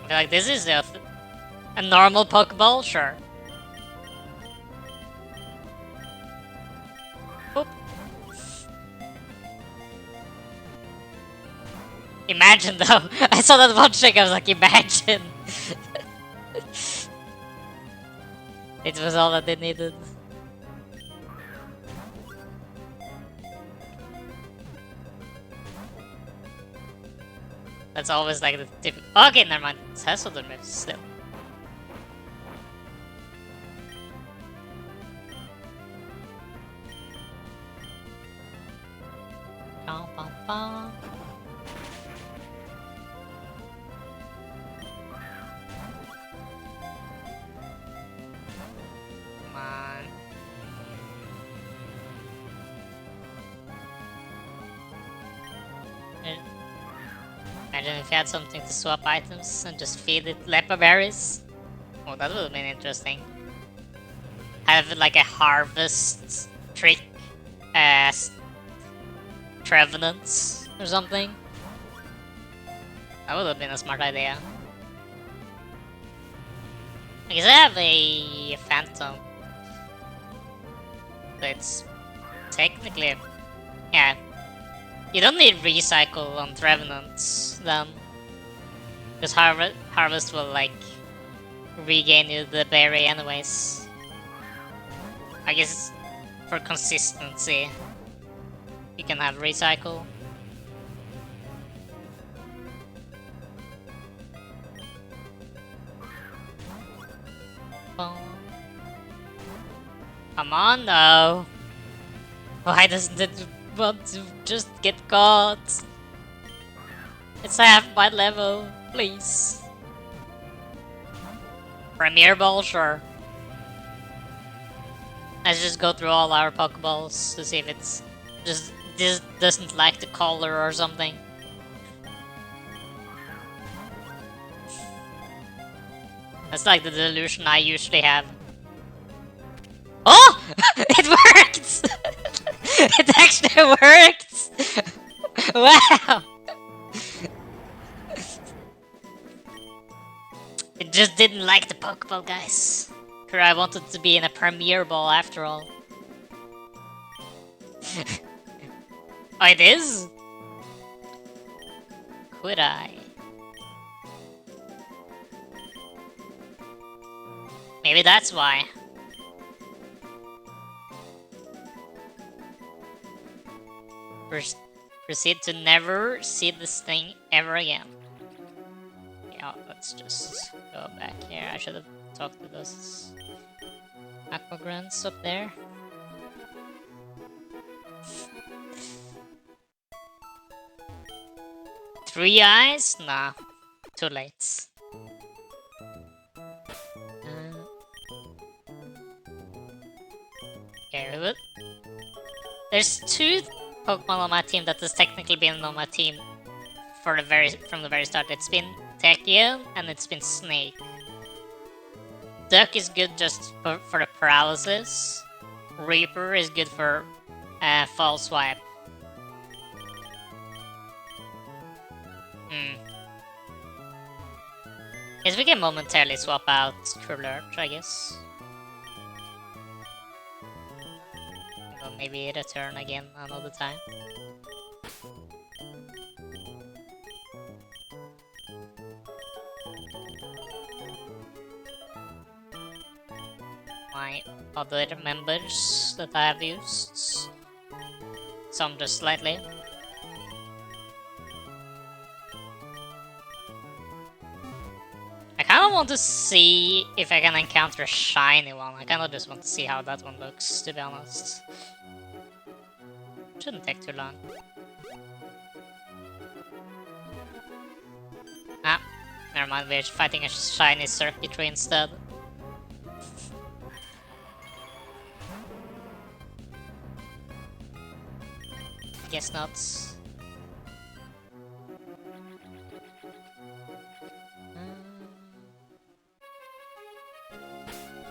feel like this is a normal Pokeball, sure. Oop. Imagine though, I saw that one trick, I was like, imagine. It was all that they needed. That's always like the typical. Okay, never mind. It has other moves still. Bum, bum, bum. Come on. Imagine if you had something to swap items and just feed it lepa berries. Oh, that would have been interesting. Have like a harvest trick as Trevenants or something. That would have been a smart idea. I guess I have a Phantom. So it's technically... Yeah. You don't need recycle on Trevenants then. Because Harvest will like regain you the berry anyways. I guess for consistency you can have recycle. Come on though. Why doesn't it want to just get caught? It's half my level, please. Premier Ball, sure. Let's just go through all our Pokeballs to see if it's just doesn't like the color or something. That's like the delusion I usually have. Oh! It worked! It actually worked! Wow! It just didn't like the Pokeball, guys. I wanted to be in a Premier Ball after all. Oh, it is? Could I? Maybe that's why. Proceed to never see this thing ever again. Yeah, let's just go back here. I should have talked to those Aquagrants up there. Three eyes? Nah, too late. Okay, but there's two Pokemon on my team that has technically been on my team from the very start. It's been Techian and it's been Snake. Duck is good just for the paralysis. Reaper is good for false swipe. Guess we can momentarily swap out Crulurch, I guess. Well, maybe return again another time. My other members that I have used. Some just slightly. I kinda want to see if I can encounter a shiny one. I kinda just want to see how that one looks, to be honest. Shouldn't take too long. Ah, never mind, we're fighting a shiny circuitry instead. Guess not.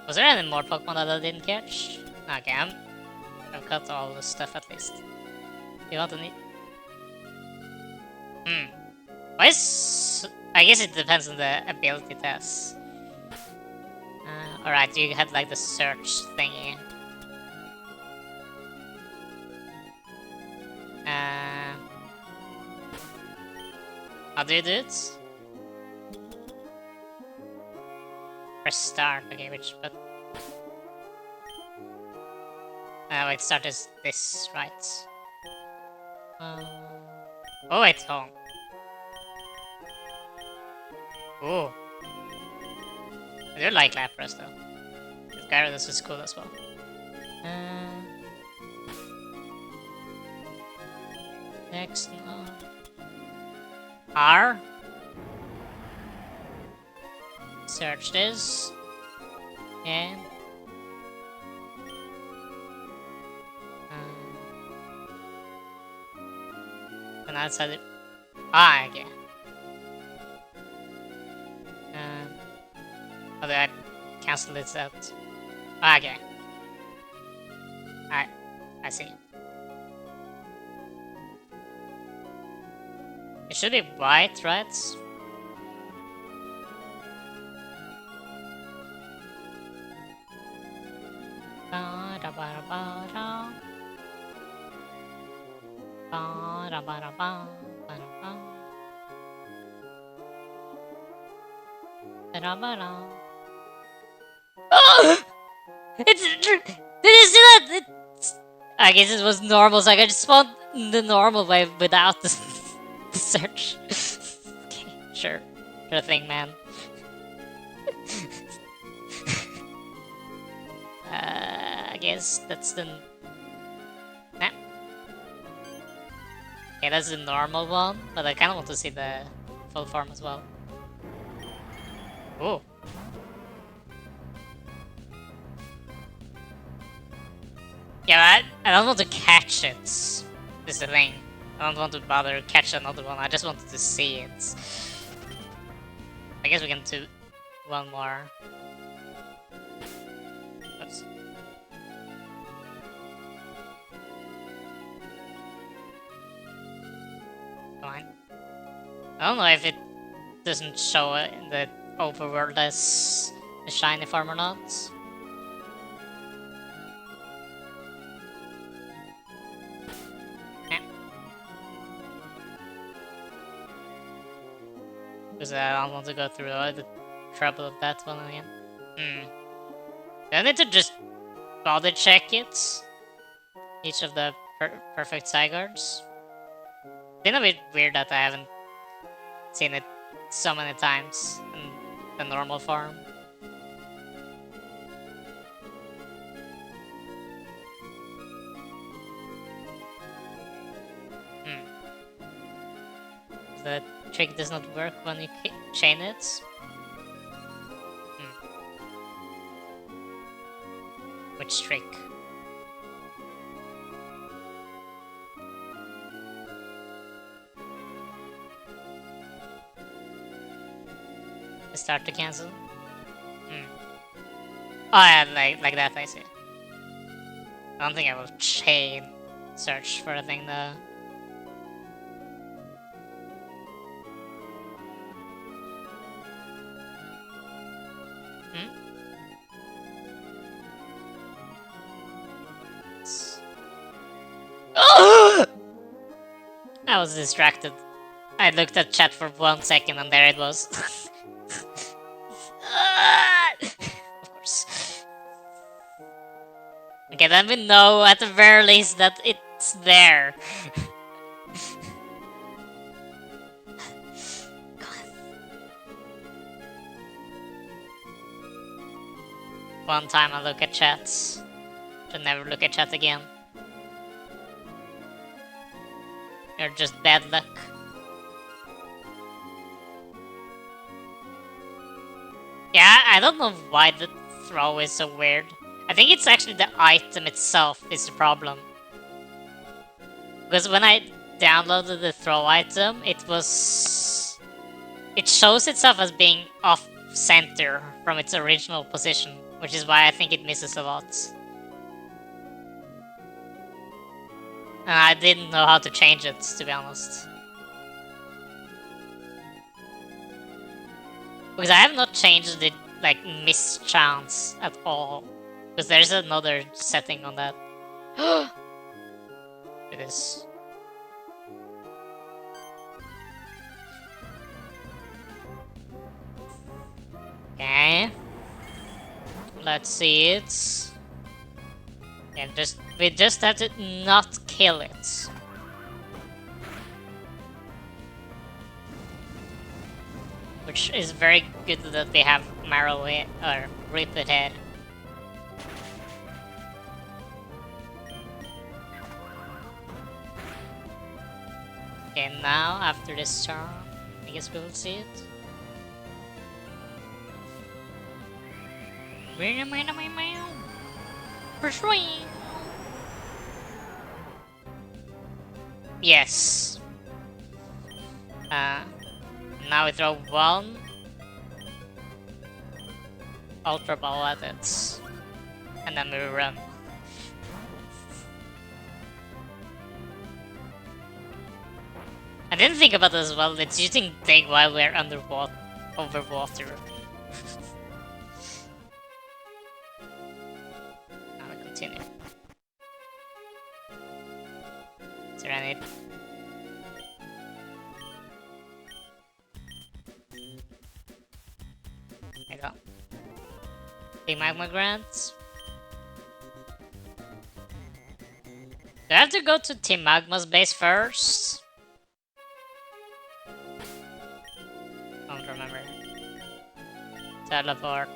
Was there any more Pokemon that I didn't catch? Okay, I've got all the stuff at least. You want to need? Why is... I guess it depends on the ability test. Alright, you had like the search thingy. How do you do it? Press start, okay, which but wait, start is this, right? Oh wait, hold on. Ooh. I do like Lapras though. This Gyarados is cool as well. Next, no. R. Search this. And outside it. Ah, okay. How do I cancel this out? Ah, okay. I see. It should be white, right? Ba-da-ba-da-ba-da. Ba-da-ba-da-ba-ba-da-ba. Ba-da-ba-da. Oh! It's... Did you see that? I guess it was normal, so I just spawned the normal way without the, the search. Okay, sure. Sure thing, man. I guess that's the... Nah. Okay, that's the normal one, but I kind of want to see the full form as well. Oh. Yeah, I don't want to catch it. This is the thing. I don't want to bother catch another one. I just wanted to see it. I guess we can do one more. Oops. Fine. I don't know if it doesn't show it in the overworld as a shiny form or not. Because I don't want to go through all the trouble of that one again. Do I need to just body check it? Each of the perfect Zygardes? It's been a bit weird that I haven't seen it so many times in the normal form. The trick does not work when you chain it. Which trick? Start to cancel? Oh yeah, like that, I see. I don't think I will chain search for a thing though. I was distracted. I looked at chat for 1 second and there it was. Of course. Okay, then we know at the very least that it's there. One time I look at chats. Should never look at chat again. You're just bad luck. Yeah, I don't know why the throw is so weird. I think it's actually the item itself is the problem. Because when I downloaded the throw item, it shows itself as being off center from its original position, which is why I think it misses a lot. And I didn't know how to change it, to be honest. Because I have not changed the mischance at all. Because there's another setting on that. It is. Okay. Let's see it. And we just have to not kill it. Which is very good that they have Marrow Head or Ripid Head. Okay, now after this turn, I guess we will see it. Yes. Uh, now we throw one Ultra Ball at it. And then we run. I didn't think about this as well. It's using Dig while we're underwater. Overwater. Now we continue. Is there any... There you go. Big Magma Grants. Do I have to go to Team Magma's base first? Don't remember. Teleport.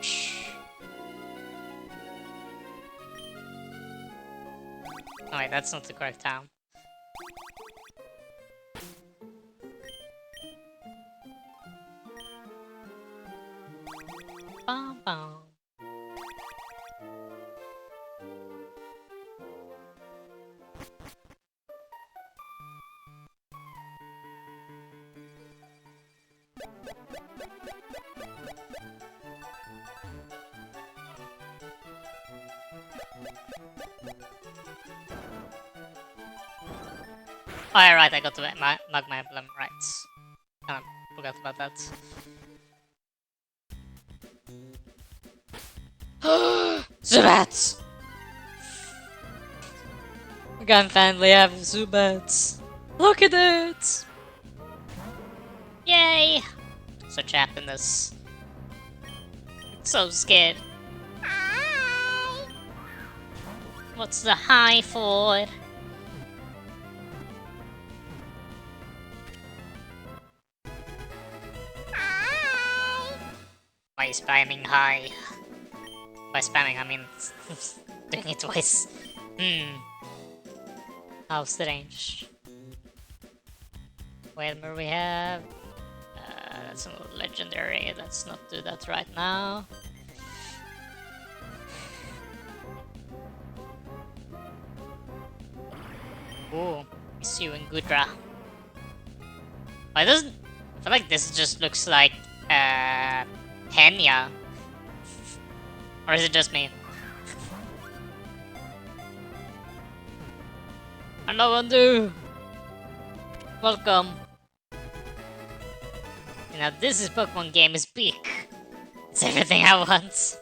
Oh wait, that's not the correct town. Bum, bum. Oh, yeah, right, I got the Magma Emblem right. Kind of forgot about that. Zubats! We can finally have Zubats! Look at it! Yay! Such happiness. So scared. Hi! What's the hi for? Hi! By spamming hi. By spamming, I mean doing it twice. How strange. Whatever we have. That's a legendary. Let's not do that right now. Ooh, miss you and Gudra. Why doesn't... I feel like this just looks like Henya. Or is it just me? Hello, Undo! Welcome! You know, this is Pokemon Game is peak. It's everything I want.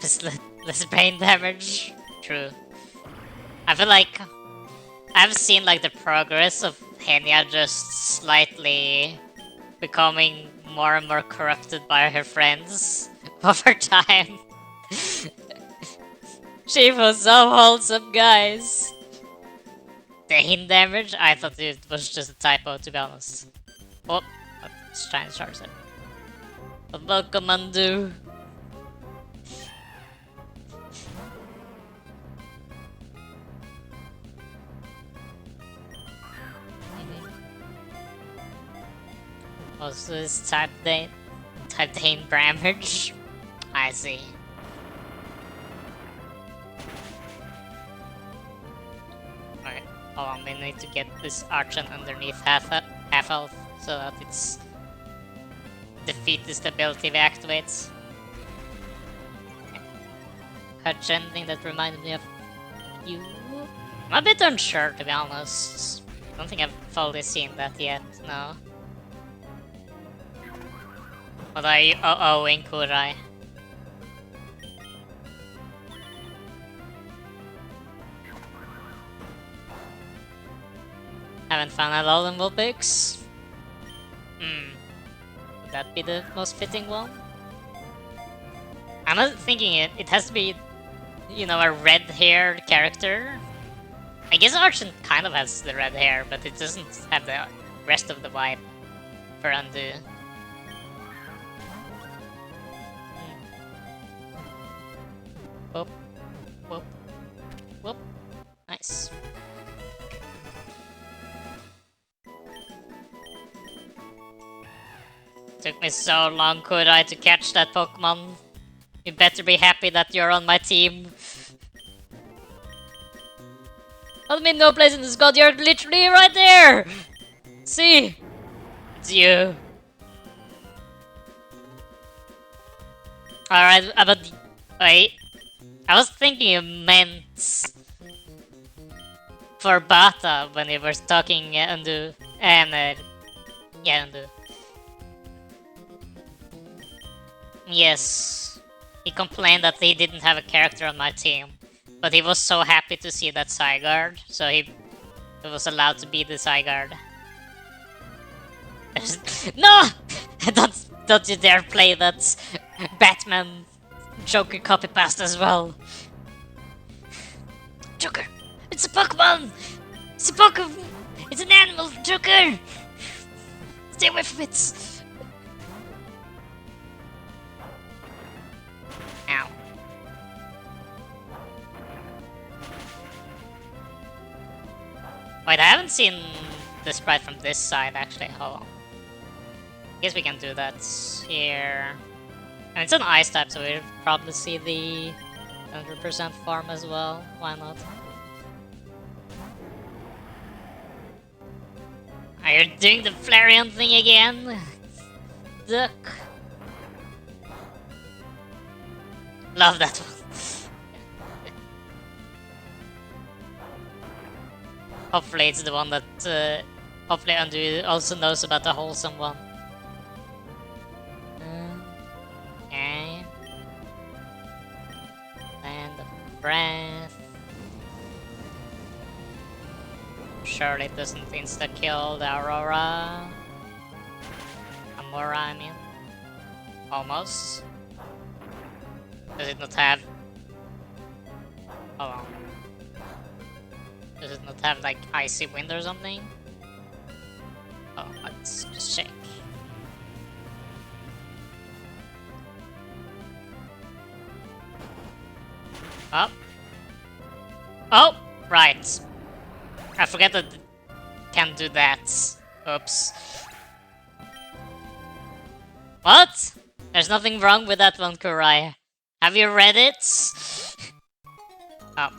Just less brain damage. True. I feel like I've seen like the progress of Henya just slightly becoming more and more corrupted by her friends over time. She was so wholesome, guys. The hint damage? I thought it was just a typo, to be honest. Oh, let's try and charge it. Welcome, Undo. Also, this type Dane damage. I see. Alright, hold on, we need to get this Archon underneath half health so that its defeat this ability reactivates. Catch anything that reminded me of you? I'm a bit unsure, to be honest. I don't think I've fully seen that yet, no. What are you owing, Kurai? Haven't found a Alolan Vulpix? Would that be the most fitting one? I'm not thinking it has to be, you know, a red-haired character. I guess Archon kind of has the red hair, but it doesn't have the rest of the vibe for Undo. Whoop, whoop, whoop. Nice. Took me so long, Kurai, to catch that Pokemon. You better be happy that you're on my team. I mean, no place in this god, you're literally right there! See? It's you. Alright, but wait. I was thinking you meant for Bata when they were talking Undu and yeah, Undu. Yes. He complained that he didn't have a character on my team. But he was so happy to see that Zygarde, so he was allowed to be the Zygarde. No! Don't you dare play that Batman Joker copy past as well. Joker! It's a Pokemon! It's a Pokemon! It's an animal, Joker! Stay away from it! Ow. Wait, I haven't seen the sprite from this side actually. Hold on. Guess we can do that here. And it's an ice type, so we'll probably see the 100% farm as well. Why not? Are you doing the Flareon thing again? Duck. Love that one. Hopefully it's the one that hopefully Undo also knows about the wholesome one. Okay. And the breath. Surely it doesn't insta-kill the Aurora. Amora, I mean. Almost. Does it not have... Hold on. Does it not have like icy wind or something? Oh, let's just check. Oh. Oh! Right. I forget that it can't do that. Oops. What? There's nothing wrong with that one, Kurai. Have you read it? Oh.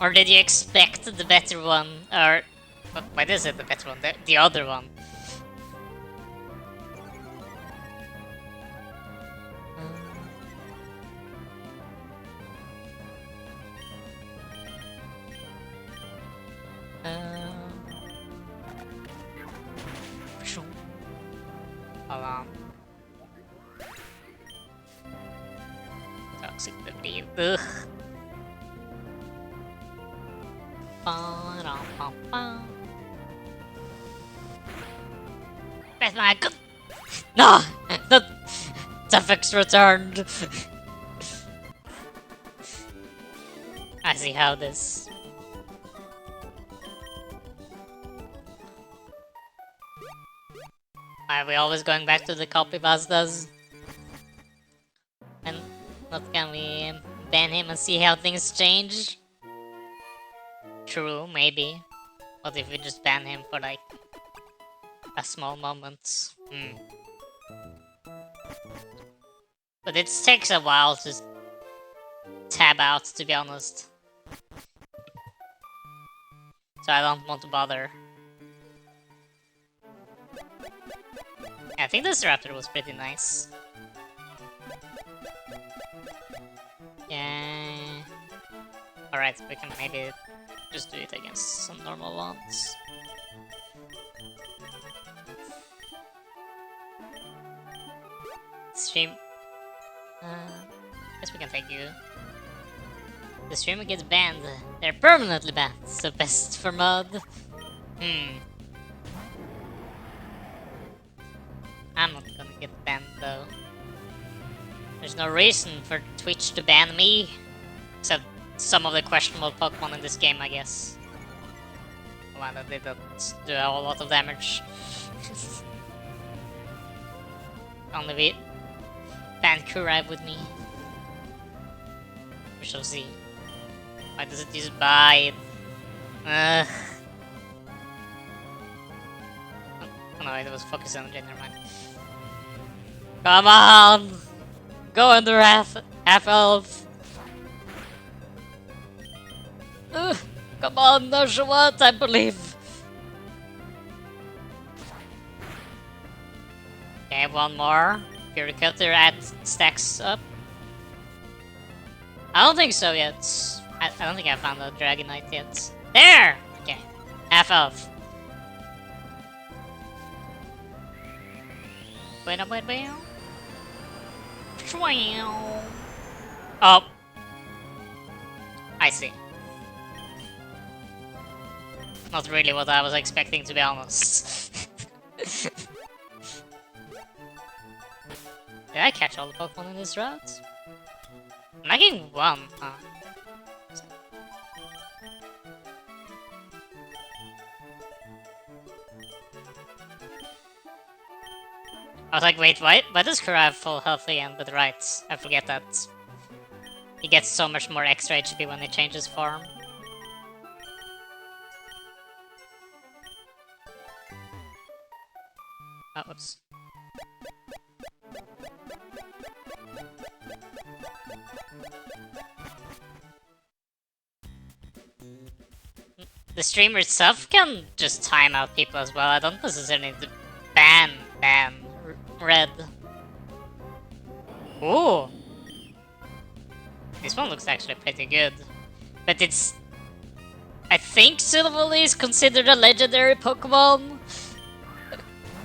Or did you expect the better one? Or... Why is it the better one? The other one. Hold on. Toxic believe. Ugh. That's my good. No, the Tefix returned. I see how this. Are we always going back to the copy pastas? And what can we ban him and see how things change? True, maybe. What if we just ban him for like a small moment? But it takes a while to tab out, to be honest. So I don't want to bother. I think this Raptor was pretty nice. Yeah. Alright, we can maybe just do it against some normal ones. Stream. Guess we can take you. The streamer gets banned. They're permanently banned, so best for mod. I'm not gonna get banned though. There's no reason for Twitch to ban me. Except some of the questionable Pokemon in this game, I guess. Well, they don't do a whole lot of damage. Only we ban Kurai with me. We shall see. Why does it use Bite? Oh no, it was Focus Energy, never mind. Come on! Go under half elf! Come on, Nashawat, I believe! Okay, one more. Fury Cutter stacks up. I don't think so yet. I don't think I found a Dragonite yet. There! Okay. Half elf. Wait. Oh. I see. Not really what I was expecting, to be honest. Did I catch all the Pokemon in this route? I'm lagging one, huh? I was like, wait, why does Kura have full health again with rights? I forget that. He gets so much more extra HP when he changes form. Oh, whoops. The streamer itself can just time out people as well. I don't necessarily need to ban Red. Ooh! This one looks actually pretty good. But it's... I think Silvally is considered a legendary Pokemon.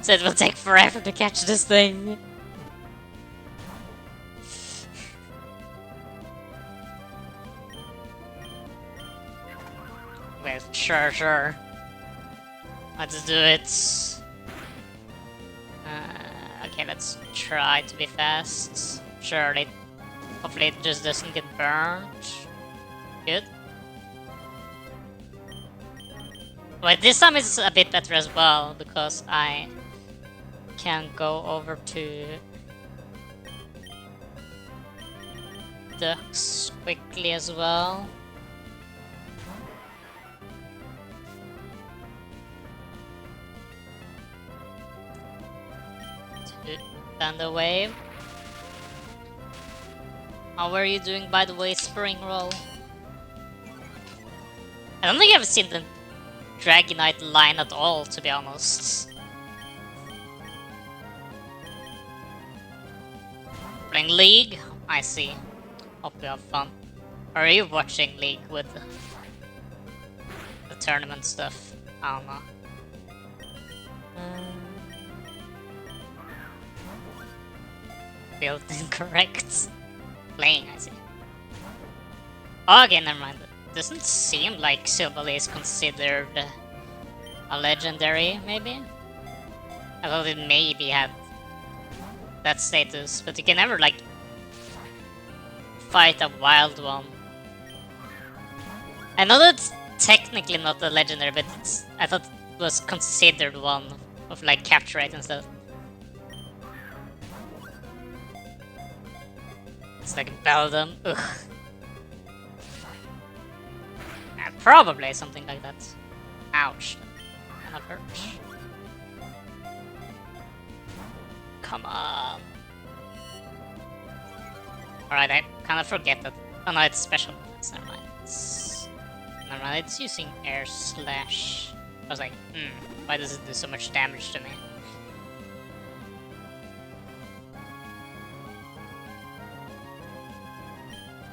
So it will take forever to catch this thing. Well, sure. Let's do it. Okay, let's try to be fast. Sure, hopefully it just doesn't get burned. Good. Wait, this time it's a bit better as well, because I can go over to Ducks quickly as well. Thunder Wave. How are you doing, by the way, Spring Roll? I don't think I've seen the Dragonite line at all, to be honest. Playing League? I see. Hope you have fun. Or are you watching League with the tournament stuff? I don't know. Built incorrect. Playing, I see. Oh, okay, never mind. It doesn't seem like Silvally is considered a legendary, maybe? I thought it maybe had that status, but you can never, like, fight a wild one. I know that's technically not a legendary, but I thought it was considered one of, like, capture rate and stuff. It's like Beldum. Ugh. Probably something like that. Ouch. Kind of hurt. Come on. Alright, I kind of forget that. Oh no, it's special. Never mind. Never mind, it's using Air Slash. I was like, why does it do so much damage to me?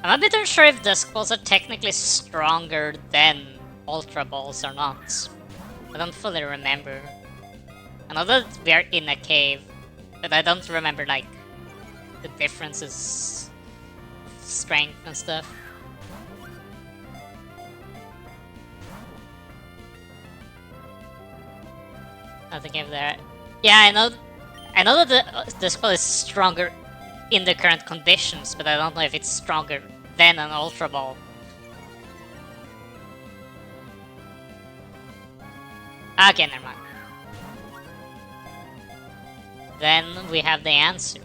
I'm a bit unsure if Dusk Balls are technically stronger than Ultra Balls or not. I don't fully remember. I know that we are in a cave, but I don't remember, like, the differences of strength and stuff. Nothing over there. Yeah, I know that the Dusk Ball is stronger in the current conditions, but I don't know if it's stronger than an Ultra Ball. Okay, never mind. Then we have the answer.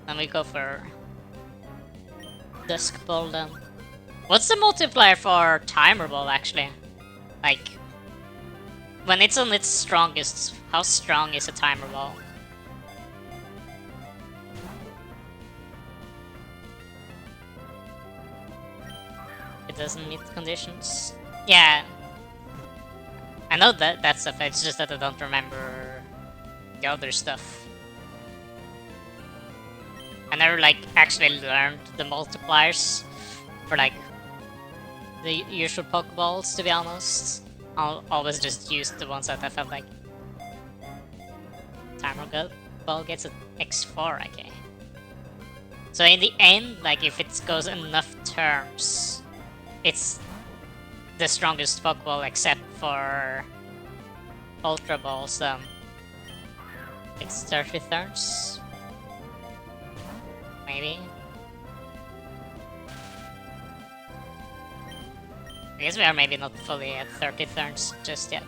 Then we go for Dusk Ball then. What's the multiplier for Timer Ball actually? Like, when it's on its strongest, how strong is a Timer Ball? doesn't meet conditions. Yeah, I know that stuff. It's just that I don't remember the other stuff. I never like actually learned the multipliers for like the usual Pokeballs, to be honest. I'll always just use the ones that I felt like. Timer ball gets an X4, okay. So in the end, like if it goes enough turns, it's the strongest Pokeball except for Ultra Balls. It's 30 turns, maybe. I guess we are maybe not fully at 30 turns just yet.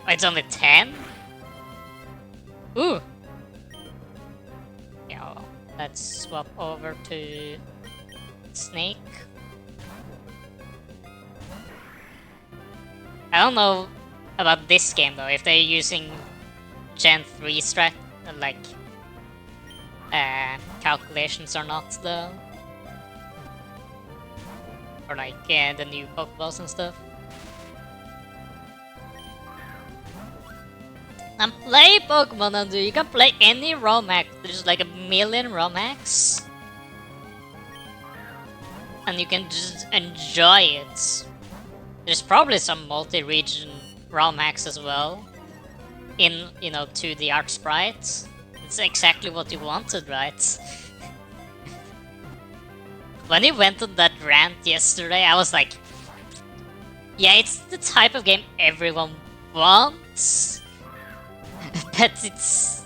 Oh, it's only 10? Ooh! Yeah, well, let's swap over to Snake. I don't know about this game though, if they're using Gen 3 strat, like, calculations or not though. Or like, the new Pokeballs and stuff. And play Pokemon, Andu. You can play any ROM hack. There's like a million ROM hacks. And you can just enjoy it. There's probably some multi-region ROM hacks as well. In, you know, 2D art sprites. It's exactly what you wanted, right? When he went on that rant yesterday, I was like, yeah, it's the type of game everyone wants. But it's...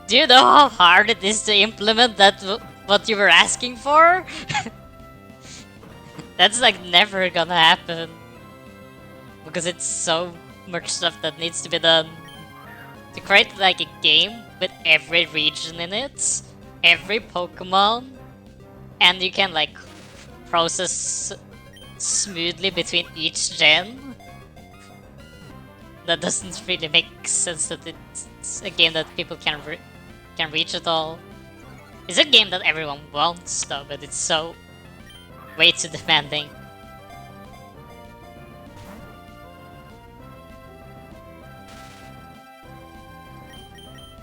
Do you know how hard it is to implement that what you were asking for? That's like never gonna happen. Because it's so much stuff that needs to be done. To create like a game with every region in it, every Pokemon, and you can like process smoothly between each gen. That doesn't really make sense that it's a game that people can reach at all. It's a game that everyone wants though, but it's so way too demanding.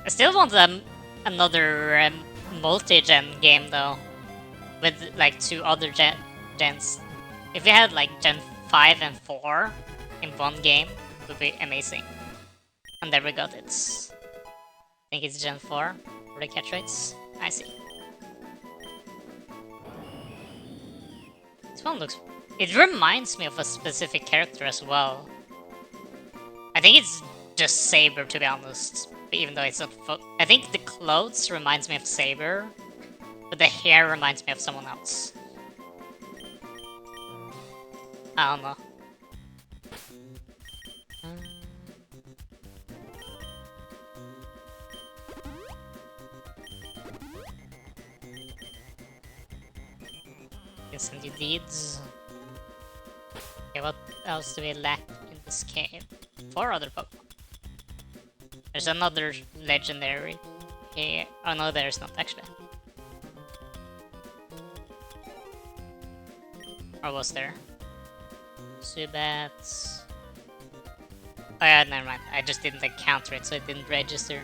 I still want another multi-gen game though, with like 2 other gens. If we had like Gen 5 and 4 in one game, it would be amazing. And there we got it. I think it's Gen 4 for the catch rates. I see. This one looks... It reminds me of a specific character as well. I think it's just Saber, to be honest. Even though it's not... I think the clothes reminds me of Saber, but the hair reminds me of someone else. I don't know. Can send you deeds. Okay, what else do we lack in this cave? 4 other Pokemon. There's another legendary here. Oh no, there's not actually. Or was there? Subats. Oh yeah, never mind. I just didn't encounter it, so it didn't register.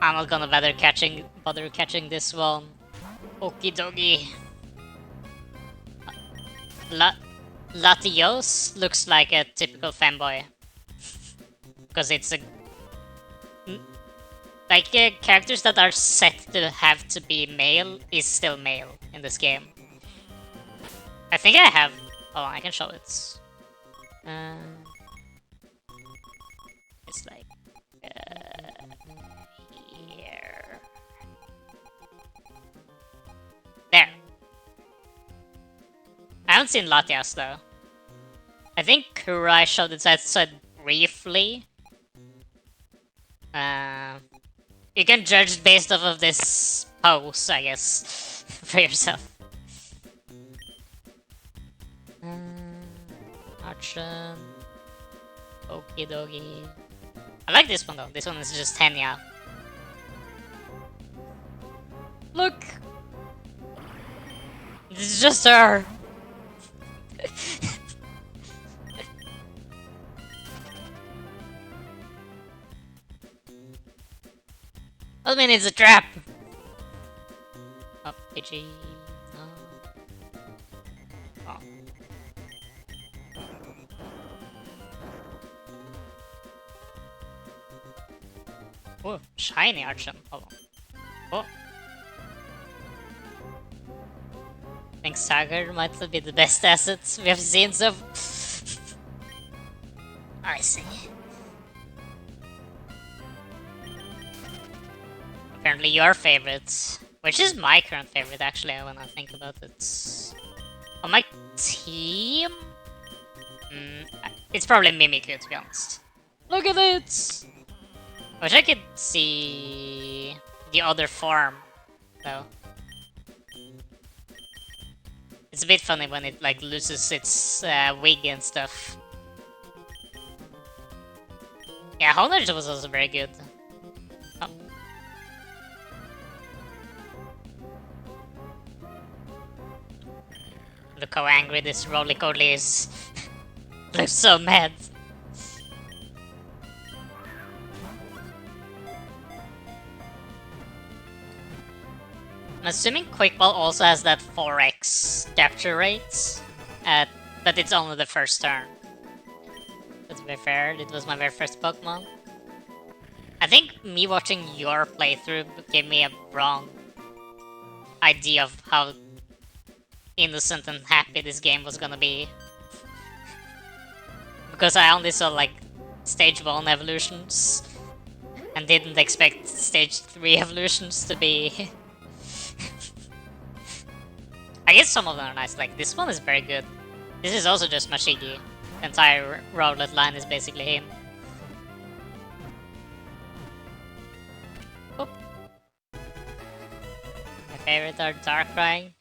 I'm not gonna bother catching this one. Okie dokie. Latios looks like a typical fanboy. Because it's a... Like, characters that are set to have to be male is still male in this game. I think I have... Oh, I can show it. It's like... here... There! I haven't seen Latias though. I think Kurai showed it outside briefly. You can judge based off of this pose, I guess, for yourself. Archon. Okie dokie. I like this one though. This one is just Henya. Look! This is just her! I mean, it's a trap! Oh, PG. No. Oh. Oh, shiny Archon. Hold on. Oh. I think Sagar might be the best assets we have seen so. I see. Apparently your favorite, which is my current favorite actually when I think about it. On my team? It's probably Mimikyu to be honest. Look at it! I wish I could see the other form though. It's a bit funny when it like loses its wig and stuff. Yeah, Honor was also very good. Oh. Look how angry this roly-poly is. Looks so mad. I'm assuming Quick Ball also has that 4x capture rate, but it's only the first turn. That's very fair, it was my very first Pokemon. I think me watching your playthrough gave me a wrong idea of how innocent and happy this game was gonna be. Because I only saw like stage 1 evolutions and didn't expect stage 3 evolutions to be... I guess some of them are nice, like this one is very good. This is also just Mashigi. The entire Rowlet line is basically him. Oh. My favorite are Darkrai,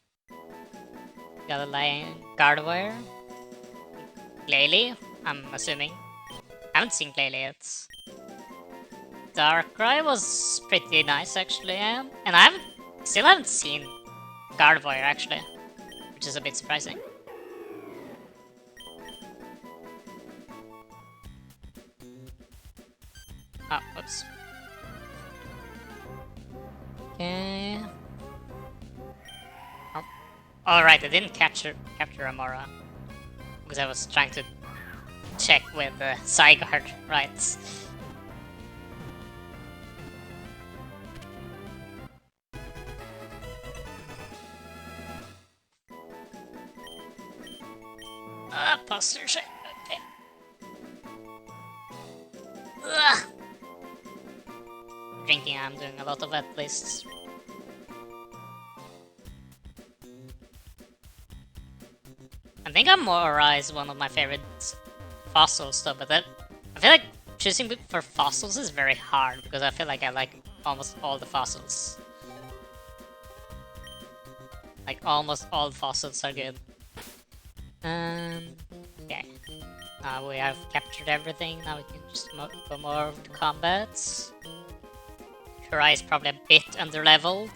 Galilei, Gardevoir, Glalie, I'm assuming. I haven't seen Glalie yet. Darkrai was pretty nice actually, yeah. And I still haven't seen Gardevoir actually, which is a bit surprising. Oh, oops. Okay. Oh. Alright, I didn't capture Amora. Because I was trying to check with the Zygarde, right? Posture shit. Okay. Ugh. Drinking, I'm doing a lot of at least. I think Amora is one of my favorite fossils though, but I feel like choosing for fossils is very hard because I feel like I like almost all the fossils. Like almost all fossils are good. Okay. Now we have captured everything, now we can just go more over to combat. Shirai is probably a bit under-leveled,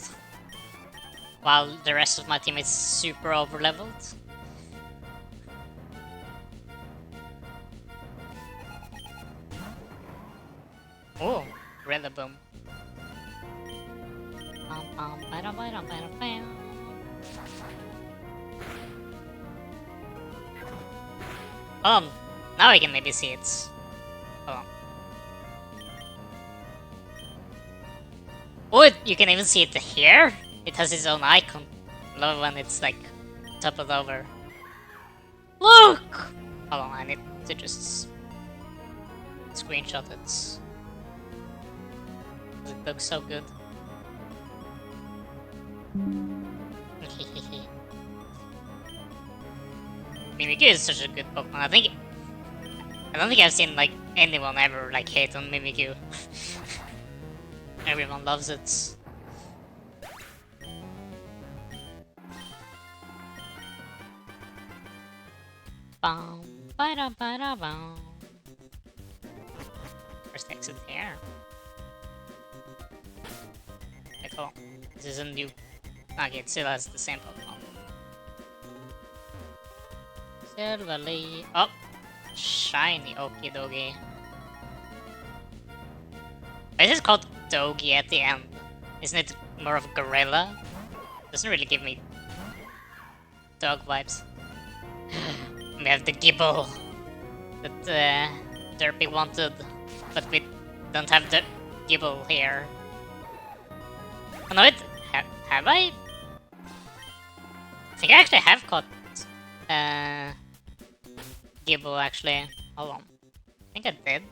while the rest of my team is super over-leveled. Oh, Rillaboom. Now I can maybe see it. Hold on. Oh, you can even see it here? It has its own icon. Love when it's like toppled over. Look! Hold on, I need to just screenshot it. It looks so good. Mimikyu is such a good Pokemon. I don't think I've seen like anyone ever like hate on Mimikyu. Everyone loves it. First exit here. Okay, cool. This is a new... Okay, it still has the same Pokemon. Silverly... Oh! Shiny Okie Dogie. Why is it called Dogie at the end? Isn't it more of a gorilla? Doesn't really give me dog vibes. We have the Gibble that Derpy wanted, but we don't have the Gibble here. Oh no, have I? I think I actually have caught Gibble actually. Hold on. I think I did.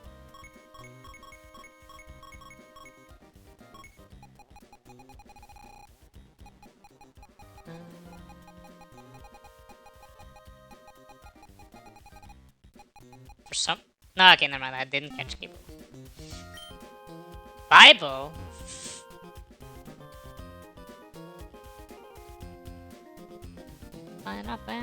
For some... No, okay, never mind. I didn't catch Gibble. Bible? Pineapple.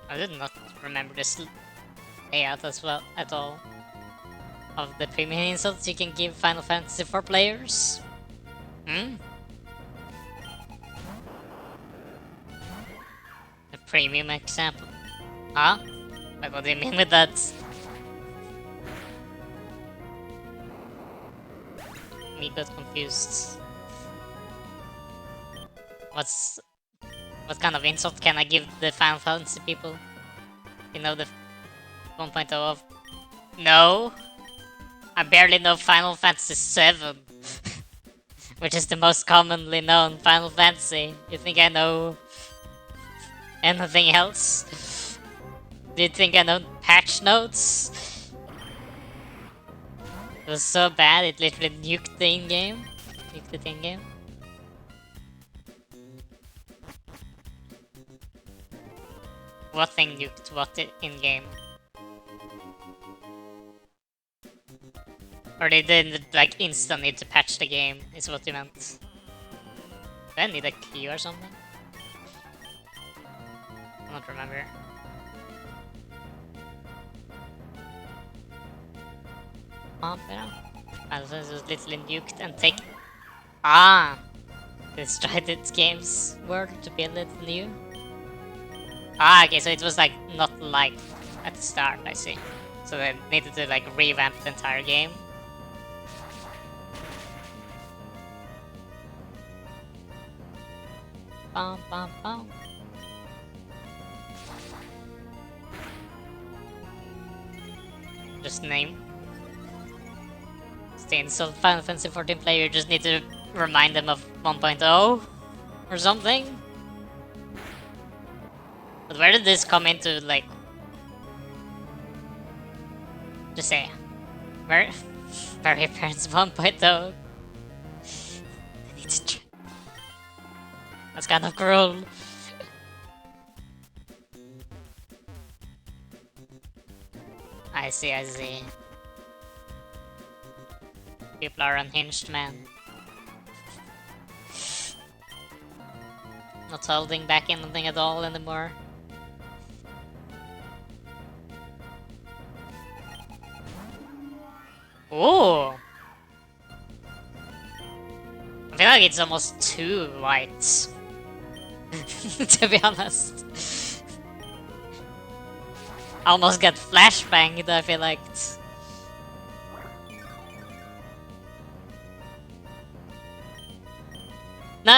I did not remember this layout as well at all. Of the premium insults you can give Final Fantasy for players. Hmm? A premium example. Huh? Like, what do you mean with that? Me got confused. What kind of insult can I give the Final Fantasy people? You know the 1.0 of... No! I barely know Final Fantasy 7. Which is the most commonly known Final Fantasy. You think I know anything else? Do you think I know patch notes? It was so bad it literally nuked the in-game. Nuked the in-game. What thing nuked what in-game? Or they didn't like instant need to patch the game, is what you meant. Do I need a key or something? I don't remember. And so it was literally nuked and take... Ah! Let's try this game's world to be a little new. Ah, okay, so it was like not live at the start, I see. So they needed to like revamp the entire game. Bum, bum, bum. Just name. Stay in some Final Fantasy 14 player, just need to remind them of 1.0 or something. But where did this come into, like... Just say. Where appearance 1.0? I need to... That's kind of cruel. I see, I see. People are unhinged, man. Not holding back anything at all anymore. Ooh! I feel like it's almost too white. To be honest. I almost got flashbanged, I feel like. No,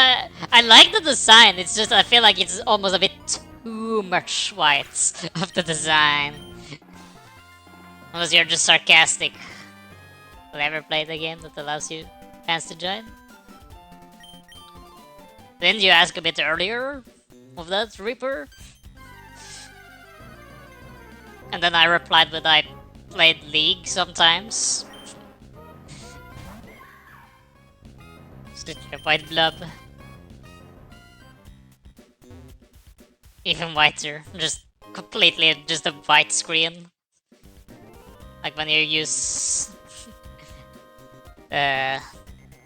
I like the design, it's just I feel like it's almost a bit too much white of the design. Unless you're just sarcastic. Will I ever play the game that allows you fans to join? Didn't you ask a bit earlier of that, Reaper? And then I replied that I played League sometimes. It's literally a white blob. Even whiter, just completely just a white screen. Like when you use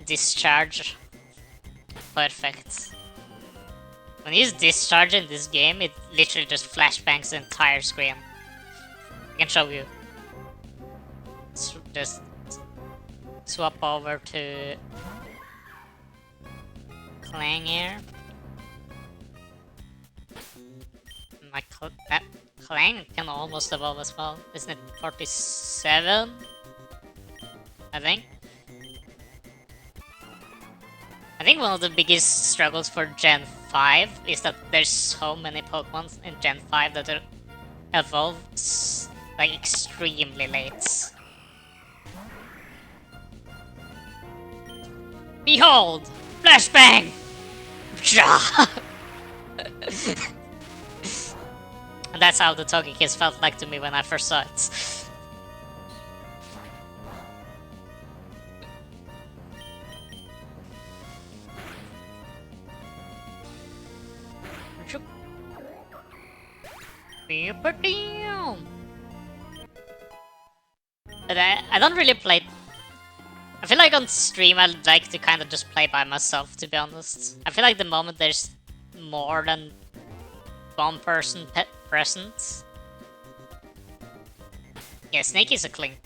discharge. Perfect. When you use discharge in this game, it literally just flashbangs the entire screen. I can show you. Just swap over to Clang here. That Clang can almost evolve as well. Isn't it 47? I think. I think one of the biggest struggles for Gen 5 is that there's so many Pokemon in Gen 5 that are evolved like extremely late. Behold! Flashbang! And that's how the Togekiss felt like to me when I first saw it. But I don't really play. I feel like on stream I'd like to kind of just play by myself, to be honest. I feel like the moment there's more than one person present. Yeah, Snake is a Clink.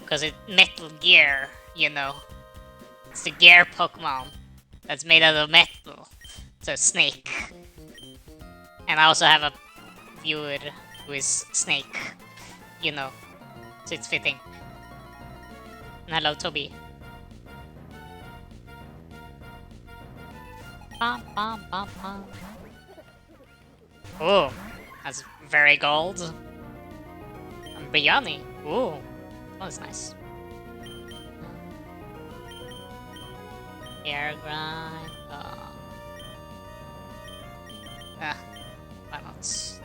Because it's Metal Gear, you know. It's the Gear Pokemon that's made out of metal. So Snake. And I also have a viewer who is Snake, you know. So it's fitting. And hello, Toby. Oh, that's very gold. And biryani. Ooh, that's nice. Air grind. Why not?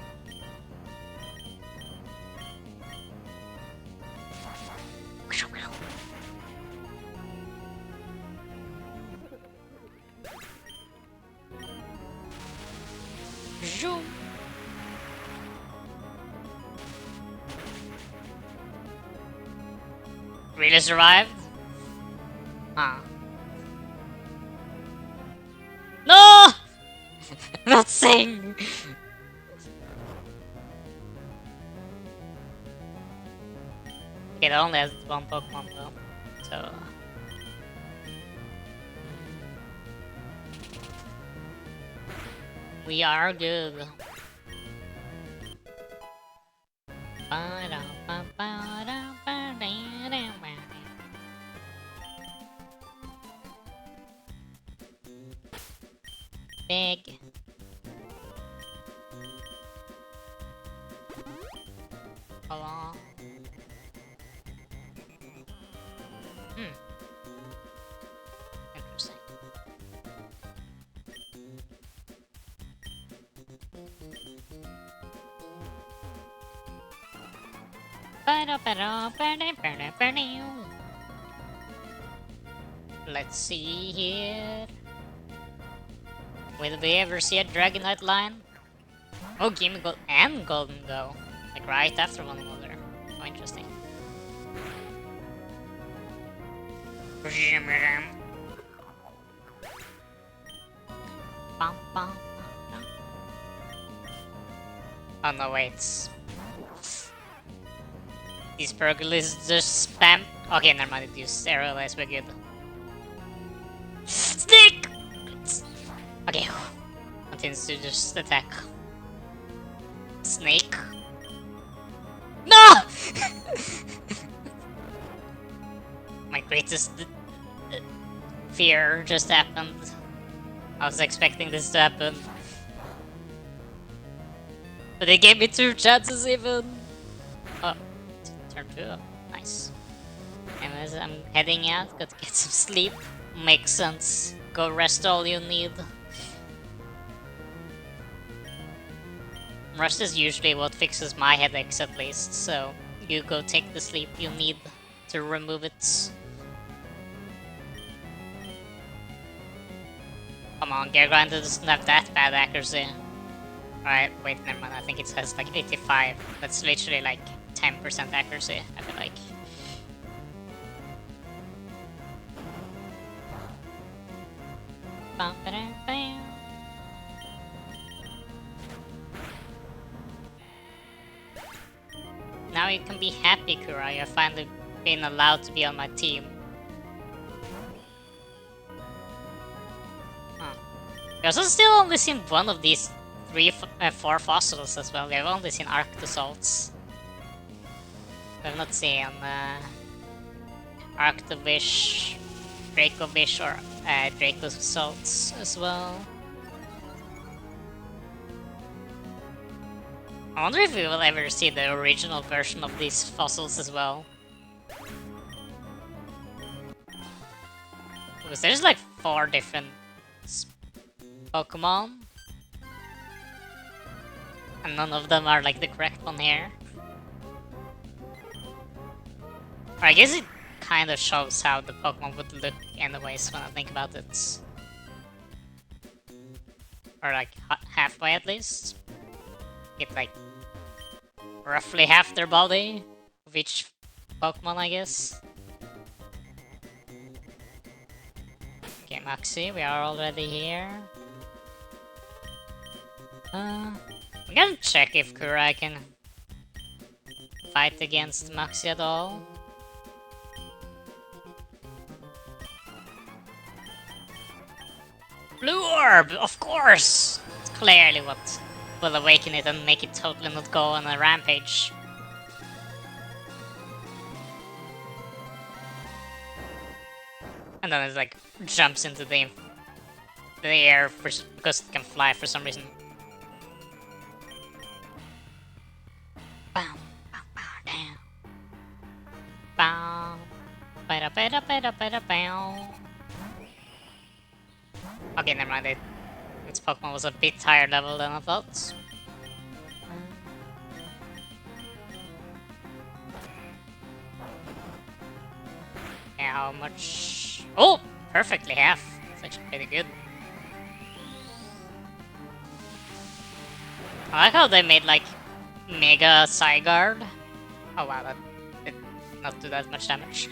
Really survived? Huh. No! Not sing! Okay, it only has one Pokemon though, so... We are good. Big. Hello. Interesting. Let's see here. Will we ever see a Dragonite line? Oh, Gimme Gold and Golden Go. Like right after one another. Oh, interesting. Oh no, wait. These Pergolis just spam. Okay, never mind, it used Aerialize, we're good. Stick! Okay, continues to just attack. Snake. No! My greatest fear just happened. I was expecting this to happen. But they gave me 2 chances even. Oh, turn 2 up. Nice. Anyways, I'm heading out. Got to get some sleep. Makes sense. Go rest all you need. Rest is usually what fixes my headaches at least, so you go take the sleep you need to remove it. Come on, Gear Grinder doesn't have that bad accuracy. Alright, wait, never mind, I think it has like 85. That's literally like 10% accuracy, I feel like. Now you can be happy, Kura. You've finally been allowed to be on my team. Huh. We also still only seen one of these four fossils as well. We've only seen Arctosalts. We've not seen Arctovish, Dracovish, or Dracosalts as well. I wonder if we will ever see the original version of these fossils as well. Because there's like 4 different Pokemon. And none of them are like the correct one here. Or I guess it kind of shows how the Pokemon would look anyways when I think about it. Or like halfway at least. Get like roughly half their body of each Pokemon, I guess. Okay, Maxi, we are already here. I'm gonna check if Kura can fight against Maxi at all. Blue Orb, of course! It's clearly what will awaken it and make it totally not go on a rampage. And then it like jumps into the air because it can fly for some reason. Bow, bow, bow, down. Bow, bada, bada, bada, bada, bow. Okay, never mind. Its Pokemon was a bit higher level than I thought. How much? Oh, perfectly half. That's actually pretty good. I like how they made like Mega Zygarde. Oh wow, that did not do that much damage.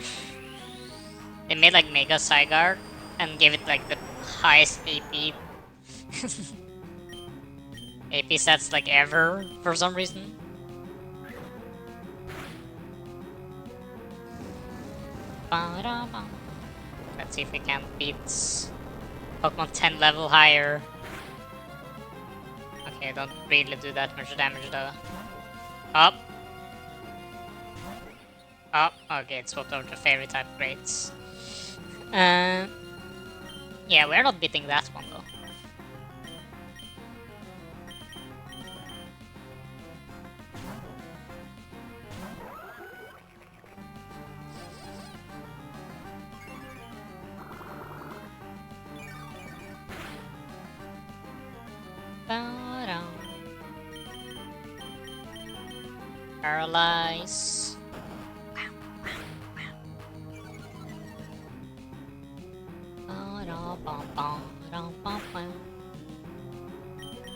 They made like Mega Zygarde and gave it like the highest AP AP stats like ever for some reason. Let's see if we can beat Pokemon 10 level higher. Okay, don't really do that much damage though. Up. Up. Okay, it swapped over to Fairy type. Great. Yeah, we're not beating that one though. Paralyze.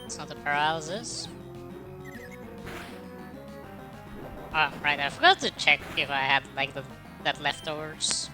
It's not a paralysis. Ah, right, I forgot to check if I had like that leftovers.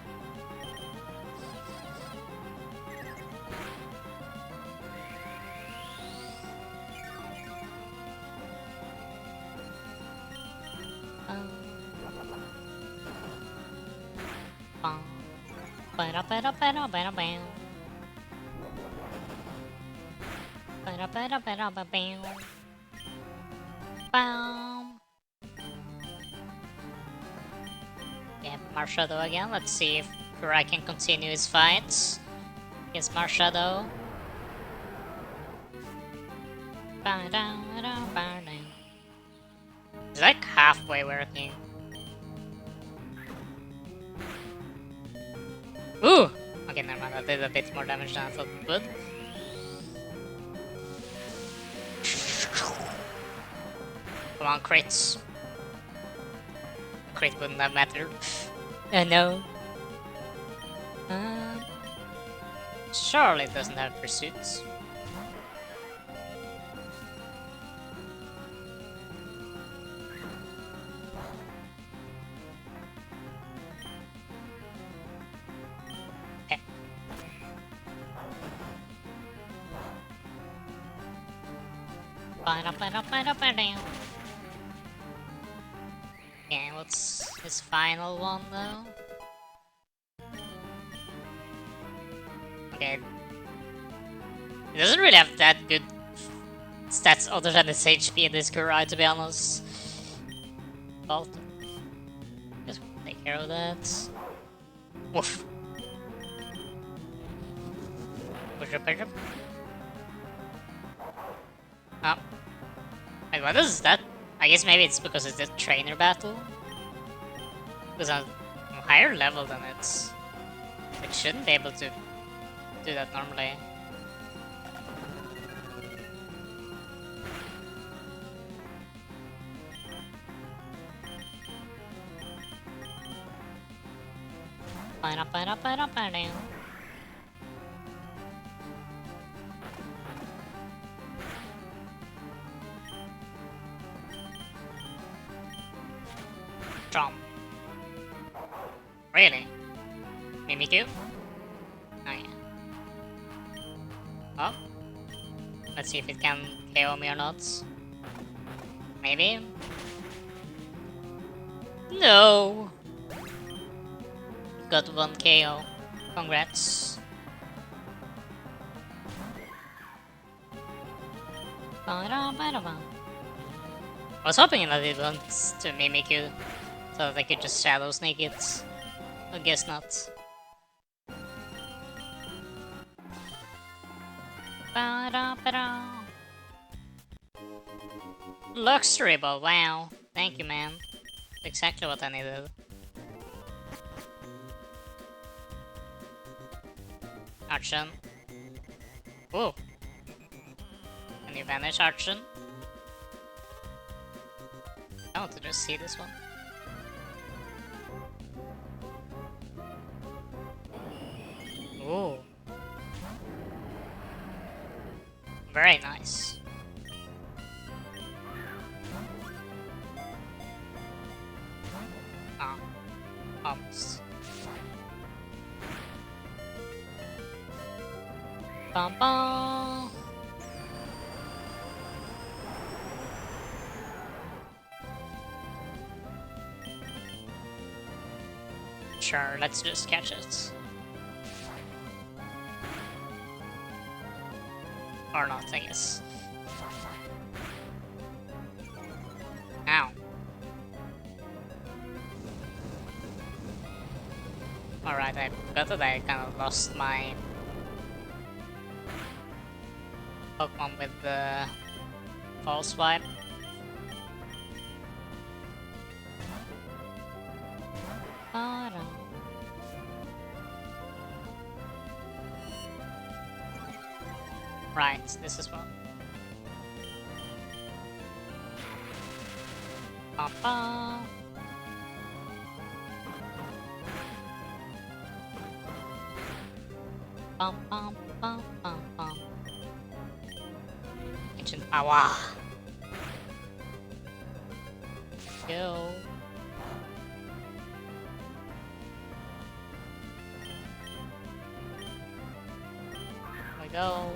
Yeah, Marshadow again. Let's see if Kurai can continue his fights against Marshadow. It's like halfway working. Ooh! Okay, never mind. That did a bit more damage than I thought it would. Come on, crits. Crit wouldn't have mattered. No. Surely it doesn't have pursuits. Yeah, what's his final one though? Okay. He doesn't really have that good stats other than his HP in this Kurai, to be honest. Well, just take care of that. Woof. Push up, push up. Oh. Like, what is that? I guess maybe it's because it's a trainer battle. Because I'm higher level than it. It shouldn't be able to do that normally. Jump. Really? Mimikyu? Oh yeah. Oh. Let's see if it can KO me or not. Maybe? No! Got 1 KO. Congrats. I was hoping that it wants to Mimikyu so that I could just Shadow Sneak it. I guess not. Luxury Ball, wow. Thank you, man. Exactly what I needed. Archon. Ooh. Can you vanish Archon? I want to just see this one. Ooh. Very nice. Ah, almost. Bum bum. Sure, let's just catch it. Or not, I guess. Ow. Alright, I forgot that I kind of lost my Pokemon with the false swipe. Right, this is one. Papa. Bum bum bum bum bum. Ancient power. Go. We go.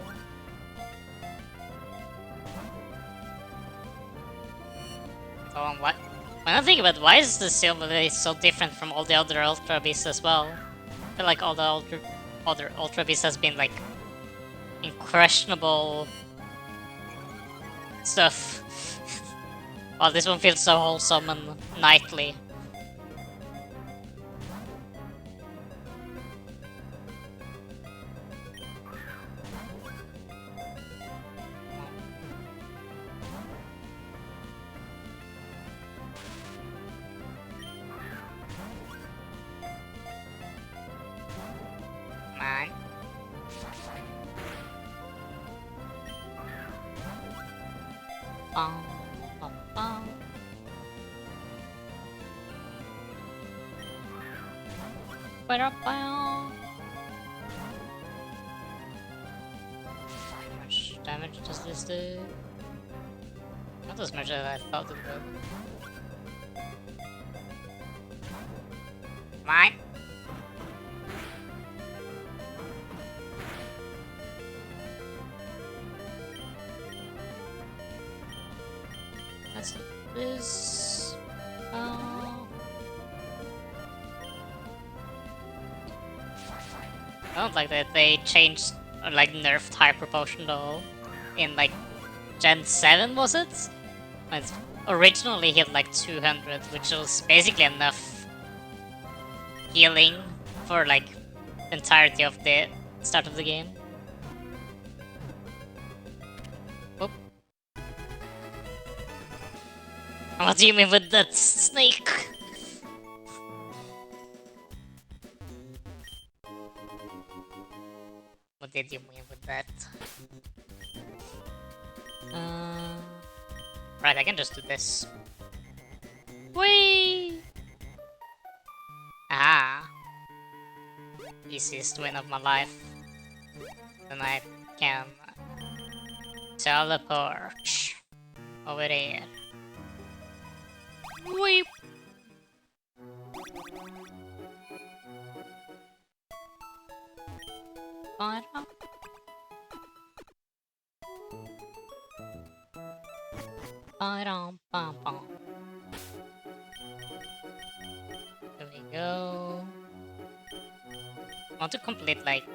So what? When I think about it, why is the Silver so different from all the other Ultra Beasts as well? I feel like all the other Ultra Beasts has been like unquestionable stuff. While this one feels so wholesome and knightly. Man. Bum, bum, bum. How much damage does this do? Not as much as I thought it would. Mine. Let's do this. Oh. don't like that they changed or like nerfed Hyper Potion though in like Gen 7, was it? It originally hit like 200, which was basically enough healing for like the entirety of the start of the game. Oop. What do you mean with that snake? What did you mean with that? Right, I can just do this. Whee! Ah! Easiest win of my life. Then I can teleport over there. Weep! Ba-dum. Ba-dum-bum-bum. There we go. I want to complete like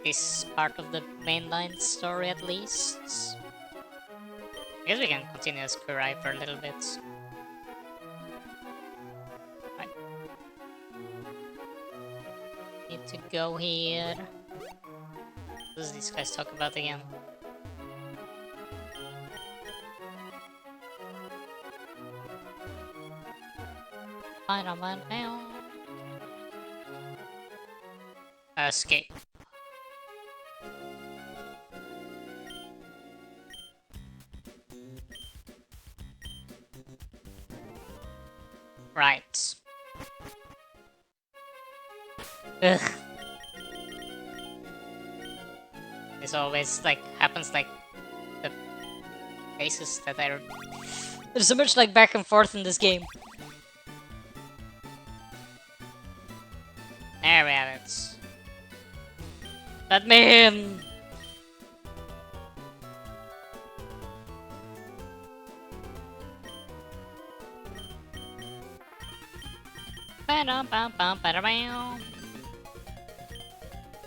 this part of the mainline story at least. I guess we can continue as Kurai for a little bit. Right. Need to go here. What does these guys talk about again? Escape. Right. Ugh. This always like happens like the places that I. There's so much like back and forth in this game. There we have it. Let me in!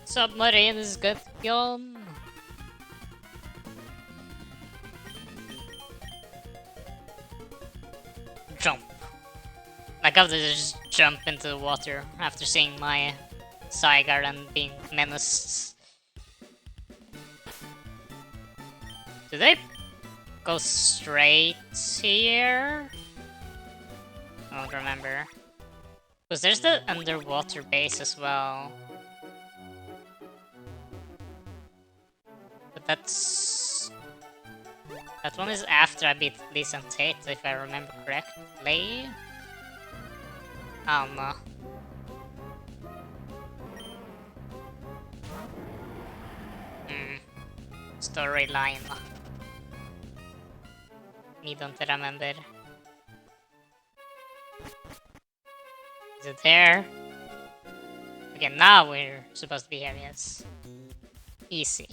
Submarine is good gone. Jump. Like I have to just jump into the water after seeing my Zygar and being menaced. Do they go straight here? I don't remember. Because there's the underwater base as well. But that's... That one is after I beat Lee and Tate, if I remember correctly. I don't know. Storyline. Me don't remember. Is it there? Okay, now we're supposed to be here, yes. Easy.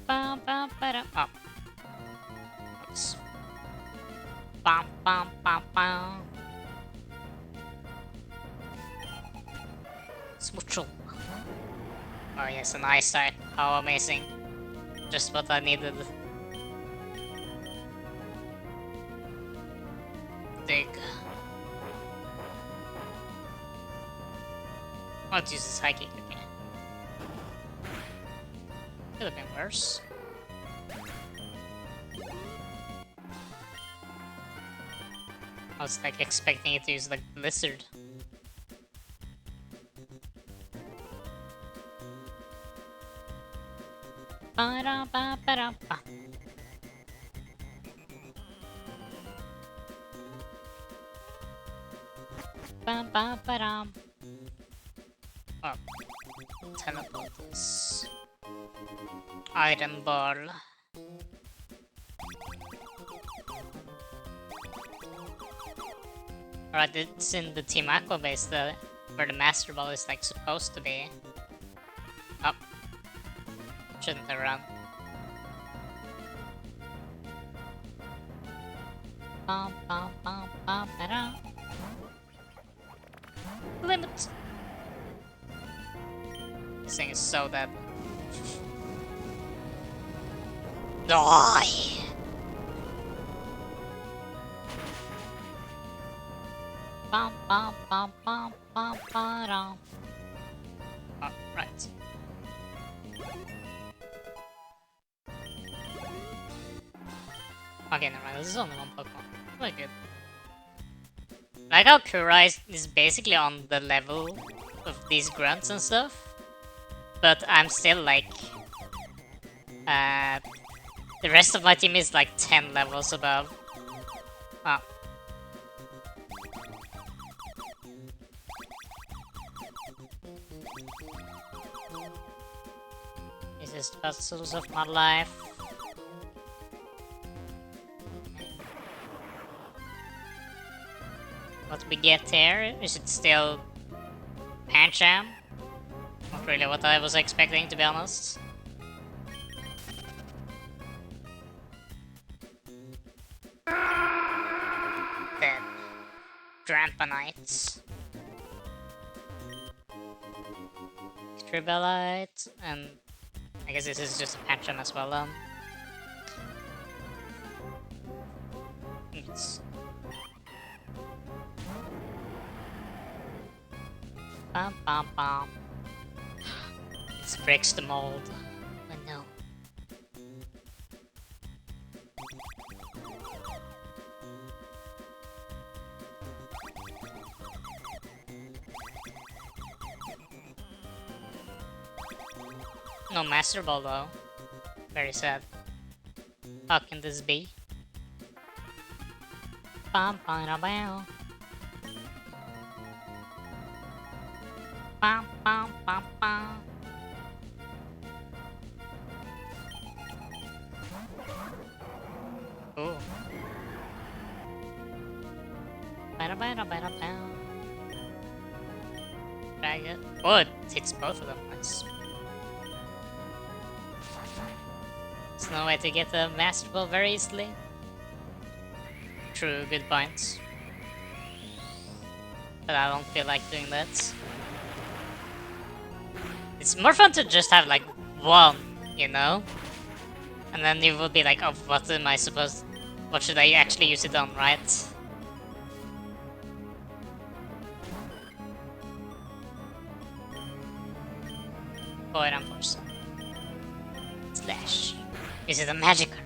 Bum, bum, ba-dum. Oh. Oops. Bum, bum, bum, bum. Smoochel. Oh yes, an ice type. How amazing. Just what I needed. Dig. I'll use this high kick again. Could have been worse. I was like expecting it to use like Blizzard. Ba-da-ba-ba-da-ba. Ba-ba-ba-dum. Oh, teleporters. Item ball. Alright, it's in the Team Aqua base, where the Master Ball is like supposed to be. Oh. Shouldn't have run. Limit. This thing is so dead. Die! Oh, right. Okay, never mind. This is only one Pokemon. Quite good. Like how Kurai is basically on the level of these grunts and stuff, but I'm still like, the rest of my team is like 10 levels above. Oh. This is the puzzles of my life. What we get here, is it still Pancham? Not really what I was expecting, to be honest. Dead. Drampanites. Tribelite, and I guess this is just a Pancham as well then. It's bum bum bum. It breaks the mold. Oh no. No Master Ball though. Very sad. How can this be? Bum bum bum. Bum bum bum bum. Ooh. Dragon. Oh, it hits both of them. Nice. There's no way to get a Master Ball very easily. True, good point. But I don't feel like doing that. It's more fun to just have like one, you know? And then you will be like, oh, what am I supposed... What should I actually use it on, right? Boy, I'm forced. Slash. Is it a Magikarp?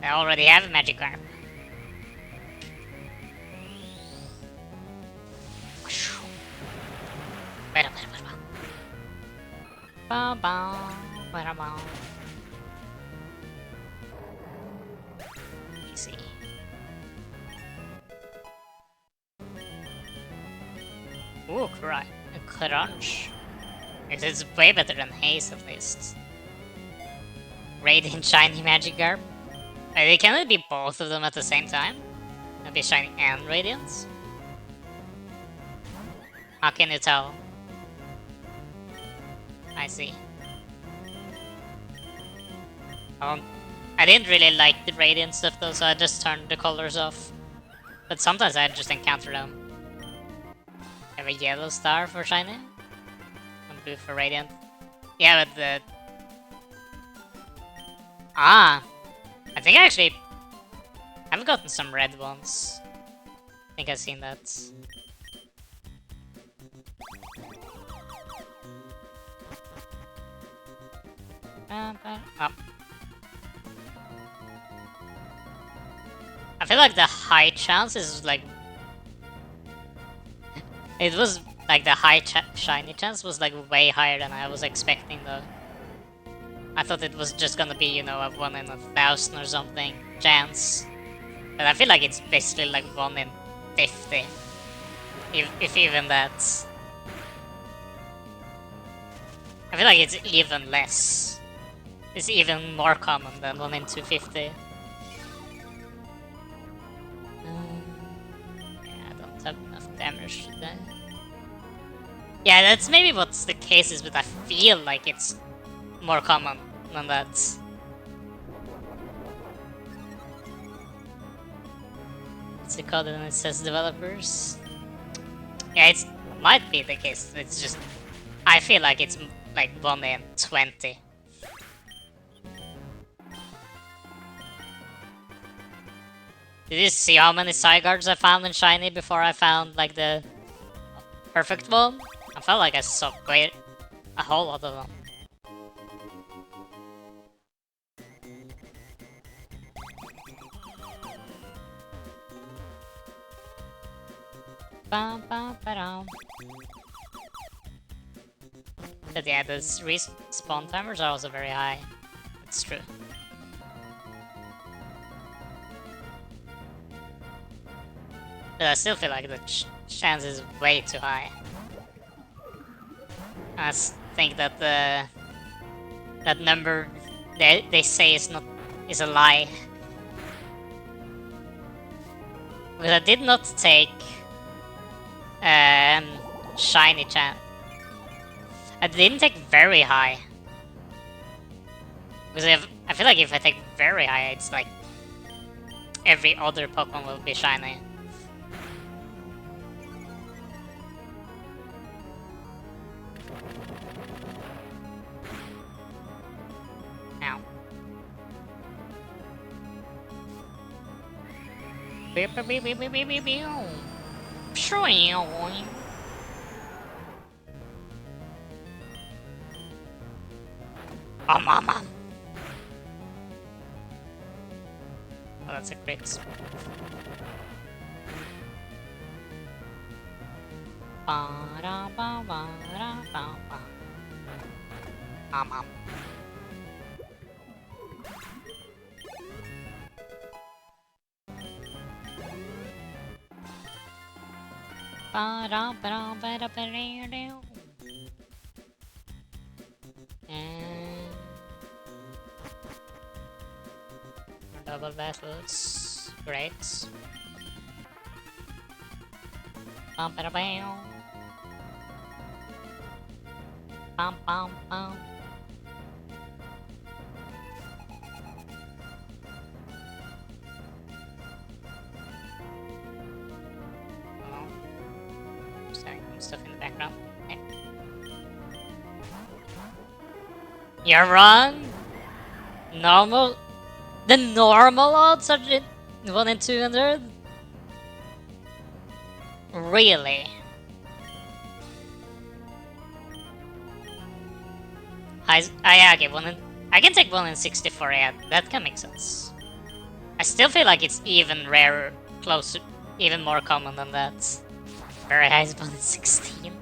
I already have a Magikarp. Wait a minute, wait a minute. Ba ba, wait a minute. Easy. Ooh, Crunch. It is way better than Haze at least. Radiant Shiny Magikarp. Can it be both of them at the same time? Maybe Shiny and Radiant? How can you tell? I see. I didn't really like the Radiant stuff though, so I just turned the colors off. But sometimes I just encounter them. Have a yellow star for Shiny? And blue for Radiant. Yeah, but the... Ah! I think I actually... I've gotten some red ones. I think I've seen that. Oh. I feel like the high chance is like... It was like the high shiny chance was like way higher than I was expecting though. I thought it was just gonna be, you know, a 1 in 1,000 or something chance. But I feel like it's basically like 1 in 50. If even that. I feel like it's even less. It's even more common than 1 in 250. Yeah, I don't have enough damage today. Yeah, that's maybe what's the case is, but I feel like it's more common than that. it's called and it says developers. Yeah, it might be the case. It's just I feel like it's like 1 in 20. Did you see how many side guards I found in shiny before I found like the perfect one? I felt like I saw quite a whole lot of them. Bum, bum, ba-dum. But yeah, the respawn timers are also very high. It's true. But I still feel like the chance is way too high. I think that that number they say is a lie. Because I did not take shiny chance. I didn't take very high. Because I feel like if I take very high, it's like every other Pokemon will be shiny. Now. Oh, that's a crit. And double battles. Great. Bum ba bam. Bum bum bum. Oh. Sorry, stuff in the background. Okay. You're wrong. Normal. The normal odds are 1 in 200. Really? Okay, I can take 1 in 64, yeah, that can make sense. I still feel like it's even rarer, closer, even more common than that. Very high is 1 in 16.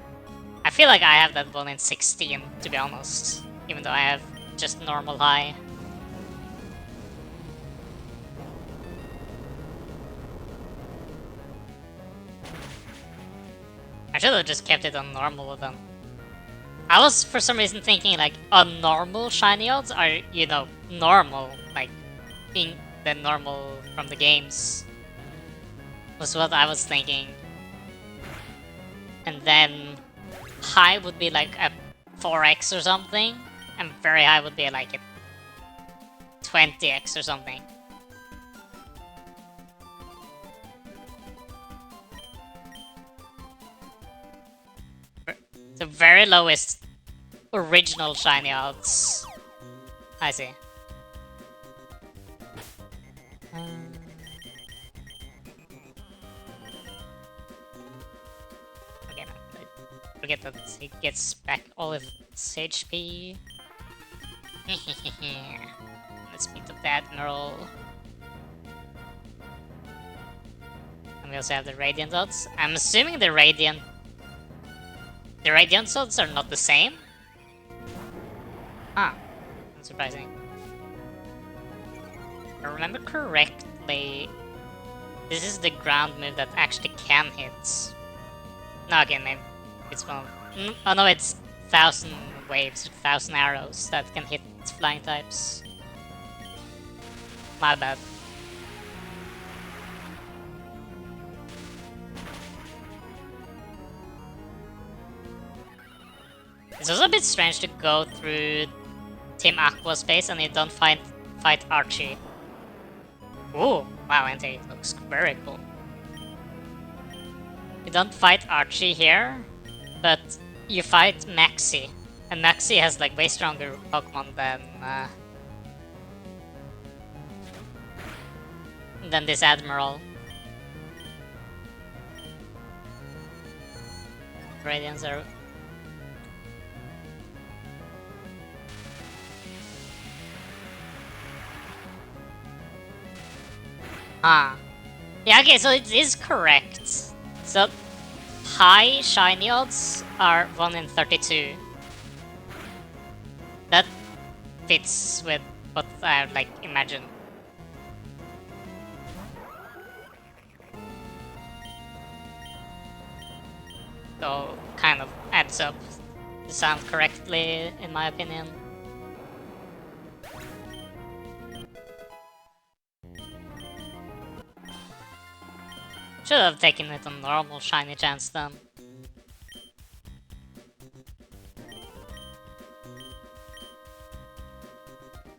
I feel like I have that 1 in 16, to be honest, even though I have just normal high. I should have just kept it on normal then. I was for some reason thinking like normal shiny odds are, you know, normal, like being the normal from the games. Was what I was thinking. And then high would be like a 4x or something, and very high would be like a 20x or something. The very lowest original shiny odds. I see. Okay, no, forget that he gets back all of its HP. Let's beat up the Admiral. And we also have the Radiant odds. I'm assuming the Radiant odds are not the same? Ah, that's surprising. If I remember correctly, this is the ground move that actually can hit. No, again, maybe it's one. Oh no, it's 1,000 waves, 1,000 arrows that can hit flying types. My bad. It's also a bit strange to go through Team Aqua space and you don't fight Archie. Ooh, wow, and it looks very cool. You don't fight Archie here, but you fight Maxi. And Maxi has like way stronger Pokemon than this Admiral. Radiants are... Ah. Yeah, okay, so it is correct. So, high shiny odds are 1 in 32. That fits with what I like imagined. So, kind of adds up to sound correctly, in my opinion. Should have taken it on normal shiny chance then.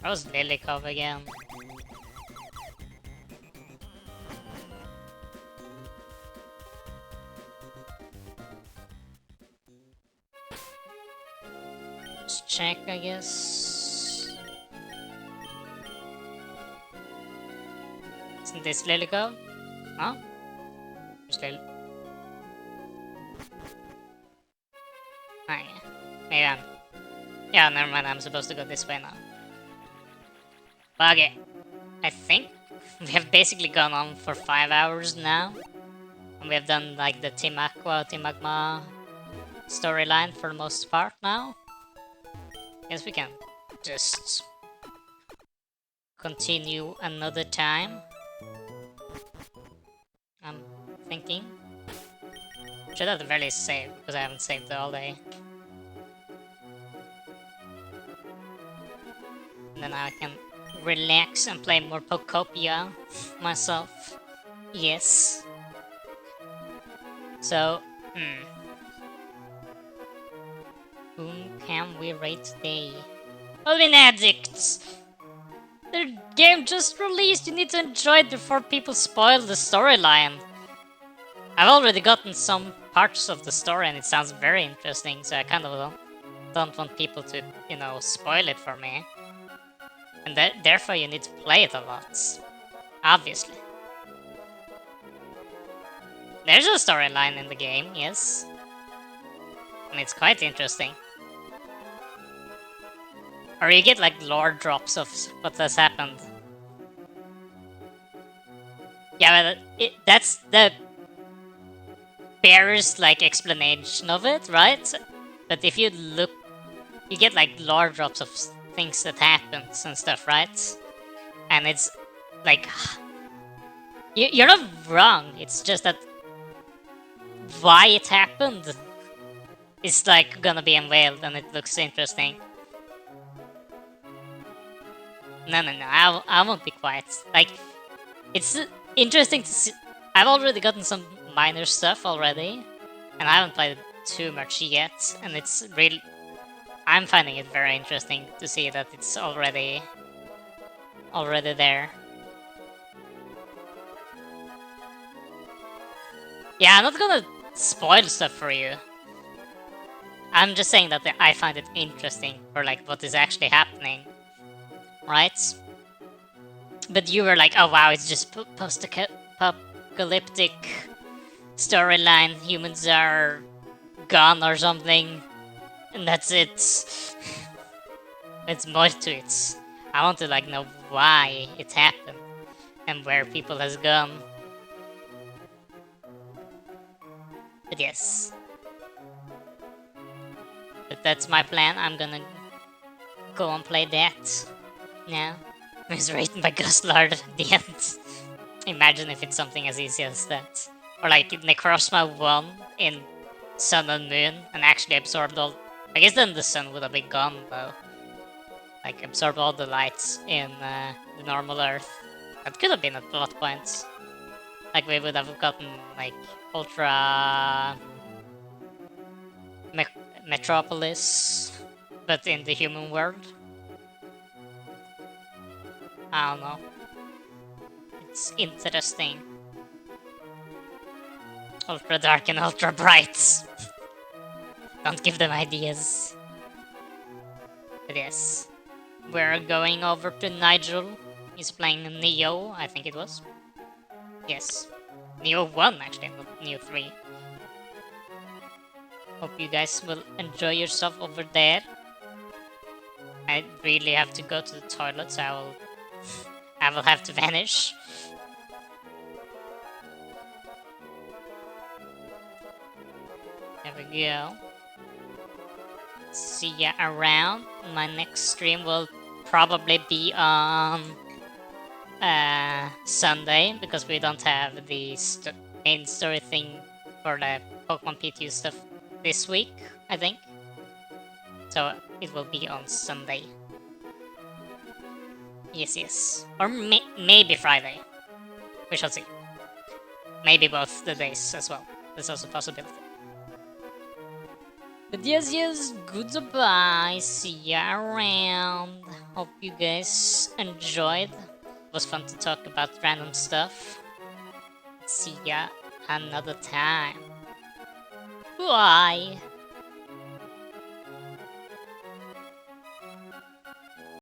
That was Lilycove again. Just check, I guess. Isn't this Lilycove? No? Just Lily. Ah, yeah. Maybe I'm... Yeah, never mind, I'm supposed to go this way now. But okay. I think we have basically gone on for 5 hours now. And we have done like the Team Aqua, Team Magma storyline for the most part now. Guess we can just continue another time. I'm thinking. Should at the very least save, because I haven't saved all day. And then I can relax and play more Pokopia myself. Yes. So, whom can we rate today? Alvin Addicts! The game just released, you need to enjoy it before people spoil the storyline. I've already gotten some parts of the story and it sounds very interesting, so I kind of don't want people to, you know, spoil it for me. And therefore you need to play it a lot. Obviously. There's a storyline in the game, yes. And it's quite interesting. Or you get like lore drops of what has happened. Yeah, but that's the barest like explanation of it, right? But if you look, you get like lore drops of things that happens and stuff, right? And it's like, you're not wrong. It's just that why it happened is like gonna be unveiled, and it looks interesting. No, I won't be quiet. Like, it's interesting to see. I've already gotten some minor stuff already, and I haven't played too much yet, and it's really... I'm finding it very interesting to see that it's already there. Yeah, I'm not gonna spoil stuff for you. I'm just saying that I find it interesting for like what is actually happening. Right? But you were like, oh wow, it's just post-apocalyptic storyline, humans are gone or something, and that's it. It's more to it. I want to like know why it happened and where people has gone. But yes. But that's my plan, I'm gonna go and play that. Yeah. It was written by Gustlard at the end. Imagine if it's something as easy as that. Or like Necrozma won in Sun and Moon and actually absorbed all... I guess then the sun would have been gone though. Like absorb all the lights in the normal Earth. That could have been a plot point. Like we would have gotten like Ultra Metropolis, but in the human world. I don't know. It's interesting. Ultra dark and ultra bright. Don't give them ideas. But yes. We're going over to Nigel. He's playing Neo, I think it was. Yes. Neo 1 actually, not Neo 3. Hope you guys will enjoy yourself over there. I really have to go to the toilet, so I will have to vanish. There we go. See ya around. My next stream will probably be on Sunday, because we don't have the main story thing for the Pokemon PTU stuff this week, I think. So it will be on Sunday. Yes. Or maybe Friday. We shall see. Maybe both the days as well. There's also a possibility. But yes, goodbye. See ya around. Hope you guys enjoyed. It was fun to talk about random stuff. See ya another time. Bye.